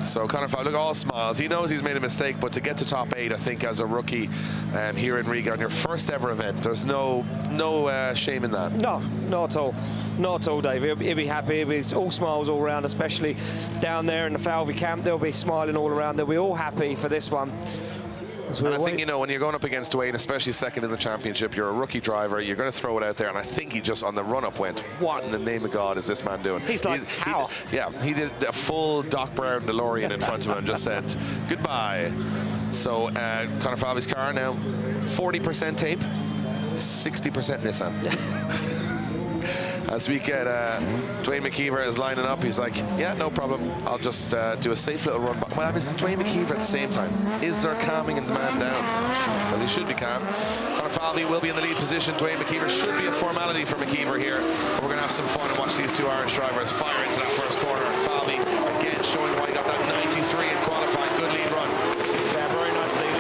So Conor Falvey, look, all smiles. He knows he's made a mistake, but to get to top 8, I think, as a rookie here in Riga on your first ever event, there's no shame in that. No, not at all. Not at all, Dave. He'll be happy. He'll be all smiles all around, especially down there in the Falvey camp. They'll be smiling all around. They'll be all happy for this one. And I think, you know, when you're going up against Duane, especially second in the championship, you're a rookie driver, you're going to throw it out there, and I think he just, on the run-up, went, what in the name of God is this man doing? He's like, how? He did a full Doc Brown DeLorean in front of him and just said, goodbye. So, Conor Falvey's car now, 40% tape, 60% Nissan. As we get Duane McKeever is lining up, he's like, yeah, no problem. I'll just do a safe little run. But well, it's Duane McKeever at the same time. Is there calming the man down? As he should be calm. Conor Falvey will be in the lead position. Duane McKeever should be a formality for McKeever here. But we're going to have some fun and watch these 2 Irish drivers fire into that first corner. Falvey, again, showing why he got that 93 in qualifying. Good lead run. Yeah, very nice lead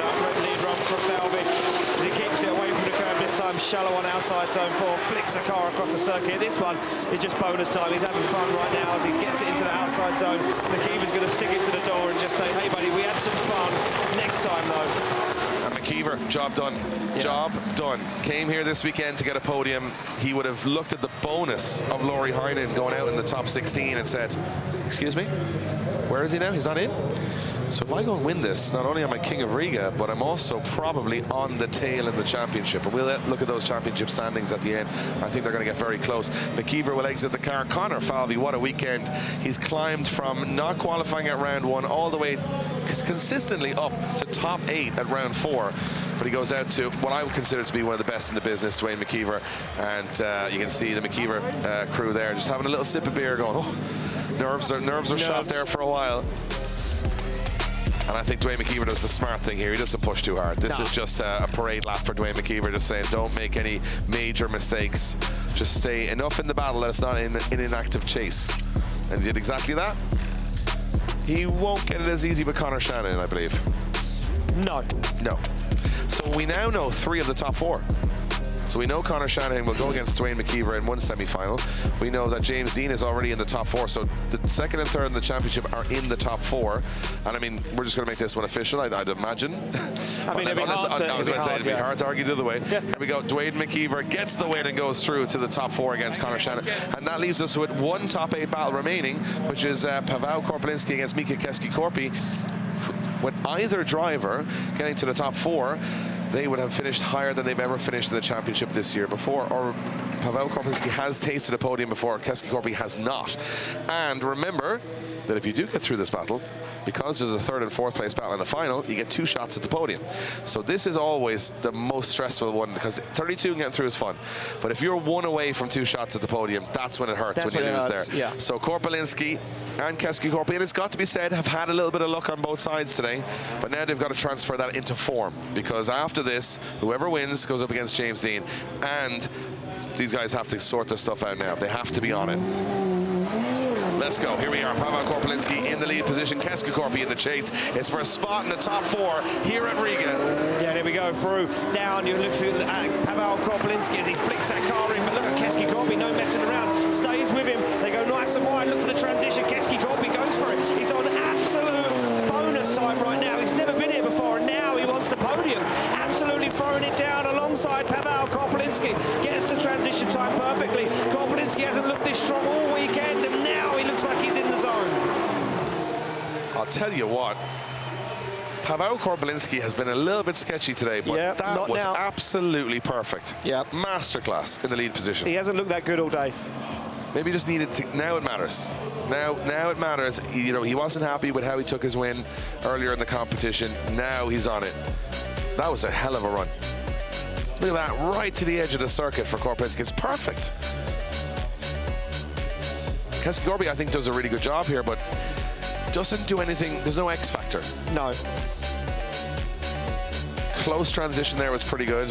run from Falvey. As he keeps it away from the curve this time, shallow on outside zone 4, flicks the car across the circuit. This one is just bonus time. He's having fun right now as he gets it into the outside zone. McKeever's going to stick it to the door and just say, hey buddy, we had some fun. Next time though. And McKeever, job done. Yeah. Job done. Came here this weekend to get a podium. He would have looked at the bonus of Lauri Heinonen going out in the top 16 and said, excuse me, where is he now? He's not in? So if I go and win this, not only am I King of Riga, but I'm also probably on the tail in the championship. And we'll look at those championship standings at the end. I think they're going to get very close. McKeever will exit the car. Conor Falvey, what a weekend. He's climbed from not qualifying at round 1 all the way consistently up to top 8 at round 4. But he goes out to what I would consider to be one of the best in the business, Duane McKeever. And you can see the McKeever crew there just having a little sip of beer going, oh, nerves are shot there for a while. And I think Duane McKeever does the smart thing here. He doesn't push too hard. This is just a parade lap for Duane McKeever, just saying don't make any major mistakes. Just stay enough in the battle that it's not in an active chase. And he did exactly that. He won't get it as easy with Conor Shanahan, I believe. No. So we now know 3 of the top 4. So we know Conor Shanahan will go against Duane McKeever in one semi-final. We know that James Deane is already in the top 4. So the second and third in the championship are in the top 4. And I mean, we're just going to make this one official, I'd imagine. I mean, it'd be hard to argue the other way. Yeah. Here we go. Duane McKeever gets the win and goes through to the top 4 against Conor Shanahan. And that leaves us with one top 8 battle remaining, which is Paweł Korpuliński against Mika Keski-Korpi. With either driver getting to the top 4, they would have finished higher than they've ever finished in the championship this year before. Or Paweł Korpuliński has tasted a podium before, Keski-Korpi has not. And remember, that if you do get through this battle, because there's a 3rd and 4th place battle in the final, you get 2 shots at the podium. So this is always the most stressful one, because 32 and getting through is fun. But if you're 1 away from 2 shots at the podium, that's when it hurts, when you lose there. Yeah. So Korpuliński and Keski-Korpi, and it's got to be said, have had a little bit of luck on both sides today, but now they've got to transfer that into form, because after this, whoever wins goes up against James Deane, and these guys have to sort their stuff out now. They have to be on it. Let's go. Here we are. Paweł Korpuliński in the lead position. Keski-Korpi in the chase. It's for a spot in the top 4 here at Riga. Yeah, there we go. Through, down. You look at Paweł Korpuliński as he flicks that car in. But look at Keski-Korpi, no messing around. Stays with him. They go nice and wide. Look for the transition. Keski-Korpi goes for it. He's on absolute bonus side right now. He's never been here before, and now he wants the podium. Absolutely throwing it down alongside Paweł Korpuliński. Gets the transition time perfectly. Korpuliński hasn't looked this strong all weekend, and now he looks like he's in the zone. I'll tell you what, Paweł Korpuliński has been a little bit sketchy today, but that was absolutely perfect. Yeah. Masterclass in the lead position. He hasn't looked that good all day. Maybe just needed to, now it matters. Now it matters. You know, he wasn't happy with how he took his win earlier in the competition. Now he's on it. That was a hell of a run. Look at that, right to the edge of the circuit for Korpuliński. It's perfect. Keski-Korpi, I think, does a really good job here, but doesn't do anything. There's no X factor. No. Close transition there was pretty good.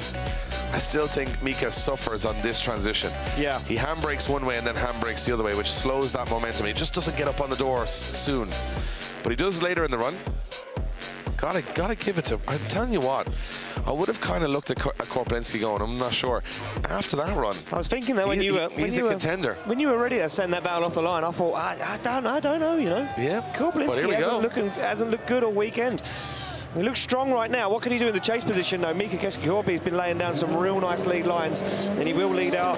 I still think Mika suffers on this transition. Yeah. He handbrakes one way and then handbrakes the other way, which slows that momentum. He just doesn't get up on the door soon. But he does later in the run. Gotta give it to him. I'm telling you what, I would have kind of looked at Korpuliński going, I'm not sure. After that run, I was thinking that when he's a contender. When you were ready to send that battle off the line, I thought, I don't know, you know. Yeah. Korpuliński hasn't looked good all weekend. He looks strong right now. What can he do in the chase position, though? Mika Keski-Korpi has been laying down some real nice lead lines, and he will lead out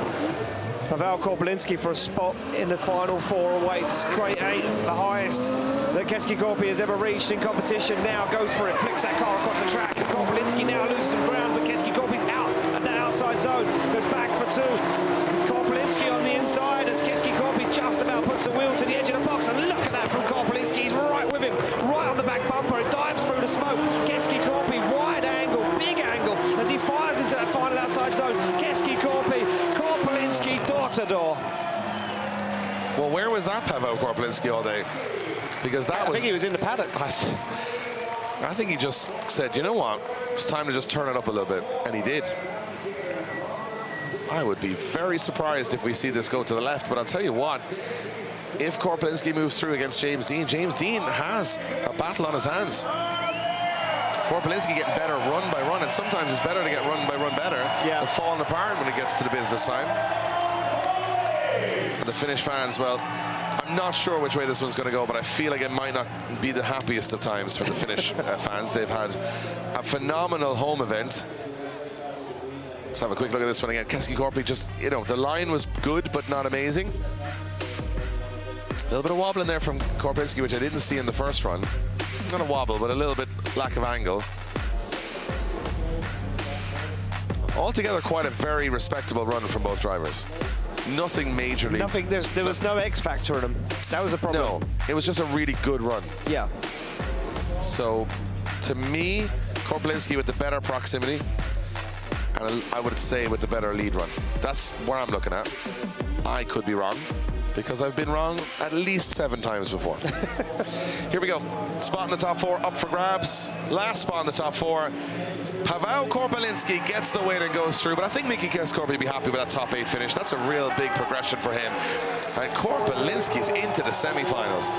Paweł Korpuliński for a spot in the final 4 awaits. Grade 8, the highest that Keski-Korpi has ever reached in competition. Now goes for it, flicks that car across the track. Korpuliński now loses some ground, but Keski-Korpi's out at that outside zone. Goes back for 2. Korpuliński on the inside as Keski-Korpi just about puts the wheel to the edge of the box. And look at that from Korpuliński. He's right with him, right on the back bumper. It dives through the smoke. Keski-Korpi, wide angle, big angle as he fires into that final outside zone. Keski-Korpi, Korpuliński, door to door. Well, where was that Paweł Korpuliński all day? Because I think he was in the paddock. I think he just said, you know what, it's time to just turn it up a little bit, and he did. I would be very surprised if we see this go to the left, but I'll tell you what, if Korpuliński moves through against James Deane has a battle on his hands. Korpuliński getting better run by run, and sometimes it's better to get run by run better than falling apart when it gets to the business time. And the Finnish fans, well, I'm not sure which way this one's going to go, but I feel like it might not be the happiest of times for the Finnish fans. They've had a phenomenal home event. Let's have a quick look at this one again. Keski-Korpi just, you know, the line was good, but not amazing. A little bit of wobbling there from Korpuliński, which I didn't see in the first run. Not a wobble, but a little bit lack of angle. Altogether, quite a very respectable run from both drivers. Nothing majorly. Nothing. There was no X factor in them. That was a problem. No, it was just a really good run. Yeah. So, to me, Korpuliński with the better proximity, and I would say with the better lead run. That's where I'm looking at. I could be wrong, because I've been wrong at least 7 times before. Here we go. Spot in the top 4 up for grabs. Last spot in the top 4. Paweł Korpuliński gets the win and goes through, but I think Mika Keski-Korpi will be happy with that top 8 finish. That's a real big progression for him. And Korpuliński's into the semi-finals.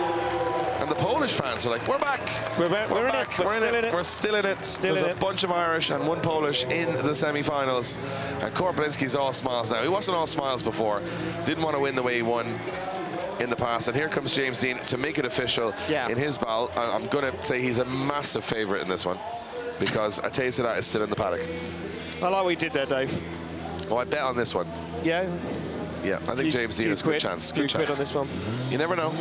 And the Polish fans are like, we're back. We're back. We're back. We're still in it. We're still in it. There's a bunch of Irish and 1 Polish in the semi-finals. And Korpuliński's all smiles now. He wasn't all smiles before. Didn't want to win the way he won in the past. And here comes James Deane to make it official in his battle. I'm going to say he's a massive favourite in this one, because a taste of that is still in the paddock. I like what you did there, Dave. Oh, I bet on this one. Yeah? Yeah, I think James Deane has a good chance. Good chance. On this one. You never know.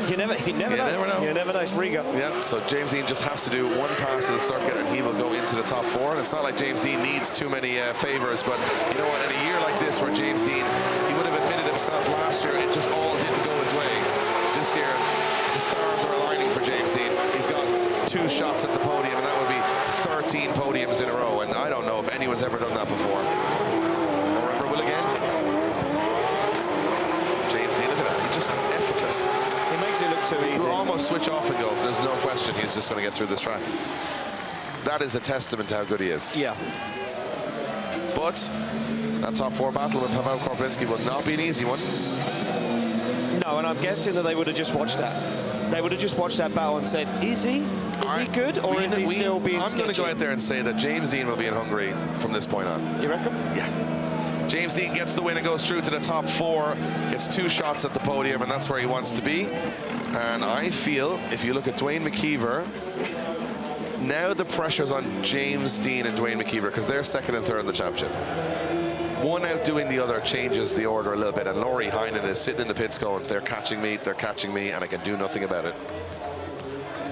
You never know. You never know. It's Riga. Yeah, so James Deane just has to do 1 pass of the circuit and he will go into the top 4. And it's not like James Deane needs too many favours, but you know what, in a year like this where James Deane, he would have admitted himself last year, it just all didn't go his way. This this year, the stars are aligning for James Deane. He's got 2 shots at the podium, and that would be 13 podiums in a row, and I don't know if anyone's ever done that before. Remember Will again? James Deane, look at that, he's just effortless. He makes it look too easy. You almost switch off and go, there's no question he's just going to get through this track. That is a testament to how good he is. Yeah. But that top 4 battle with Paweł Korpuliński will not be an easy one. No, and I'm guessing that they would have just watched that. They would have just watched that battle and said, is he? Is he good, or is he still being sketchy? I'm going to go out there and say that James Deane will be in Hungary from this point on. You reckon? Yeah. James Deane gets the win and goes through to the top 4, gets 2 shots at the podium, and that's where he wants to be. And I feel, if you look at Duane McKeever, now the pressure's on James Deane and Duane McKeever, because they're 2nd and 3rd in the championship. One outdoing the other changes the order a little bit, and Lauri Heinonen is sitting in the pits going, they're catching me, and I can do nothing about it.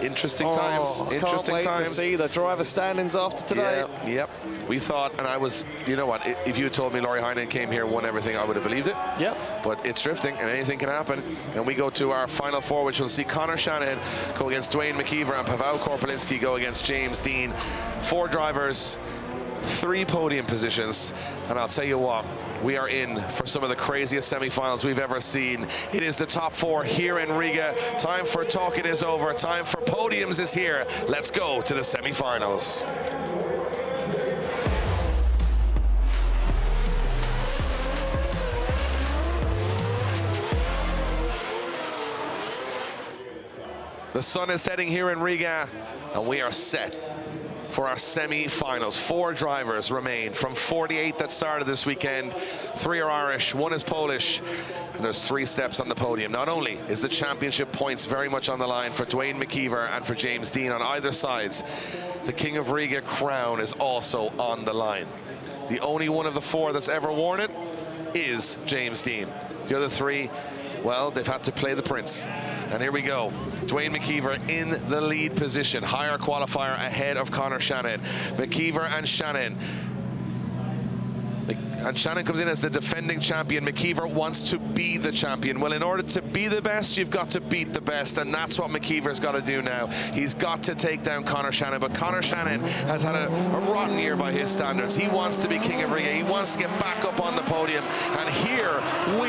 Interesting times. Interesting can't wait times. to see the driver standings after today. Yeah, yep. We thought, and I was, you know what, if you had told me Lauri Heinonen came here and won everything, I would have believed it. Yep. But it's drifting, and anything can happen. And we go to our final 4, which will see Conor Shanahan go against Duane McKeever and Paweł Korpuliński go against James Deane. 4 drivers, 3 podium positions, and I'll tell you what, we are in for some of the craziest semi-finals we've ever seen. It is the top 4 here in Riga. Time for talking is over. Time for podiums is here. Let's go to the semi-finals. The sun is setting here in Riga, and we are set for our semi-finals. 4 drivers remain from 48 that started this weekend. 3 are Irish, 1 is Polish, and there's 3 steps on the podium. Not only is the championship points very much on the line for Duane McKeever and for James Deane on either sides, the King of Riga crown is also on the line. The only one of the 4 that's ever worn it is James Deane. The other 3, well, they've had to play the prince. And here we go. Duane McKeever in the lead position. Higher qualifier ahead of Conor Shanahan. McKeever and Shanahan. And Shanahan comes in as the defending champion. McKeever wants to be the champion. Well, in order to be the best, you've got to beat the best, and that's what McKeever's got to do now. He's got to take down Conor Shanahan, but Conor Shanahan has had a rotten year by his standards. He wants to be King of Riga. He wants to get back up on the podium, and here we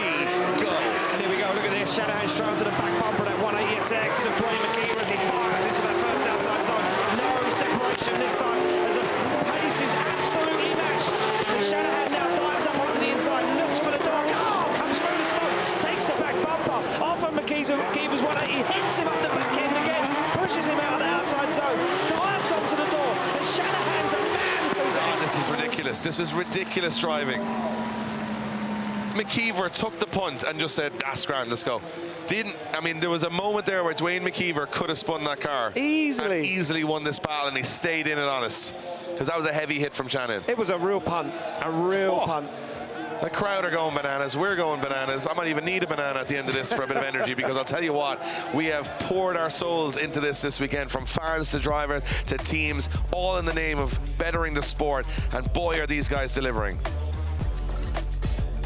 go. Here we go, look at this. Shanahan straight to the back bumper, that 180SX of Duane McKeever as he fires into that first outside zone. No separation this time, as the pace is absolutely matched. And Shanahan now dives up onto the inside, looks for the door, comes through the smoke, takes the back bumper off of McKeever's 180, hits him up the back end again, pushes him out of the outside zone, dives onto the door, and Shanahan's a man possessed. This is ridiculous. This was ridiculous driving. McKeever took the punt and just said, grand, let's go. There was a moment there where Duane McKeever could have spun that car. Easily. And easily won this battle, and he stayed in it honest. Because that was a heavy hit from Shanahan. It was a real punt, punt. The crowd are going bananas. We're going bananas. I might even need a banana at the end of this for a bit of energy, because I'll tell you what, we have poured our souls into this weekend, from fans to drivers to teams, all in the name of bettering the sport. And boy, are these guys delivering.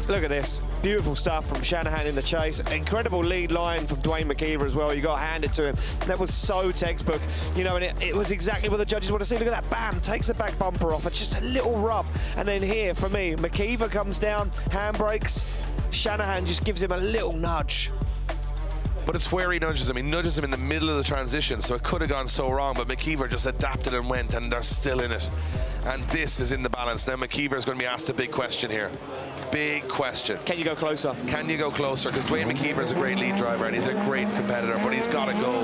Look at this. Beautiful stuff from Shanahan in the chase. Incredible lead line from Duane McKeever as well. You got to hand it to him. That was so textbook. You know, and it was exactly what the judges want to see. Look at that. Bam. Takes the back bumper off. It's just a little rub. And then here, for me, McKeever comes down, handbrakes. Shanahan just gives him a little nudge. But it's where he nudges him. He nudges him in the middle of the transition, so it could have gone so wrong, but McKeever just adapted and went, and they're still in it. And this is in the balance. Now McKeever's going to be asked a big question here. Big question. Can you go closer? Can you go closer? Because Duane McKeever is a great lead driver, and he's a great competitor, but he's got to go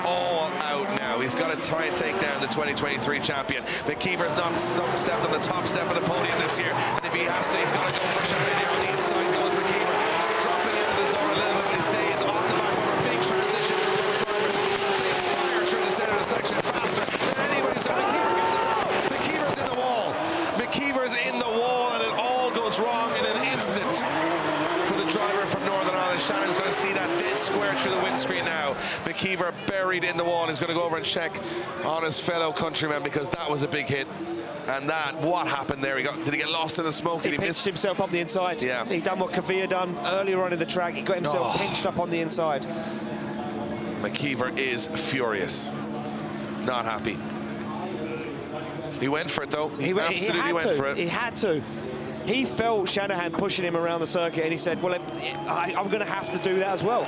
all out now. He's got to try and take down the 2023 champion. McKeever's not stepped on the top step of the podium this year, and if he has to, he's got to go for Shanahan here. On the inside goes McKeever, dropping out of the zone a little bit, but he stays on the back bumper. Big transition for both drivers. They fire through the center of the section faster than anybody. So McKeever gets it wrong. McKeever's in the wall. McKeever's in the wall, and it all goes wrong in an instant for the driver from Northern Ireland. Shannon's going to see that dead square through the windscreen now. McKeever buried in the wall. He's going to go over and check on his fellow countryman, because that was a big hit. And what happened there? Did he get lost in the smoke? Did he pinched himself up the inside. Yeah. He done what Kvia done earlier on in the track. He got himself pinched up on the inside. McKeever is furious. Not happy. He went for it, though. He absolutely went for it. He had to. He felt Shanahan pushing him around the circuit, and he said, well, I'm going to have to do that as well.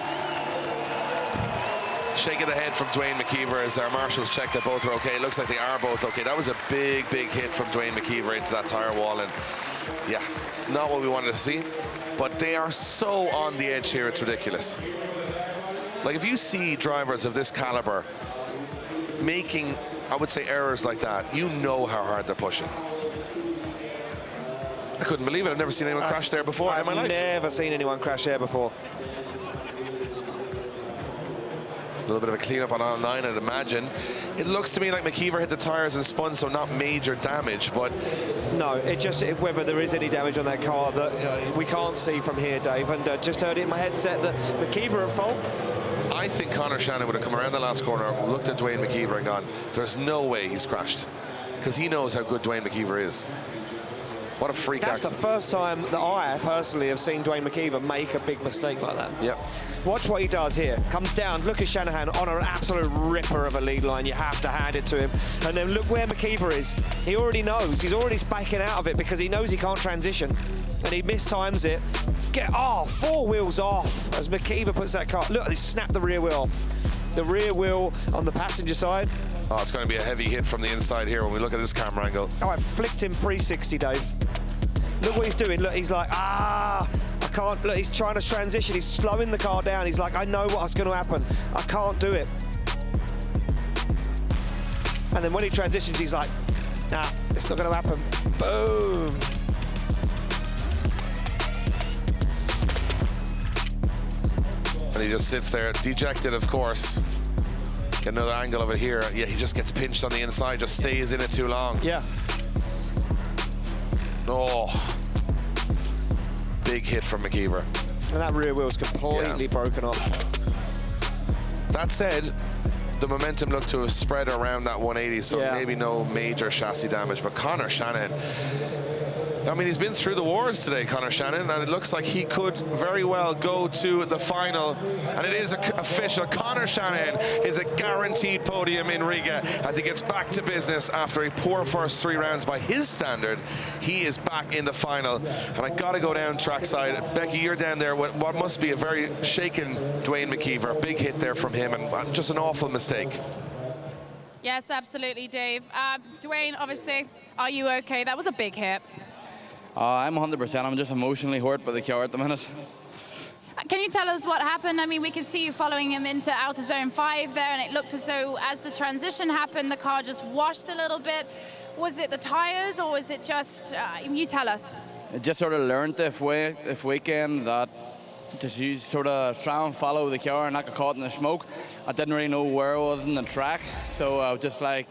Shake of the head from Duane McKeever as our marshals check that both are okay. It looks like they are both okay. That was a big, big hit from Duane McKeever into that tire wall, and yeah, not what we wanted to see. But they are so on the edge here, it's ridiculous. Like, if you see drivers of this caliber making, I would say, errors like that, you know how hard they're pushing. I couldn't believe it. I've never seen anyone crash there before in my life. I've never seen anyone crash there before. A little bit of a cleanup on aisle 9, I'd imagine. It looks to me like McKeever hit the tires and spun, so not major damage, but... No, whether there is any damage on that car that we can't see from here, Dave, and just heard it in my headset that McKeever at fault. I think Conor Shanahan would have come around the last corner, looked at Duane McKeever and gone, there's no way he's crashed, because he knows how good Duane McKeever is. What a freak accident. That's the first time that I personally have seen Duane McKeever make a big mistake like that. Yep. Watch what he does here. Comes down, look at Shanahan on an absolute ripper of a lead line. You have to hand it to him. And then look where McKeever is. He already knows. He's already backing out of it because he knows he can't transition. And he mistimes it. 4 wheels off as McKeever puts that car. Look, he snapped the rear wheel off. The rear wheel on the passenger side. Oh, it's going to be a heavy hit from the inside here when we look at this camera angle. Oh, I flicked him 360, Dave. Look what he's doing. Look, he's like, I can't. Look, he's trying to transition. He's slowing the car down. He's like, I know what's going to happen. I can't do it. And then when he transitions, he's like, nah, it's not going to happen. Boom. And he just sits there, dejected, of course. Get another angle of it here. Yeah, he just gets pinched on the inside, just stays in it too long. Yeah. Oh. Big hit from McKeever. And that rear wheel's completely broken off. That said, the momentum looked to have spread around that 180, so maybe no major chassis damage. But Conor Shanahan, I mean, he's been through the wars today, Conor Shanahan, and it looks like he could very well go to the final. And it is official. Conor Shanahan is a guaranteed podium in Riga as he gets back to business after a poor first 3 rounds by his standard. He is back in the final. And I got to go down trackside. Becky, you're down there. What must be a very shaken Duane McKeever. Big hit there from him, and just an awful mistake. Yes, absolutely, Dave. Duane, obviously, are you okay? That was a big hit. I'm 100%. I'm just emotionally hurt by the car at the minute. Can you tell us what happened? I mean, we could see you following him into outer zone 5 there, and it looked as though as the transition happened, the car just washed a little bit. Was it the tires, or was it just, you tell us? I just sort of learned this weekend that just you sort of try and follow the car and not get caught in the smoke. I didn't really know where I was in the track, so I was just like,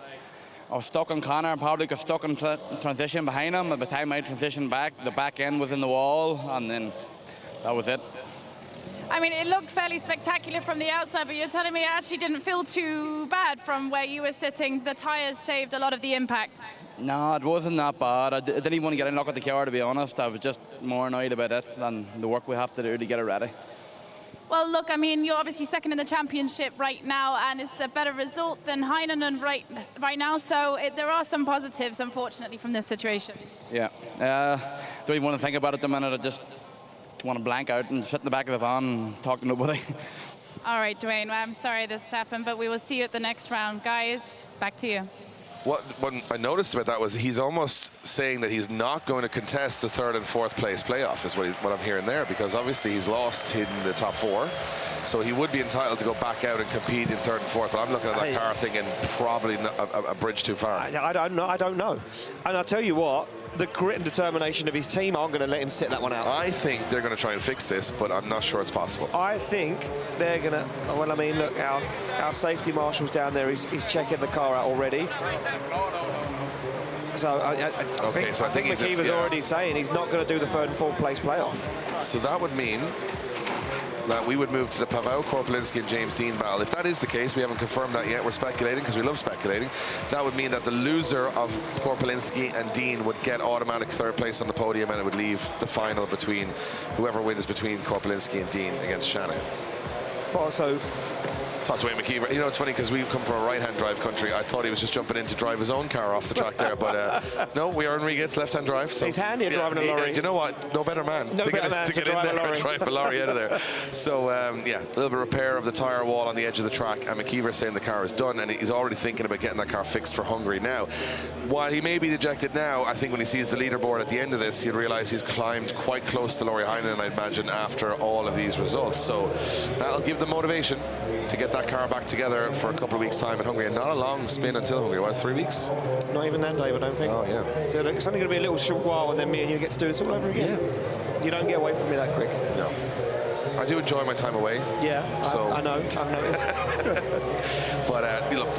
I was stuck on Conor and probably got stuck in transition behind him. By the time I transitioned back, the back end was in the wall, and then that was it. I mean, it looked fairly spectacular from the outside, but you're telling me it actually didn't feel too bad from where you were sitting. The tires saved a lot of the impact. No, it wasn't that bad. I didn't even want to get in luck at the car, to be honest. I was just more annoyed about it than the work we have to do to get it ready. Well, look, I mean, you're obviously second in the championship right now, and it's a better result than Heinonen right now. So there are some positives, unfortunately, from this situation. Yeah. Don't even want to think about it at the minute. I just want to blank out and sit in the back of the van and talk to nobody. All right, Duane, I'm sorry this happened, but we will see you at the next round. Guys, back to you. What I noticed about that was he's almost saying that he's not going to contest the 3rd and 4th place playoff is what I'm hearing there, because obviously he's lost in the top 4, so he would be entitled to go back out and compete in 3rd and 4th. But I'm looking at that car thinking probably a bridge too far. I don't know. And I'll tell you what, the grit and determination of his team aren't going to let him sit that one out. I think they're going to try and fix this, but I'm not sure it's possible. I think they're going to, well, I mean, look, our safety marshal's down there. He's checking the car out already. So I think McKeever's already saying he's not going to do the 3rd and 4th place playoff. So that would mean that we would move to the Paweł, Korpuliński and James Deane battle. If that is the case, we haven't confirmed that yet, we're speculating because we love speculating. That would mean that the loser of Korpuliński and Deane would get automatic 3rd place on the podium, and it would leave the final between whoever wins between Korpuliński and Deane against Shanahan. Well, so Thought Duane McKeever. You know, it's funny because we come from a right-hand drive country. I thought he was just jumping in to drive his own car off the track there, but no, we are in Riga. It's left-hand drive. So he's handy at driving a lorry. You know what? No better man to get in there and drive a lorry out of there. So yeah, a little bit of repair of the tyre wall on the edge of the track, and McKeever saying the car is done, and he's already thinking about getting that car fixed for Hungary now. While he may be dejected now, I think when he sees the leaderboard at the end of this, he'll realise he's climbed quite close to Lauri Heinonen, I'd imagine, after all of these results. So that'll give them motivation to get that car back together for a couple of weeks' time in Hungary, and not a long spin until Hungary. What, 3 weeks? Not even that, Dave, I don't think. Oh, yeah. So it's only going to be a little short while, and then me and you get to do this all over again. Yeah. You don't get away from me that quick. No. I do enjoy my time away. Yeah, so I know. I've noticed. But look,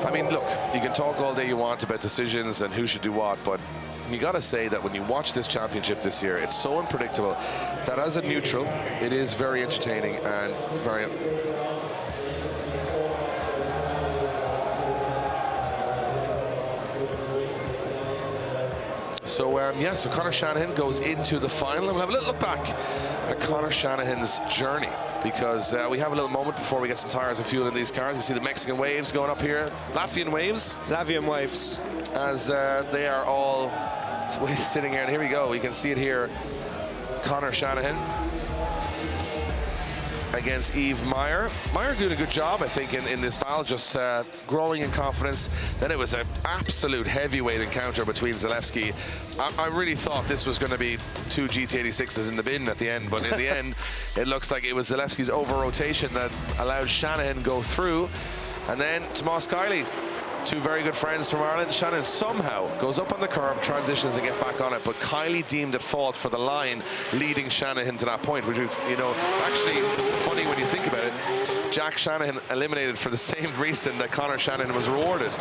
I mean, look, you can talk all day you want about decisions and who should do what, but you got to say that when you watch this championship this year, it's so unpredictable that as a neutral, it is very entertaining and very... So, yeah, so Conor Shanahan goes into the final, and we'll have a little look back at Conor Shanahan's journey, because we have a little moment before we get some tires and fuel in these cars. You see the Mexican waves going up here, Latvian waves. Latvian waves. As they are all sitting here, and here we go. We can see it here. Conor Shanahan against Yves Meyer. Meyer doing a good job, I think, in this battle, just growing in confidence. Then it was an absolute heavyweight encounter between Zalewski. I really thought this was going to be 2 GT86s in the bin at the end, but in the end, it looks like it was Zalewski's over-rotation that allowed Shanahan go through. And then Tomas, Kiely, 2 very good friends from Ireland. Shanahan somehow goes up on the curb, transitions and get back on it, but Kiely deemed at fault for the line, leading Shanahan to that point, which, you know, actually funny when you think about it. Jack Shanahan eliminated for the same reason that Conor Shanahan was rewarded.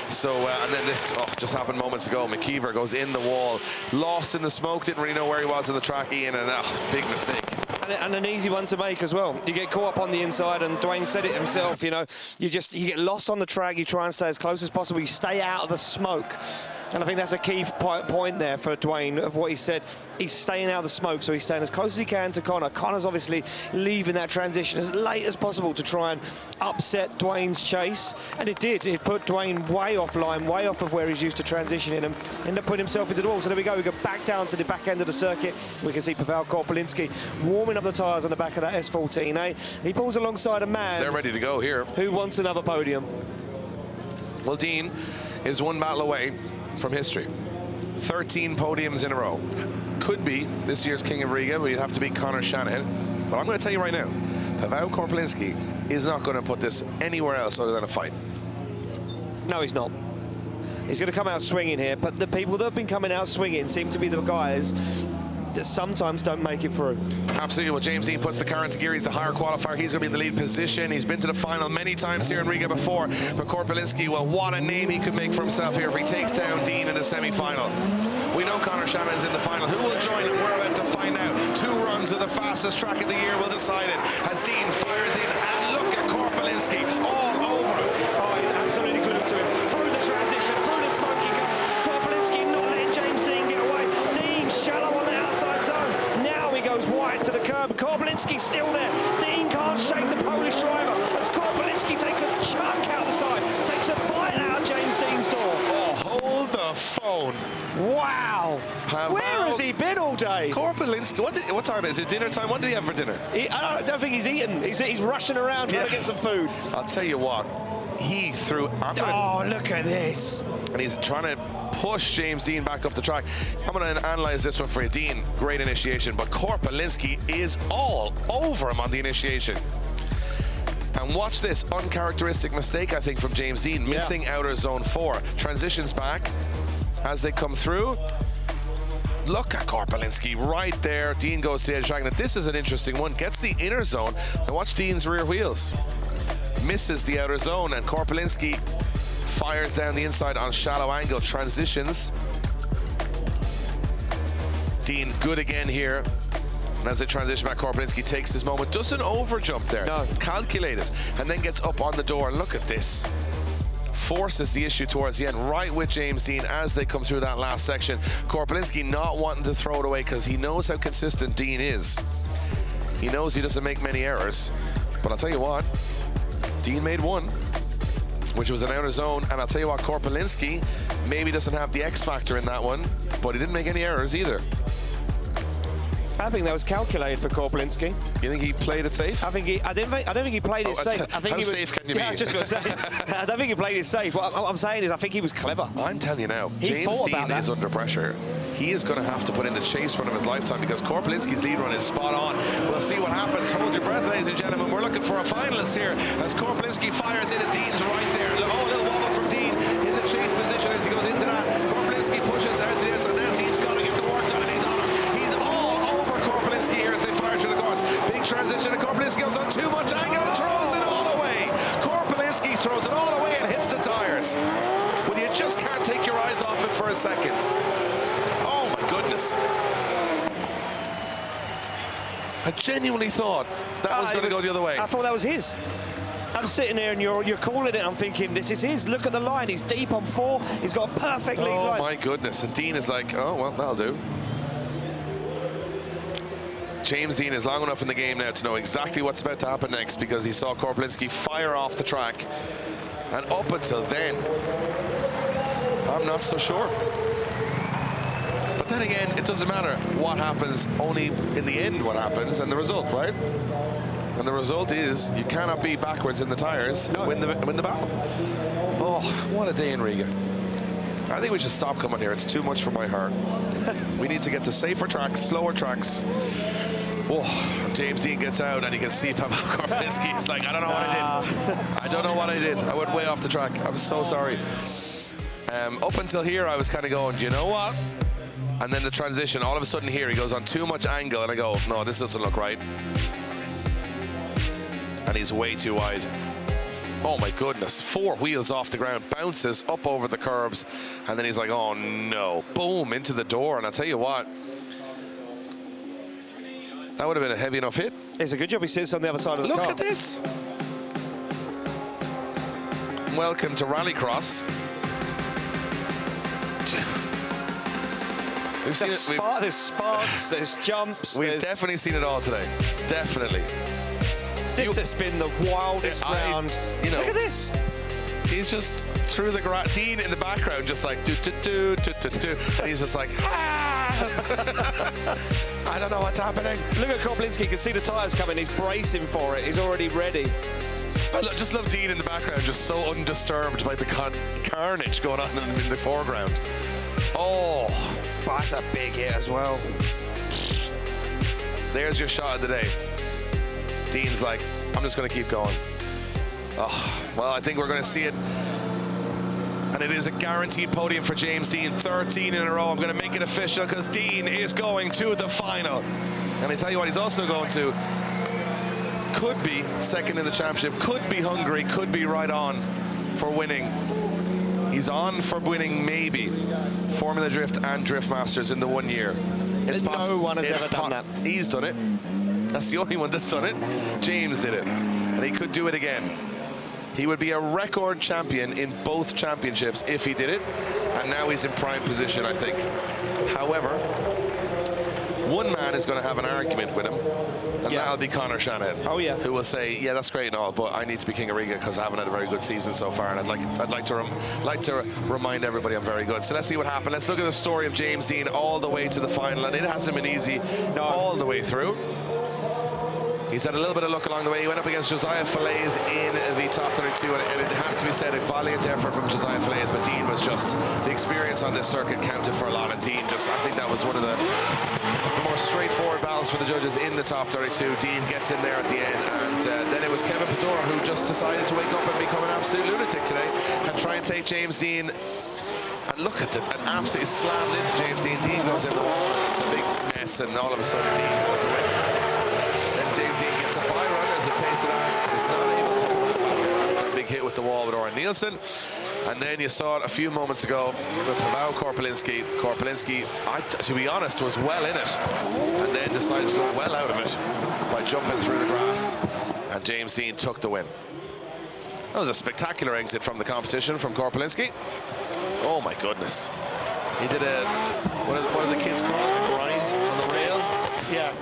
So, and then this just happened moments ago. McKeever goes in the wall, lost in the smoke, didn't really know where he was in the track, Ian, and big mistake. And an easy one to make as well. You get caught up on the inside, and Duane said it himself, you know, you get lost on the track, you try and stay as close as possible, you stay out of the smoke. And I think that's a key point there for Duane of what he said. He's staying out of the smoke, so he's staying as close as he can to Conor. Conor's obviously leaving that transition as late as possible to try and upset Duane's chase. And it did. It put Duane way off line, way off of where he's used to transitioning, and ended up putting himself into the wall. So there we go. We go back down to the back end of the circuit. We can see Paweł Korpuliński warming up the tyres on the back of that S14A. He pulls alongside a man. They're ready to go here. Who wants another podium? Well, Deane is 1 battle away from history. 13 podiums in a row. Could be this year's King of Riga, but you'd have to beat Conor Shanahan. But I'm going to tell you right now, Paweł Korpuliński is not going to put this anywhere else other than a fight. No, he's not. He's going to come out swinging here, but the people that have been coming out swinging seem to be the guys that sometimes don't make it through. Absolutely. Well, James Deane puts the car into gear. He's the higher qualifier. He's going to be in the lead position. He's been to the final many times here in Riga before. But Korpuliński, well, what a name he could make for himself here if he takes down Deane in the semi-final. We know Conor Shanahan's in the final. Who will join him? We're about to find out. 2 runs of the fastest track of the year will decide it as Deane fires in. And look at Korpuliński all over him. Oh, he's absolutely good to him. Through the transition, through the smoky gun. Korpuliński not letting James Deane get away. Deane shallow on the outside zone. Now he goes wide to the curb. Korpuliński still there. Deane can't shake the Polish driver as Korpuliński takes a chunk out the side, takes a bite out of James Deane's door. Oh, hold the phone. Wow. Where has he been all day? Korpuliński, what time is it? Dinner time? What did he have for dinner? I don't think he's eaten. He's rushing around trying to get some food. I'll tell you what, he threw... Oh, look at this. And he's trying to push James Deane back up the track. I'm going to analyze this one for you. Deane, great initiation, but Korpuliński is all over him on the initiation. And watch this uncharacteristic mistake, I think, from James Deane, missing outer zone 4. Transitions back as they come through. Look at Korpuliński right there. Deane goes to the edge track. Now, this is an interesting one. Gets the inner zone. And watch Deane's rear wheels. Misses the outer zone, and Korpuliński fires down the inside on shallow angle. Transitions. Deane good again here. And as they transition back, Korpuliński takes his moment. Doesn't overjump there. No. Calculated. And then gets up on the door. And look at this. Forces the issue towards the end, right with James Deane as they come through that last section. Korpuliński not wanting to throw it away because he knows how consistent Deane is. He knows he doesn't make many errors. But I'll tell you what, Deane made one, which was an outer zone, and I'll tell you what, Korpuliński maybe doesn't have the X factor in that one, but he didn't make any errors either. I think that was calculated for Korpuliński. You think he played it safe? I don't think he played it safe. I think how he was, safe can you be? I was just going to say, I don't think he played it safe. What I'm saying is I think he was clever. I'm telling you now, He James thought about Deane that. is under pressure. He is going to have to put in the chase run of his lifetime because Korpuliński's lead run is spot on. We'll see what happens. Hold your breath, ladies and gentlemen. We're looking for a finalist here as Korpuliński fires into Deane's right there. Oh, a little wobble from Deane in the chase position as he goes into that. Korpuliński pushes out to the outside. Now Deane's got to get the work done, and he's on him. He's all over Korpuliński here as they fire through the course. Big transition, and Korpuliński goes on too much angle and throws it all away. Korpuliński throws it all away and hits the tires. Well, you just can't take your eyes off it for a second. Oh my goodness. I genuinely thought that was going to go the other way. I thought that was his. I'm sitting there and you're calling it. I'm thinking, this is his. Look at the line. He's deep on 4. He's got a perfect lead line. Oh my goodness. And Deane is like, oh, well, that'll do. James Deane is long enough in the game now to know exactly what's about to happen next because he saw Korpuliński fire off the track. And up until then, I'm not so sure. But then again, it doesn't matter what happens, only in the end what happens and the result, right? And the result is you cannot be backwards in the tires and win the battle. Oh, what a day in Riga. I think we should stop coming here. It's too much for my heart. We need to get to safer tracks, slower tracks. Oh, James Deane gets out and you can see Paweł Korpuliński. It's like, I don't know what I did. I don't know what I did. I went way off the track. I'm so sorry. Up until here, I was kind of going, do you know what? And then the transition, all of a sudden here, he goes on too much angle, and I go, no, this doesn't look right. And he's way too wide. Oh my goodness, 4 wheels off the ground, bounces up over the curbs, and then he's like, oh no, boom, into the door. And I'll tell you what, that would have been a heavy enough hit. It's a good job he sits on the other side of the car. Look at this. Welcome to Rallycross. There's sparks, there's jumps. We've definitely seen it all today. Definitely. This has been the wildest round. You know, look at this. He's just through the grass. Deane in the background, just like do. And he's just like, ah! I don't know what's happening. Look at Korpuliński. You can see the tyres coming. He's bracing for it. He's already ready. I just love Deane in the background, just so undisturbed by the carnage going on in the foreground. Oh, that's a big hit as well. There's your shot of the day. Deane's like, I'm just going to keep going. Oh, well, I think we're going to see it. And it is a guaranteed podium for James Deane. 13 in a row. I'm going to make it official because Deane is going to the final. And I tell you what, he's also going to. Could be second in the championship. Could be Hungary. Could be right on for winning. He's on for winning maybe Formula Drift and Drift Masters in the 1 year. It's no one has ever done that. He's done it. That's the only one that's done it. James did it. And he could do it again. He would be a record champion in both championships if he did it. And now he's in prime position, I think. However, one man is going to have an argument with him. And that'll be Conor Shanahan. Oh, yeah. Who will say, yeah, that's great and all, but I need to be King of Riga because I haven't had a very good season so far. And I'd like to remind everybody I'm very good. So let's see what happened. Let's look at the story of James Deane all the way to the final. And it hasn't been easy all the way through. He's had a little bit of luck along the way. He went up against Josiah Falaise in the top 32, and it has to be said, a valiant effort from Josiah Falaise, but Deane was just, the experience on this circuit counted for a lot, and Deane just, I think that was one of the more straightforward battles for the judges in the top 32. Deane gets in there at the end, and then it was Kevin Pesur who just decided to wake up and become an absolute lunatic today and try and take James Deane. And look at it, and absolutely slammed into James Deane. Deane goes in the wall, it's a big mess, and all of a sudden Deane goes to win. James Deane gets a bye run as a taste of that. He's not able to come back. A big hit with the wall with Arne Nielsen. And then you saw it a few moments ago with Paweł Korpuliński. Korpuliński, to be honest, was well in it. And then decided to go well out of it by jumping through the grass. And James Deane took the win. That was a spectacular exit from the competition from Korpuliński. Oh my goodness. He did a, what do the kids call it? A grind on the rail? Yeah.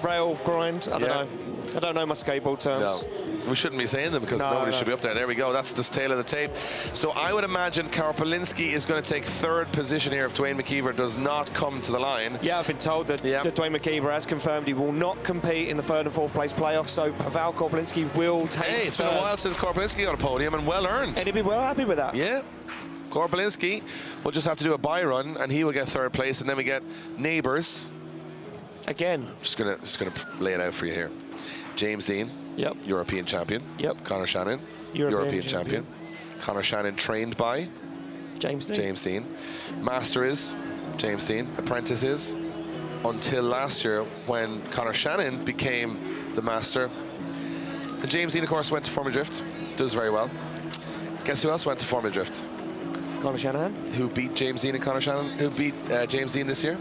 Rail grind, I don't know. I don't know my skateboard terms. No. We shouldn't be saying them because nobody should be up there. There we go. That's the tail of the tape. So I would imagine Korpuliński is going to take third position here if Duane McKeever does not come to the line. Yeah, I've been told that, that Duane McKeever has confirmed he will not compete in the third and fourth place playoffs. So Paweł Korpuliński will take. Hey, it's been a while since Korpuliński got a podium, and well earned. And he'll be well happy with that. Yeah. Korpuliński will just have to do a bye run, and he will get third place, and then we get neighbours. Again. Just gonna lay it out for you here. James Deane, European champion. Conor Shanahan, European champion. Conor Shanahan trained by James Deane. Master is James Deane. Apprentice is until last year when Conor Shanahan became the master. And James Deane, of course, went to Formula Drift. Does very well. Guess who else went to Formula Drift? Conor Shanahan. Who beat James Deane and Conor Shanahan? Who beat James Deane this year?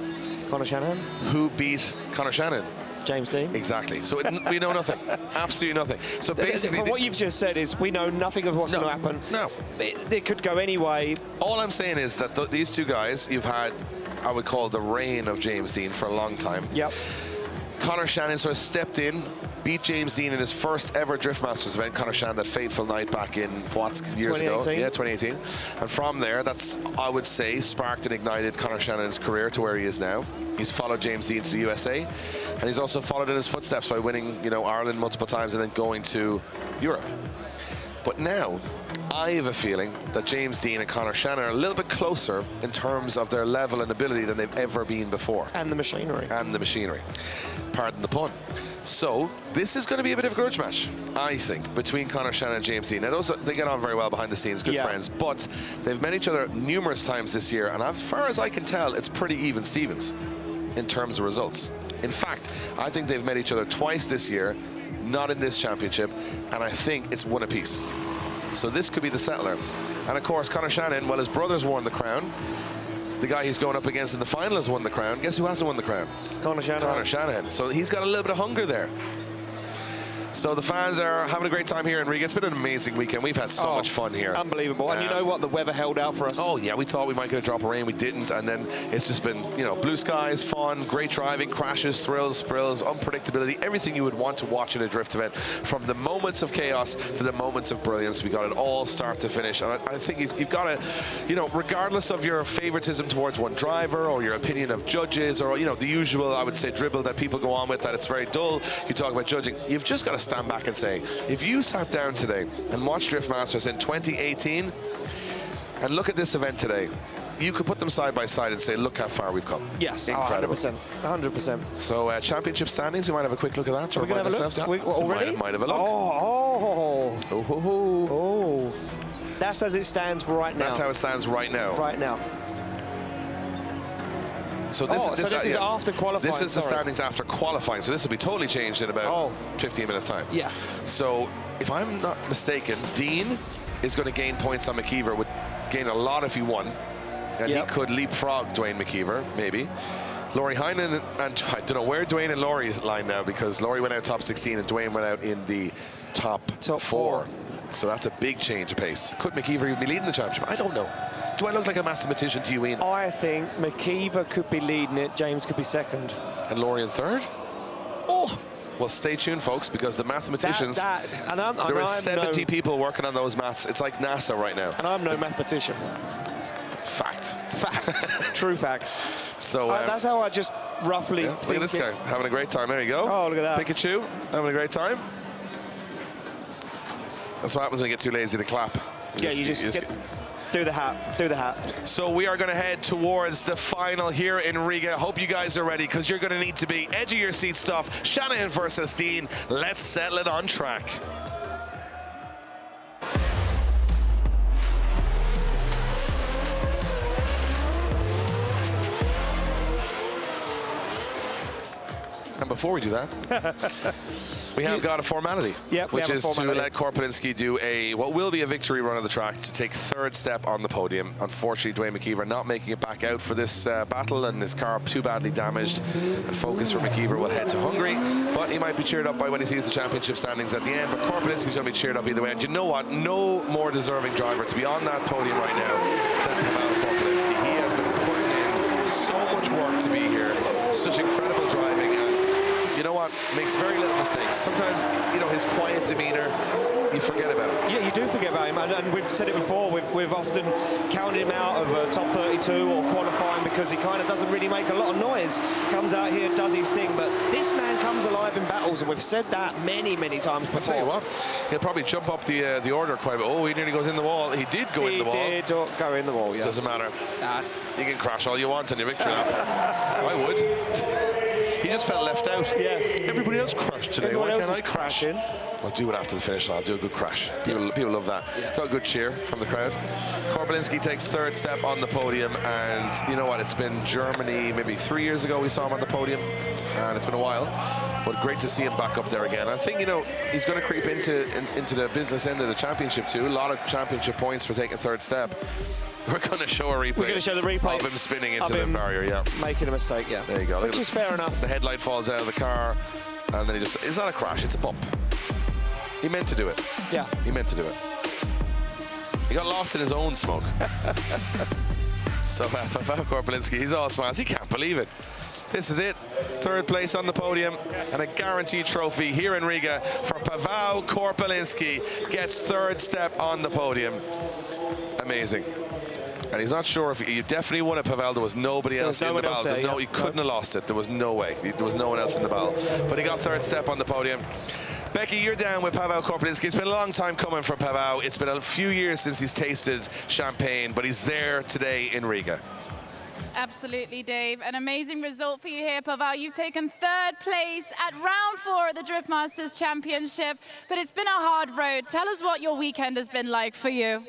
Conor Shanahan. Who beat Conor Shanahan? James Deane. Exactly. So we know nothing. Absolutely nothing. So basically, what you've just said is we know nothing of what's going to happen. No. It could go any way. All I'm saying is that these two guys, you've had, I would call the reign of James Deane for a long time. Yep. Conor Shanahan sort of stepped in, beat James Deane in his first ever Drift Masters event. Conor Shanahan, that fateful night back in years ago? Yeah, 2018. And from there, that's, I would say, sparked and ignited Conor Shanahan's career to where he is now. He's followed James Deane to the USA, and he's also followed in his footsteps by winning, Ireland multiple times and then going to Europe. But now, I have a feeling that James Deane and Conor Shanahan are a little bit closer in terms of their level and ability than they've ever been before. And the machinery. Pardon the pun. So, this is going to be a bit of a grudge match, I think, between Conor Shanahan and James Deane. Now, they get on very well behind the scenes, good friends, but they've met each other numerous times this year, and as far as I can tell, it's pretty even Stevens in terms of results. In fact, I think they've met each other twice this year, not in this championship, and I think it's one apiece. So this could be the settler. And of course, Conor Shanahan, well, his brother's won the crown. The guy he's going up against in the final has won the crown. Guess who hasn't won the crown? Conor Shanahan. Conor Shanahan. So he's got a little bit of hunger there. So the fans are having a great time here in Riga. It's been an amazing weekend. We've had so much fun here. Unbelievable. And you know what? The weather held out for us. Oh, yeah. We thought we might get a drop of rain. We didn't. And then it's just been, blue skies, fun, great driving, crashes, thrills, sprills, unpredictability, everything you would want to watch in a drift event. From the moments of chaos to the moments of brilliance. We got it all start to finish. And I think you've got to, regardless of your favoritism towards one driver or your opinion of judges or, the usual, I would say, dribble that people go on with, that it's very dull. You talk about judging. You've just got to stand back and say, if you sat down today and watched Drift Masters in 2018 and look at this event today, you could put them side by side and say, look how far we've come. Yes, incredible. 100%. So championship standings, we might have a quick look at that. Are we going to have a look? Already? Might have a look. Oh. That's as it stands right now. That's how it stands right now. Right now. So this is after qualifying. This is the standings after qualifying. So this will be totally changed in about 15 minutes time. Yeah. So if I'm not mistaken, Deane is going to gain points on McKeever. Would gain a lot if he won, and he could leapfrog Duane McKeever maybe. Lauri Heinonen, and I don't know where Duane and Lauri is lying now, because Lauri went out top 16 and Duane went out in the top 4. So that's a big change of pace. Could McKeever even be leading the championship? I don't know. Do I look like a mathematician to you, Ian? I think McKeever could be leading it, James could be second. And Lauri in third? Oh! Well, stay tuned, folks, because the mathematicians, there are 70 people working on those maths. It's like NASA right now. And I'm no mathematician. Fact. Facts. True facts. So that's how I just roughly think. Look at this guy, having a great time. There you go. Oh, look at that. Pikachu, having a great time. That's what happens when you get too lazy to clap. You just do the hat. So we are going to head towards the final here in Riga. Hope you guys are ready, because you're going to need to be. Edge of your seat stuff. Shanahan versus Deane. Let's settle it on track. And before we do that, we have got a formality, which is to let Korpuliński do what will be a victory run of the track to take third step on the podium. Unfortunately, Duane McKeever not making it back out for this battle, and his car too badly damaged. And focus for McKeever will head to Hungary, but he might be cheered up by when he sees the championship standings at the end. But Korpuliński's going to be cheered up either way. And you know what? No more deserving driver to be on that podium right now than Paweł Korpuliński. He has been putting in so much work to be here. Such incredible driving. You know what? what? Makes very little mistakes. Sometimes, you know, his quiet demeanour, you forget about him. Yeah, you do forget about him, and we've said it before. We've often counted him out of top 32 or qualifying because he kind of doesn't really make a lot of noise. Comes out here, does his thing, but this man comes alive in battles, and we've said that many times before. I'll tell you what, he'll probably jump up the order quite a bit. Oh, he nearly goes in the wall. He did go in the wall. He did go in the wall, yeah. Doesn't matter. You can crash all you want on your victory lap. I would. He just felt left out. Yeah. Everybody else crashed today. Everyone Why else can't is I crash? crashing. I'll do it after the finish line. I'll do a good crash. People love that. Yeah. Got a good cheer from the crowd. Korpuliński takes third step on the podium, and you know what? It's been Germany maybe 3 years ago we saw him on the podium, and it's been a while. But great to see him back up there again. I think, you know, he's going to creep into the business end of the championship too. A lot of championship points for taking third step. We're going to show a replay. We're going to show the replay of him spinning into the barrier. Yeah, making a mistake. Yeah, there you go. Which is fair enough. The headlight falls out of the car, and then it's not a crash, it's a bump. He meant to do it. Yeah, he meant to do it. He got lost in his own smoke. So Paweł Korpuliński, he's all smiles. He can't believe it. This is it. Third place on the podium and a guaranteed trophy here in Riga for Paweł Korpuliński. Gets third step on the podium. Amazing. And he's not sure if you definitely won it, Paweł. There was nobody else in the battle. He couldn't have lost it. There was no way. There was no one else in the battle. But he got third step on the podium. Becky, you're down with Paweł Korpuliński. It's been a long time coming for Paweł. It's been a few years since he's tasted champagne, but he's there today in Riga. Absolutely, Dave. An amazing result for you here, Paweł. You've taken third place at round 4 of the Drift Masters Championship, but it's been a hard road. Tell us what your weekend has been like for you.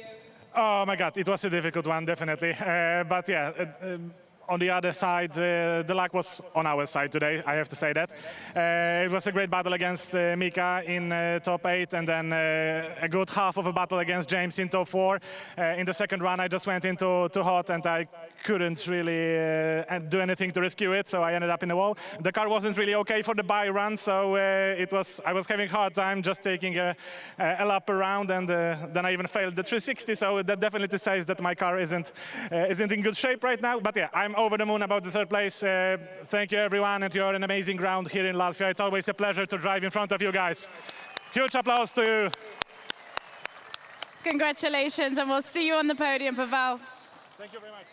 Oh my God, it was a difficult one, definitely. But yeah, on the other side, the luck was on our side today, I have to say that. It was a great battle against Mika in top 8, and then a good half of a battle against James in top 4. In the second run, I just went into too hot, and I couldn't really do anything to rescue it, so I ended up in the wall. The car wasn't really okay for the by run, so I was having a hard time just taking a lap around, and then I even failed the 360, so that definitely says that my car isn't in good shape right now. But yeah, I'm over the moon about the third place. Thank you, everyone, and you're an amazing ground here in Latvia. It's always a pleasure to drive in front of you guys. Huge applause to you. Congratulations, and we'll see you on the podium, Paweł. Thank you very much.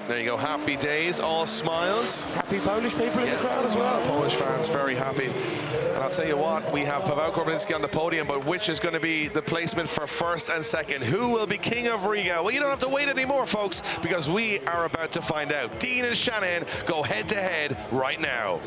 There you go, happy days, all smiles. Happy Polish people in the crowd as well. Polish fans very happy. And I'll tell you what, we have Paweł Korpuliński on the podium, but which is going to be the placement for first and second? Who will be king of Riga? Well, you don't have to wait anymore, folks, because we are about to find out. Deane and Shanahan go head-to-head right now.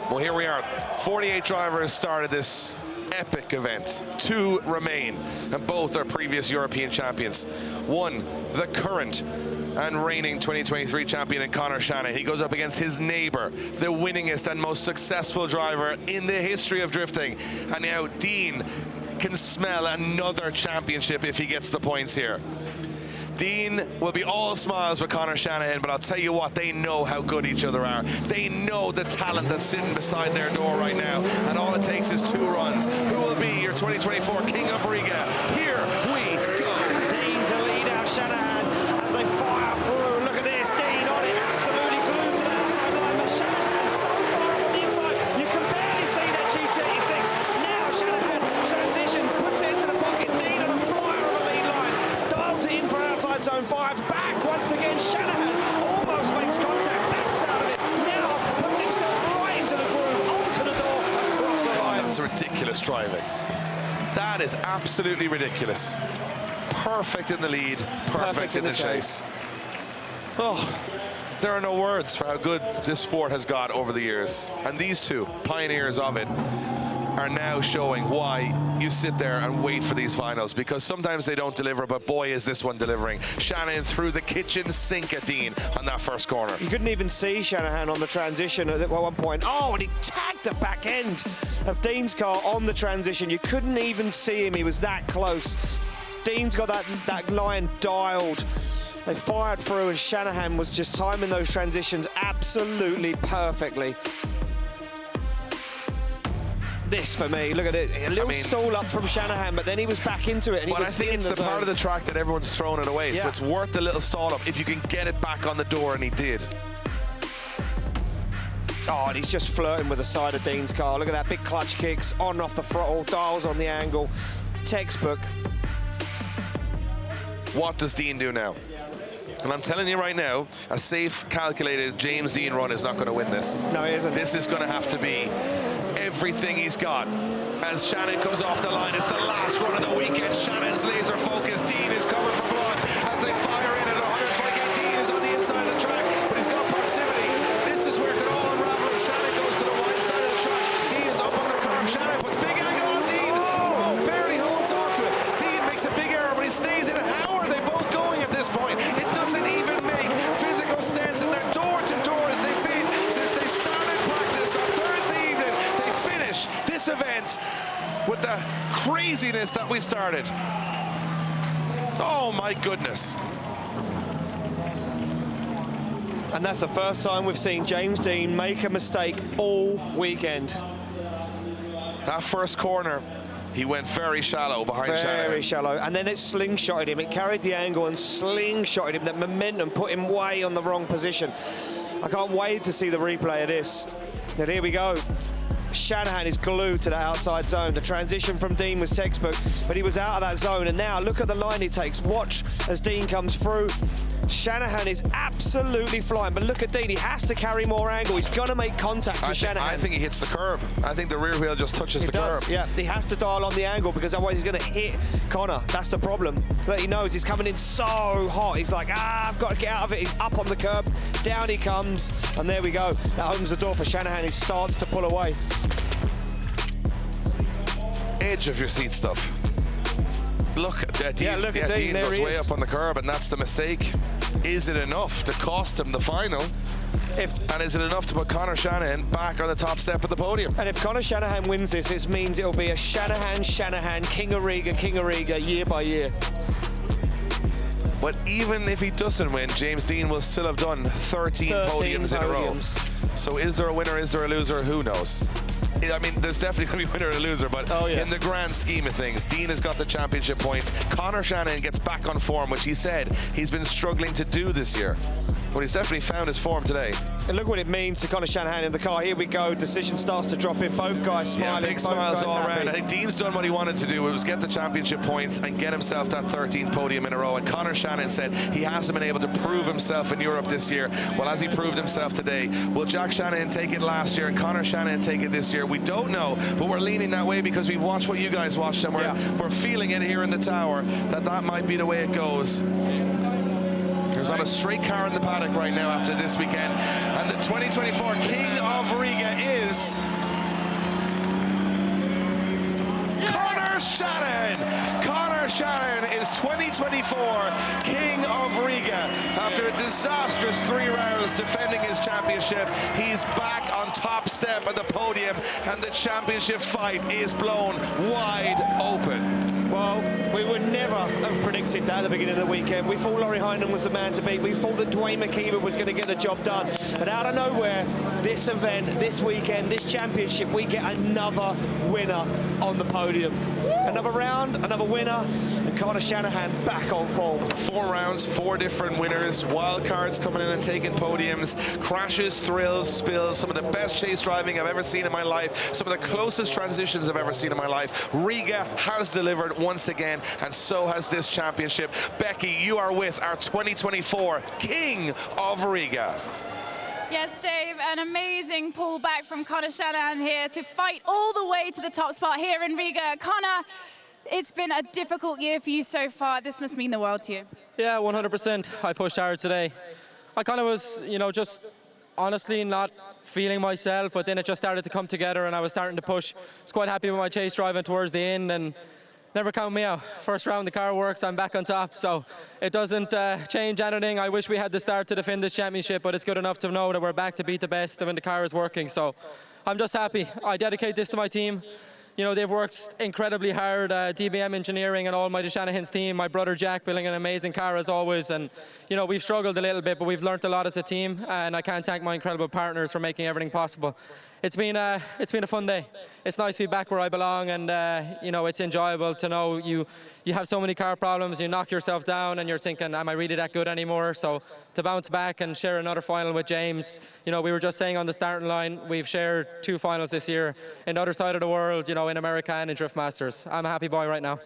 Well, here we are. 48 drivers started this epic event. 2 remain, and both are previous European champions. One, the current and reigning 2023 champion in Conor Shanahan. He goes up against his neighbor, the winningest and most successful driver in the history of drifting. And now Deane can smell another championship if he gets the points here. Deane will be all smiles with Conor Shanahan, but I'll tell you what, they know how good each other are. They know the talent that's sitting beside their door right now, and all it takes is 2 runs. Who will be your 2024 King of Riga? Here we go. Deane to lead out Shanahan as they fire through. Look at this, Deane on it, absolutely glued to the outside line, but Shanahan so far on the inside, you can barely see that GT86. Now Shanahan transitions, puts it into the pocket. Deane on a flyer of a lead line, dials it in for outside zone 5, back once again. Shanahan almost makes contact, backs out of it, now puts himself right into the groove, onto the door, across the line. That's ridiculous driving. That is absolutely ridiculous. Perfect in the lead, perfect in the chase. Oh, there are no words for how good this sport has got over the years. And these two, pioneers of it, are now showing why you sit there and wait for these finals, because sometimes they don't deliver, but boy is this one delivering. Shanahan threw the kitchen sink at Deane on that first corner. You couldn't even see Shanahan on the transition at one point. Oh, and he tagged the back end of Deane's car on the transition. You couldn't even see him, he was that close. Deane's got that line dialed. They fired through, and Shanahan was just timing those transitions absolutely perfectly. this for me. Look at it. A little stall up from Shanahan, but then he was back into it. And but I think it's the part of the track that everyone's throwing it away, so it's worth the little stall up if you can get it back on the door, and he did. Oh, and he's just flirting with the side of Deane's car. Look at that, big clutch kicks, on and off the throttle, dials on the angle. Textbook. What does Deane do now? And I'm telling you right now, a safe, calculated James Deane run is not going to win this. No, it isn't. This is going to have to be everything he's got. As Shannon comes off the line, it's the last run of the weekend. Shannon's laser focus. Deane is coming for blood as they fire in at 100. Deane is on the inside of the track, but he's got proximity. This is where it could all unravel as Shannon goes to the wide side of the track. Deane is up on the curve. Shannon puts big angle on Deane. Oh, barely holds on to it. Deane makes a big error, but he stays in it. How are they both going at this point? It doesn't even make physical sense, and they're door to door as they've been since they started practice on Thursday evening. They finish this event with the craziness that we started. Oh my goodness. And that's the first time we've seen James Deane make a mistake all weekend. That first corner, he went very shallow behind Shanahan. Very shallow. And then it slingshotted him. It carried the angle and slingshotted him. That momentum put him way on the wrong position. I can't wait to see the replay of this. And here we go. Shanahan is glued to that outside zone. The transition from Deane was textbook, but he was out of that zone. And now look at the line he takes. Watch as Deane comes through. Shanahan is absolutely flying, but look at Deane. He has to carry more angle. He's going to make contact with Shanahan. I think he hits the curb. I think the rear wheel just touches the curb. Yeah, he has to dial on the angle because otherwise he's going to hit Conor. That's the problem. But he knows he's coming in so hot. He's like, I've got to get out of it. He's up on the curb. Down he comes. And there we go. That opens the door for Shanahan. He starts to pull away. Edge of your seat stuff. Look at that. Yeah, look at Deane. Deane goes way up on the curb, and that's the mistake. Is it enough to cost him the final? And is it enough to put Conor Shanahan back on the top step of the podium? And if Conor Shanahan wins this, it means it'll be a Shanahan, King of Riga, year by year. But even if he doesn't win, James Deane will still have done 13 podiums in a row. So is there a winner, is there a loser? Who knows? I mean, there's definitely going to be a winner and a loser, but in the grand scheme of things, Deane has got the championship points. Conor Shanahan gets back on form, which he said he's been struggling to do this year. But he's definitely found his form today. And look what it means to Conor Shanahan in the car. Here we go. Decision starts to drop in. Both guys smiling. Yeah, big smiles all around. I think Deane's done what he wanted to do. It was get the championship points and get himself that 13th podium in a row. And Conor Shanahan said he hasn't been able to prove himself in Europe this year. Well, as he proved himself today, will Jack Shanahan take it last year and Conor Shanahan take it this year? We don't know, but we're leaning that way because we've watched what you guys watched, and we're feeling it here in the tower that might be the way it goes. There's not a straight car in the paddock right now after this weekend. And the 2024 King of Riga is Conor Shanahan. Conor Shanahan is 2024 King of Riga. After a disastrous 3 rounds defending his championship, he's back on top step of the podium, and the championship fight is blown wide open. Well, we would never have predicted that at the beginning of the weekend. We thought Lauri Heinonen was the man to beat. We thought that Duane McKeever was going to get the job done. But out of nowhere, this event, this weekend, this championship, we get another winner on the podium. Another round, another winner, and Conor Shanahan back on form. 4 rounds, 4 different winners, wild cards coming in and taking podiums, crashes, thrills, spills, some of the best chase driving I've ever seen in my life, some of the closest transitions I've ever seen in my life. Riga has delivered once again, and so has this championship. Becky, you are with our 2024 King of Riga. Yes, Dave, an amazing pullback from Conor Shanahan here to fight all the way to the top spot here in Riga. Conor, it's been a difficult year for you so far. This must mean the world to you. Yeah, 100%. I pushed hard today. I kind of was, just honestly not feeling myself, but then it just started to come together and I was starting to push. I was quite happy with my chase driving towards the end, and never count me out. First round the car works, I'm back on top, so it doesn't change anything. I wish we had the start to defend this championship, but it's good enough to know that we're back to beat the best when the car is working, so I'm just happy. I dedicate this to my team. They've worked incredibly hard, DBM Engineering and Almighty Shanahan's team, my brother Jack building an amazing car as always, and we've struggled a little bit, but we've learned a lot as a team, and I can't thank my incredible partners for making everything possible. it's been a fun day. It's nice to be back where I belong, and you know, it's enjoyable to know you have so many car problems, you knock yourself down and you're thinking, am I really that good anymore? So to bounce back and share another final with James, you know, we were just saying on the starting line, we've shared 2 finals this year in the other side of the world, you know, in America and in Drift Masters. I'm a happy boy right now.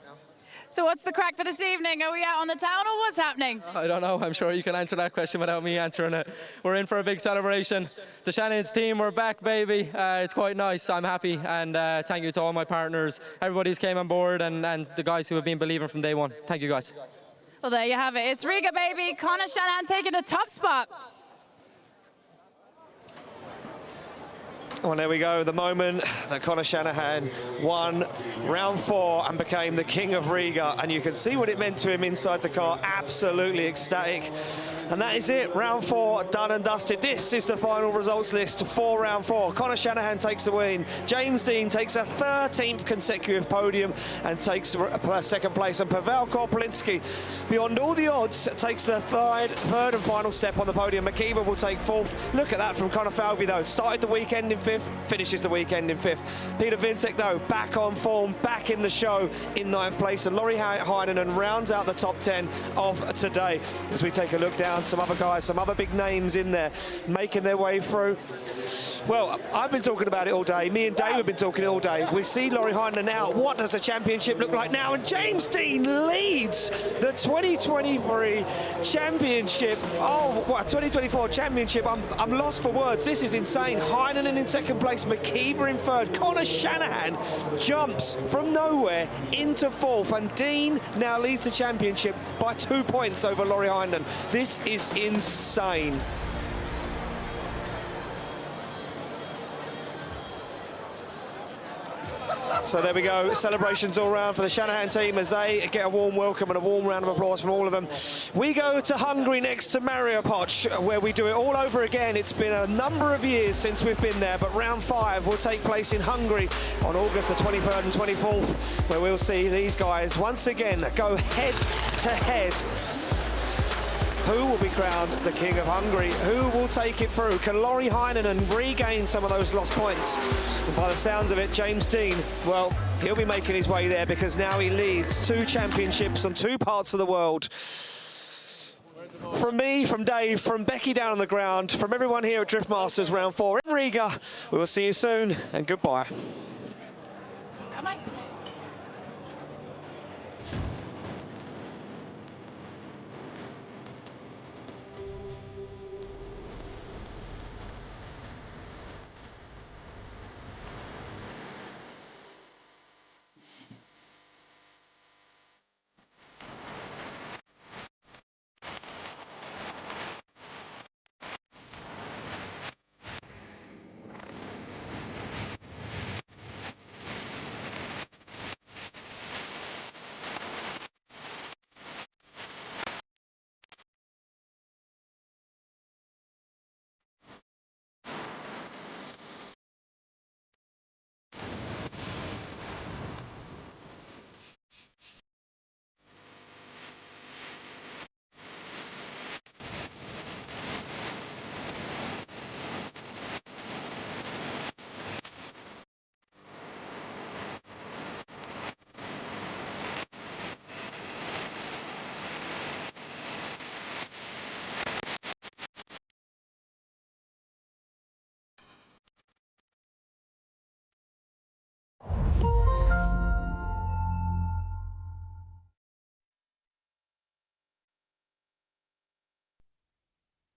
So what's the crack for this evening? Are we out on the town or what's happening? I don't know. I'm sure you can answer that question without me answering it. We're in for a big celebration. The Shanahan's team, we're back, baby. It's quite nice. I'm happy. And thank you to all my partners, everybody who's came on board, and the guys who have been believing from day one. Thank you, guys. Well, there you have it. It's Riga, baby. Conor Shanahan taking the top spot. Well, there we go, the moment that Conor Shanahan won round 4 and became the king of Riga, and you can see what it meant to him inside the car, absolutely ecstatic. And that is it, round 4 done and dusted. This is the final results list for round 4. Conor Shanahan takes the win. James Deane takes a 13th consecutive podium and takes second place. And Paweł Korpuliński, beyond all the odds, takes the third and final step on the podium. McKeever will take 4th. Look at that from Conor Falvey, though. Started the weekend in 5th, finishes the weekend in 5th. Peter Więcek, though, back on form, back in the show in 9th place. And Lauri Heinonen rounds out the top 10 of today. As we take a look down, some other guys, some other big names in there making their way through. Well, I've been talking about it all day. Me and Dave have been talking it all day. We see Lauri Heinonen now. What does the championship look like now? And James Deane leads the 2023 championship. Oh, what, 2024 championship. I'm lost for words. This is insane. Heinonen in second place, McKeever in third. Conor Shanahan jumps from nowhere into 4th, and Deane now leads the championship by 2 points over Lauri Heinonen. This is insane. So there we go, celebrations all round for the Shanahan team as they get a warm welcome and a warm round of applause from all of them. We go to Hungary next to Mariupol, where we do it all over again. It's been a number of years since we've been there, but round 5 will take place in Hungary on August the 23rd and 24th, where we'll see these guys once again go head to head. Who will be crowned the King of Hungary? Who will take it through? Can Lauri Heinonen regain some of those lost points? And by the sounds of it, James Deane, well, he'll be making his way there because now he leads 2 championships on 2 parts of the world. From me, from Dave, from Becky down on the ground, from everyone here at Drift Masters Round 4 in Riga, we will see you soon and goodbye.